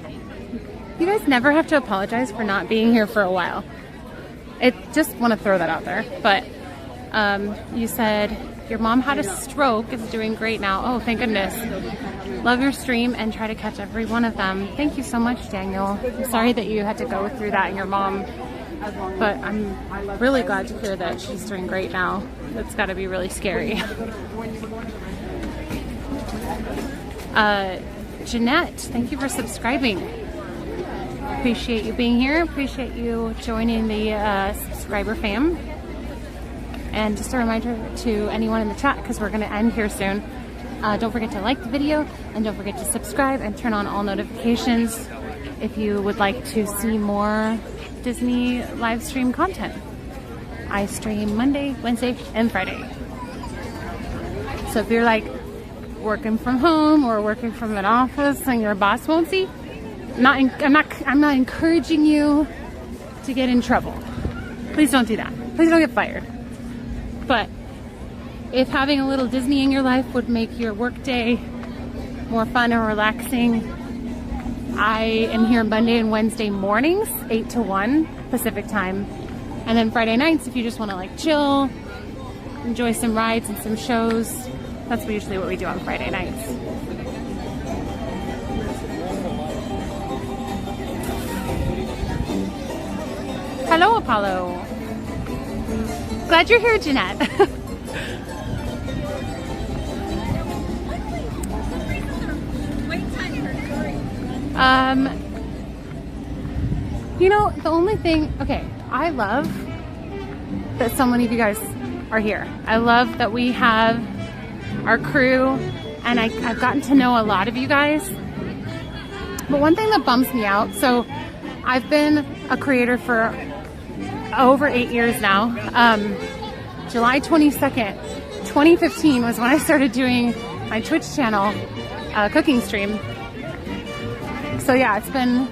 you guys never have to apologize for not being here for a while. Just want to throw that out there. But you said your mom had a stroke, is doing great now. Oh, thank goodness. Love your stream and try to catch every one of them. Thank you so much, Daniel. I'm sorry that you had to go through that and your mom, but I'm really glad to hear that she's doing great now. That's got to be really scary. Jeanette, thank you for subscribing. Appreciate you being here. Appreciate you joining the subscriber fam. And just a reminder to anyone in the chat, because we're going to end here soon, don't forget to like the video and don't forget to subscribe and turn on all notifications if you would like to see more Disney live stream content. I stream Monday, Wednesday, and Friday. So if you're like working from home or working from an office and your boss won't see, I'm not encouraging you to get in trouble. Please don't do that. Please don't get fired. But if having a little Disney in your life would make your workday more fun and relaxing, I am here Monday and Wednesday mornings, 8 to 1 Pacific time. And then Friday nights, if you just want to like chill, enjoy some rides and some shows, that's usually what we do on Friday nights. Hello, Apollo. Glad you're here, Jeanette. You know, the only thing, okay, I love that so many of you guys are here. I love that we have our crew, and I've gotten to know a lot of you guys. But one thing that bums me out, so I've been a creator for over 8 years now. July 22nd, 2015 was when I started doing my Twitch channel cooking stream. So yeah, it's been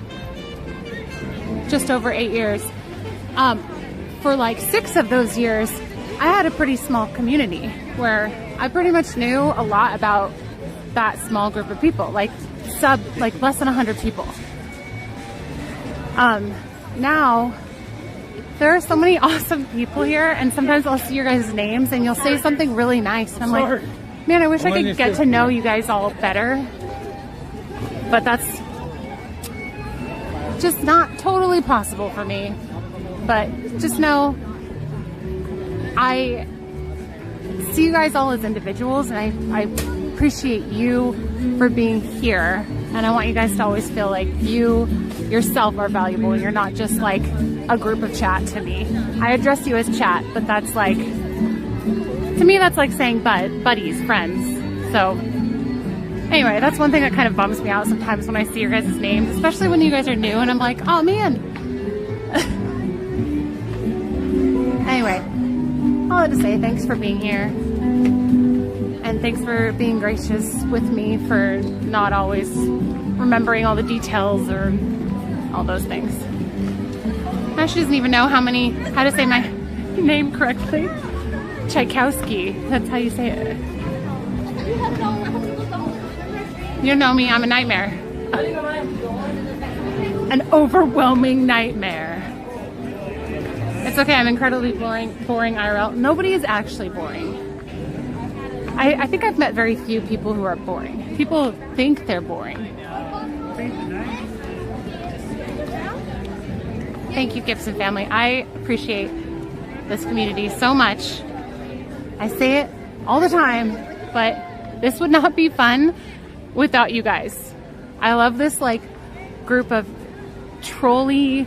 just over 8 years. For like 6 of those years, I had a pretty small community where I pretty much knew a lot about that small group of people, like less than 100 people. Now, there are so many awesome people here, and sometimes I'll see your guys' names and you'll say something really nice. And I'm like, man, I wish I could get to know you guys all better. But that's just not totally possible for me. But just know, I see you guys all as individuals, and I appreciate you for being here. And I want you guys to always feel like you yourself are valuable, and you're not just like a group of chat to me. I address you as chat, but that's like, to me, that's like saying buddies, friends. So anyway, that's one thing that kind of bums me out sometimes when I see your guys' names, especially when you guys are new and I'm like, oh man. Anyway, all I have to say, thanks for being here. And thanks for being gracious with me for not always remembering all the details or all those things. She doesn't even know how to say my name correctly. Tchaikovsky, that's how you say it. You know me, I'm a nightmare. An overwhelming nightmare. It's okay, I'm incredibly boring IRL. Nobody is actually boring. I think I've met very few people who are boring. People think they're boring. Thank you, Gibson family. I appreciate this community so much. I say it all the time, but this would not be fun without you guys. I love this like group of trolly,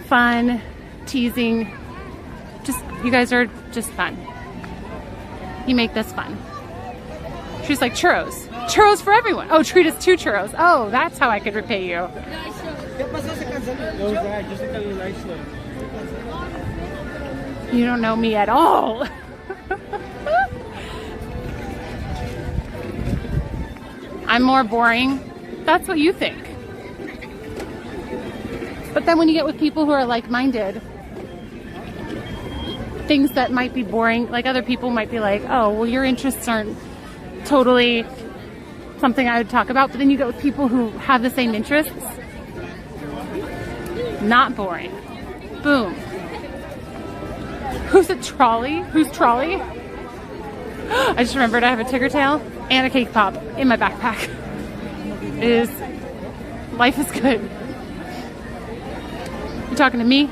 fun, teasing. Just, you guys are just fun. You make this fun. She's like, churros. Churros for everyone. Oh, treat us to churros. Oh, that's how I could repay you. You don't know me at all. I'm more boring. That's what you think. then when you get with people who are like-minded, things that might be boring, like other people might be like, oh, well, your interests aren't totally something I would talk about. But then you get with people who have the same interests. Not boring. Boom. Who's a trolley? Who's trolley? I just remembered I have a ticker tail and a cake pop in my backpack. Life is good. You talking to me?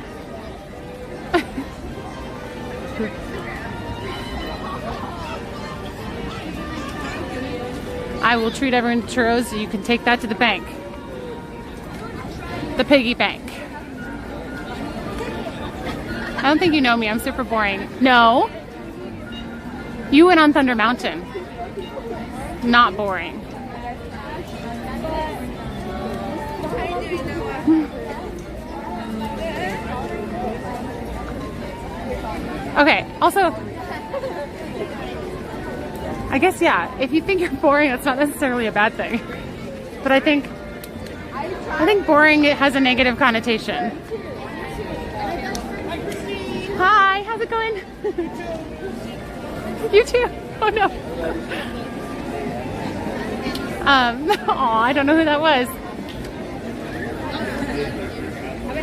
I will treat everyone to churros so you can take that to the bank. The piggy bank. I don't think you know me. I'm super boring. No. You went on Thunder Mountain. Not boring. Okay, also, I guess, yeah, if you think you're boring, that's not necessarily a bad thing. But I think boring, it has a negative connotation. Hi, how's it going? You too. Oh no. Oh, I don't know who that was.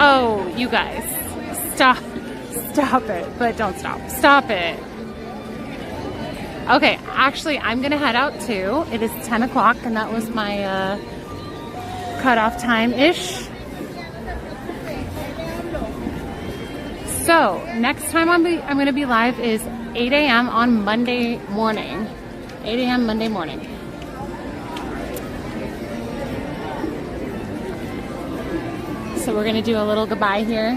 Oh, you guys. Stop it. But don't stop. Stop it. Okay, actually, I'm gonna head out too. It is 10 o'clock and that was my cutoff time-ish. So, next time I'm gonna be live is 8 a.m. on Monday morning. 8 a.m. Monday morning. So we're gonna do a little goodbye here.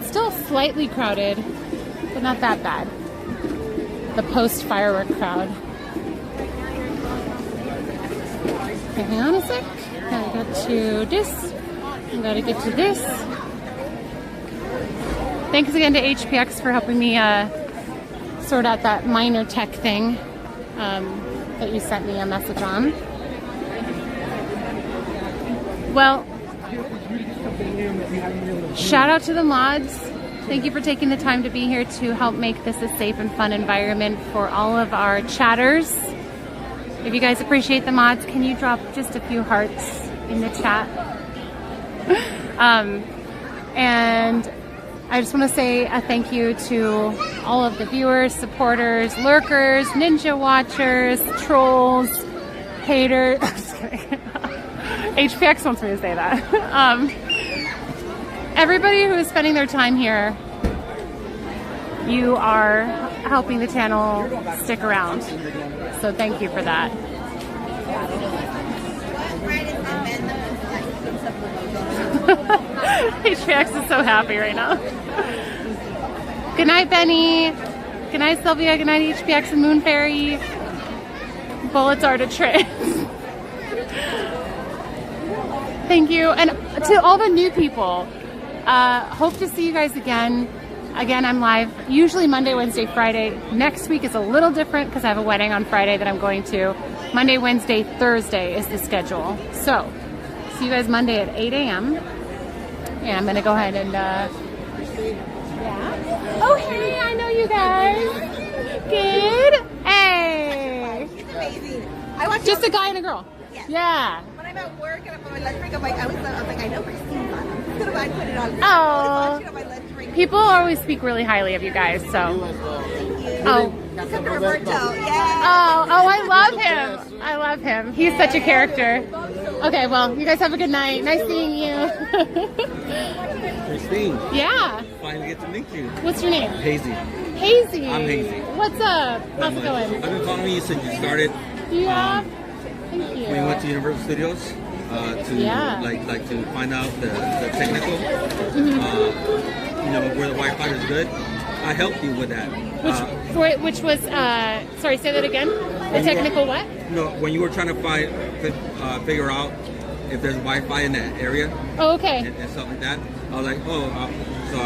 Still slightly crowded, but not that bad. The post-firework crowd. Okay, hang on a sec. Gotta get to this. Gotta get to this. Thanks again to HPX for helping me sort out that minor tech thing that you sent me a message on. Well, shout out to the mods. Thank you for taking the time to be here to help make this a safe and fun environment for all of our chatters. If you guys appreciate the mods, can you drop just a few hearts in the chat? And I just want to say a thank you to all of the viewers, supporters, lurkers, ninja watchers, trolls, haters. I'm just kidding. HPX wants me to say that. Everybody who is spending their time here, you are helping the channel stick around. So thank you for that. HPX is so happy right now. Good night, Benny. Good night, Sylvia. Good night, HPX and Moon Fairy. Bullets are to trade. Thank you. And to all the new people, hope to see you guys again. Again, I'm live usually Monday, Wednesday, Friday. Next week is a little different because I have a wedding on Friday that I'm going to. Monday, Wednesday, Thursday is the schedule. So, see you guys Monday at 8 a.m. And I'm going to go ahead and, yeah. Oh, hey, I know you guys. Good. Hey. He's amazing. I watch just a guy and a girl. Yes. Yeah. When I'm at work and I'm on my lunch break, I'm like, I was like, I know Christine's on. I'm just gonna put it on. Oh. On my lunch break. People always speak really highly of you guys, so. Oh. Except for Roberto. Yeah. Oh, I love him. I love him. He's such a character. Okay, well, you guys have a good night. Nice seeing you. Christine. Yeah. Finally get to meet you. What's your name? Hazy. Hazy. I'm Hazy. What's up? How's it going? I've been following you since you started. Yeah. Thank you. When you went to Universal Studios to like to find out the technical, you know, where the Wi-Fi is good. I helped you with that. Which was sorry, say that again. The technical what? No, when you were trying to figure out if there's Wi-Fi in that area. Oh, okay. And stuff like that. I was like, oh, so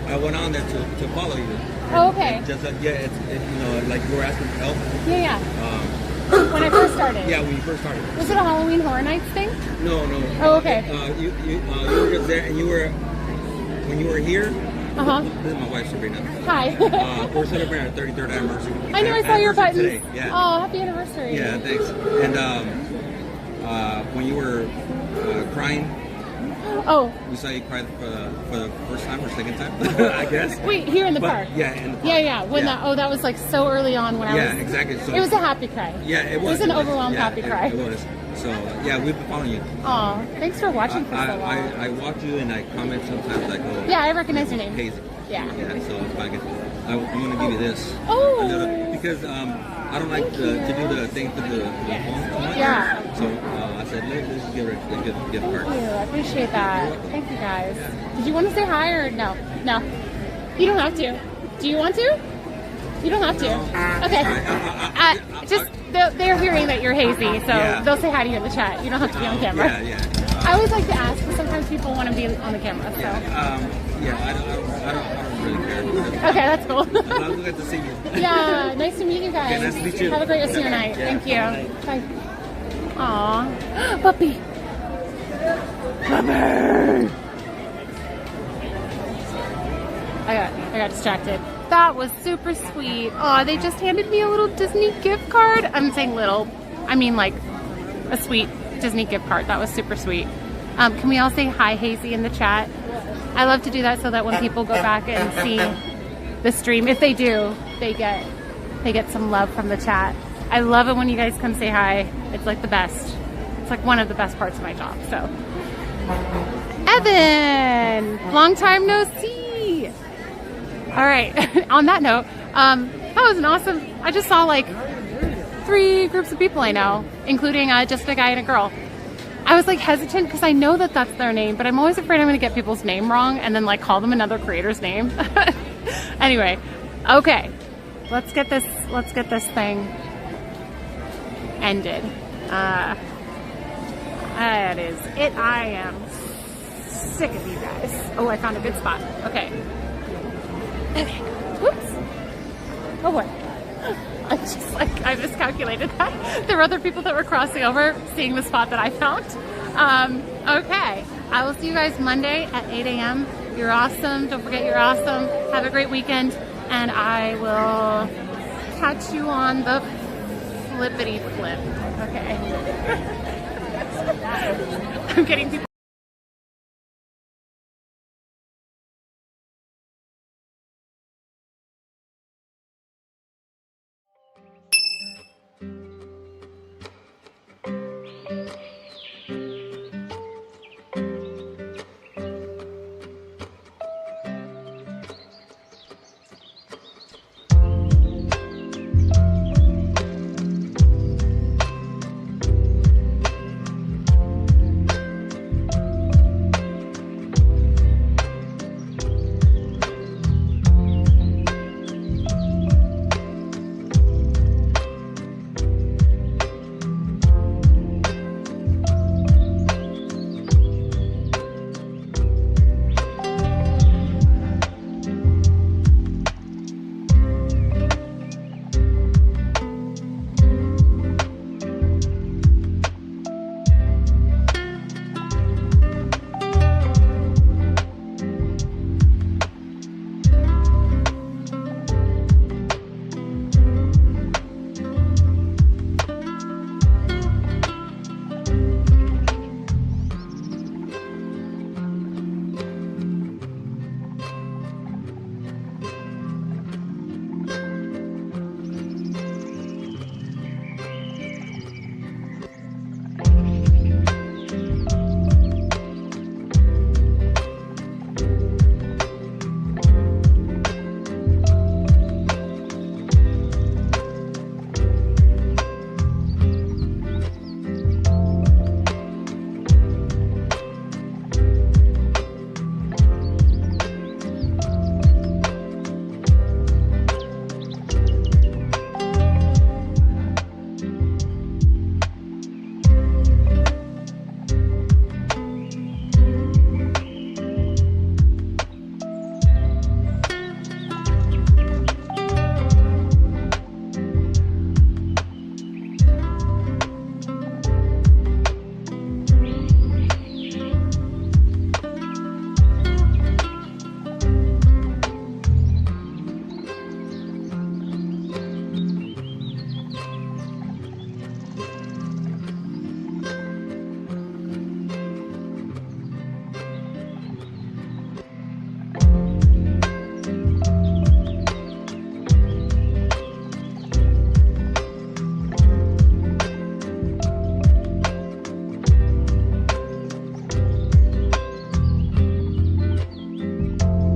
I went on there to follow you. Oh, okay. And just you know, like you were asking for help. Yeah. When I first started? Yeah, when you first started. Was it a Halloween Horror Nights thing? No, no. Oh, okay. You were just there, and when you were here. This is my wife Sabrina. Hi. We're celebrating our 33rd anniversary. I know, I saw your buttons. Today. Yeah. Oh, happy anniversary. Yeah, thanks. And when you were crying. Oh. We saw you cry for the first time or second time, I guess. Wait, here in the park? Yeah, in the park. Yeah. When that was like so early on when I was... Yeah, exactly. So, it was a happy cry. Yeah, it was. It was an overwhelmed happy cry. It was. So, yeah, we've been following you. Aw, thanks for watching for so long. I watch you and I comment sometimes. I go... Yeah, I recognize your name. Hazy. Yeah. Yeah, so if I can... I'm going to give you this. Oh! Because I don't like to do the thing to the phone too much. Yeah. So I said, let's give her a gift card. Thank you. I appreciate that. Thank you, guys. Did you want to say hi or no? No. You don't have to. Do you want to? You don't have to. Okay. Just they're hearing that you're hazy, so they'll say hi to you in the chat. You don't have to be on camera. Yeah. I always like to ask, because sometimes people want to be on the camera. So. I don't really care. Okay, that's cool. I was glad to see you. Yeah, nice to meet you guys. Okay, nice to meet you. Have a great rest of your night. Yeah. Thank you. Bye. Aw, puppy. Puppy. I got distracted. That was super sweet. Aw, they just handed me a little Disney gift card. I'm saying little. I mean like a sweet Disney gift card. That was super sweet. Can we all say hi, Hazy, in the chat? I love to do that so that when people go back and see the stream, if they do, they get some love from the chat. I love it when you guys come say hi. It's like the best. It's like one of the best parts of my job. So, Evan, long time no see. All right. On that note, that was an awesome. I just saw like 3 groups of people I know, including just a guy and a girl. I was like hesitant because I know that that's their name, but I'm always afraid I'm going to get people's name wrong and then like call them another creator's name. Anyway, okay, let's get this thing ended. That is it. I am sick of you guys. Oh, I found a good spot. Okay. Whoops. Oh boy. I miscalculated that. There were other people that were crossing over, seeing the spot that I found. Okay. I will see you guys Monday at 8 a.m. You're awesome. Don't forget you're awesome. Have a great weekend. And I will catch you on the flippity flip. Okay. I'm getting people.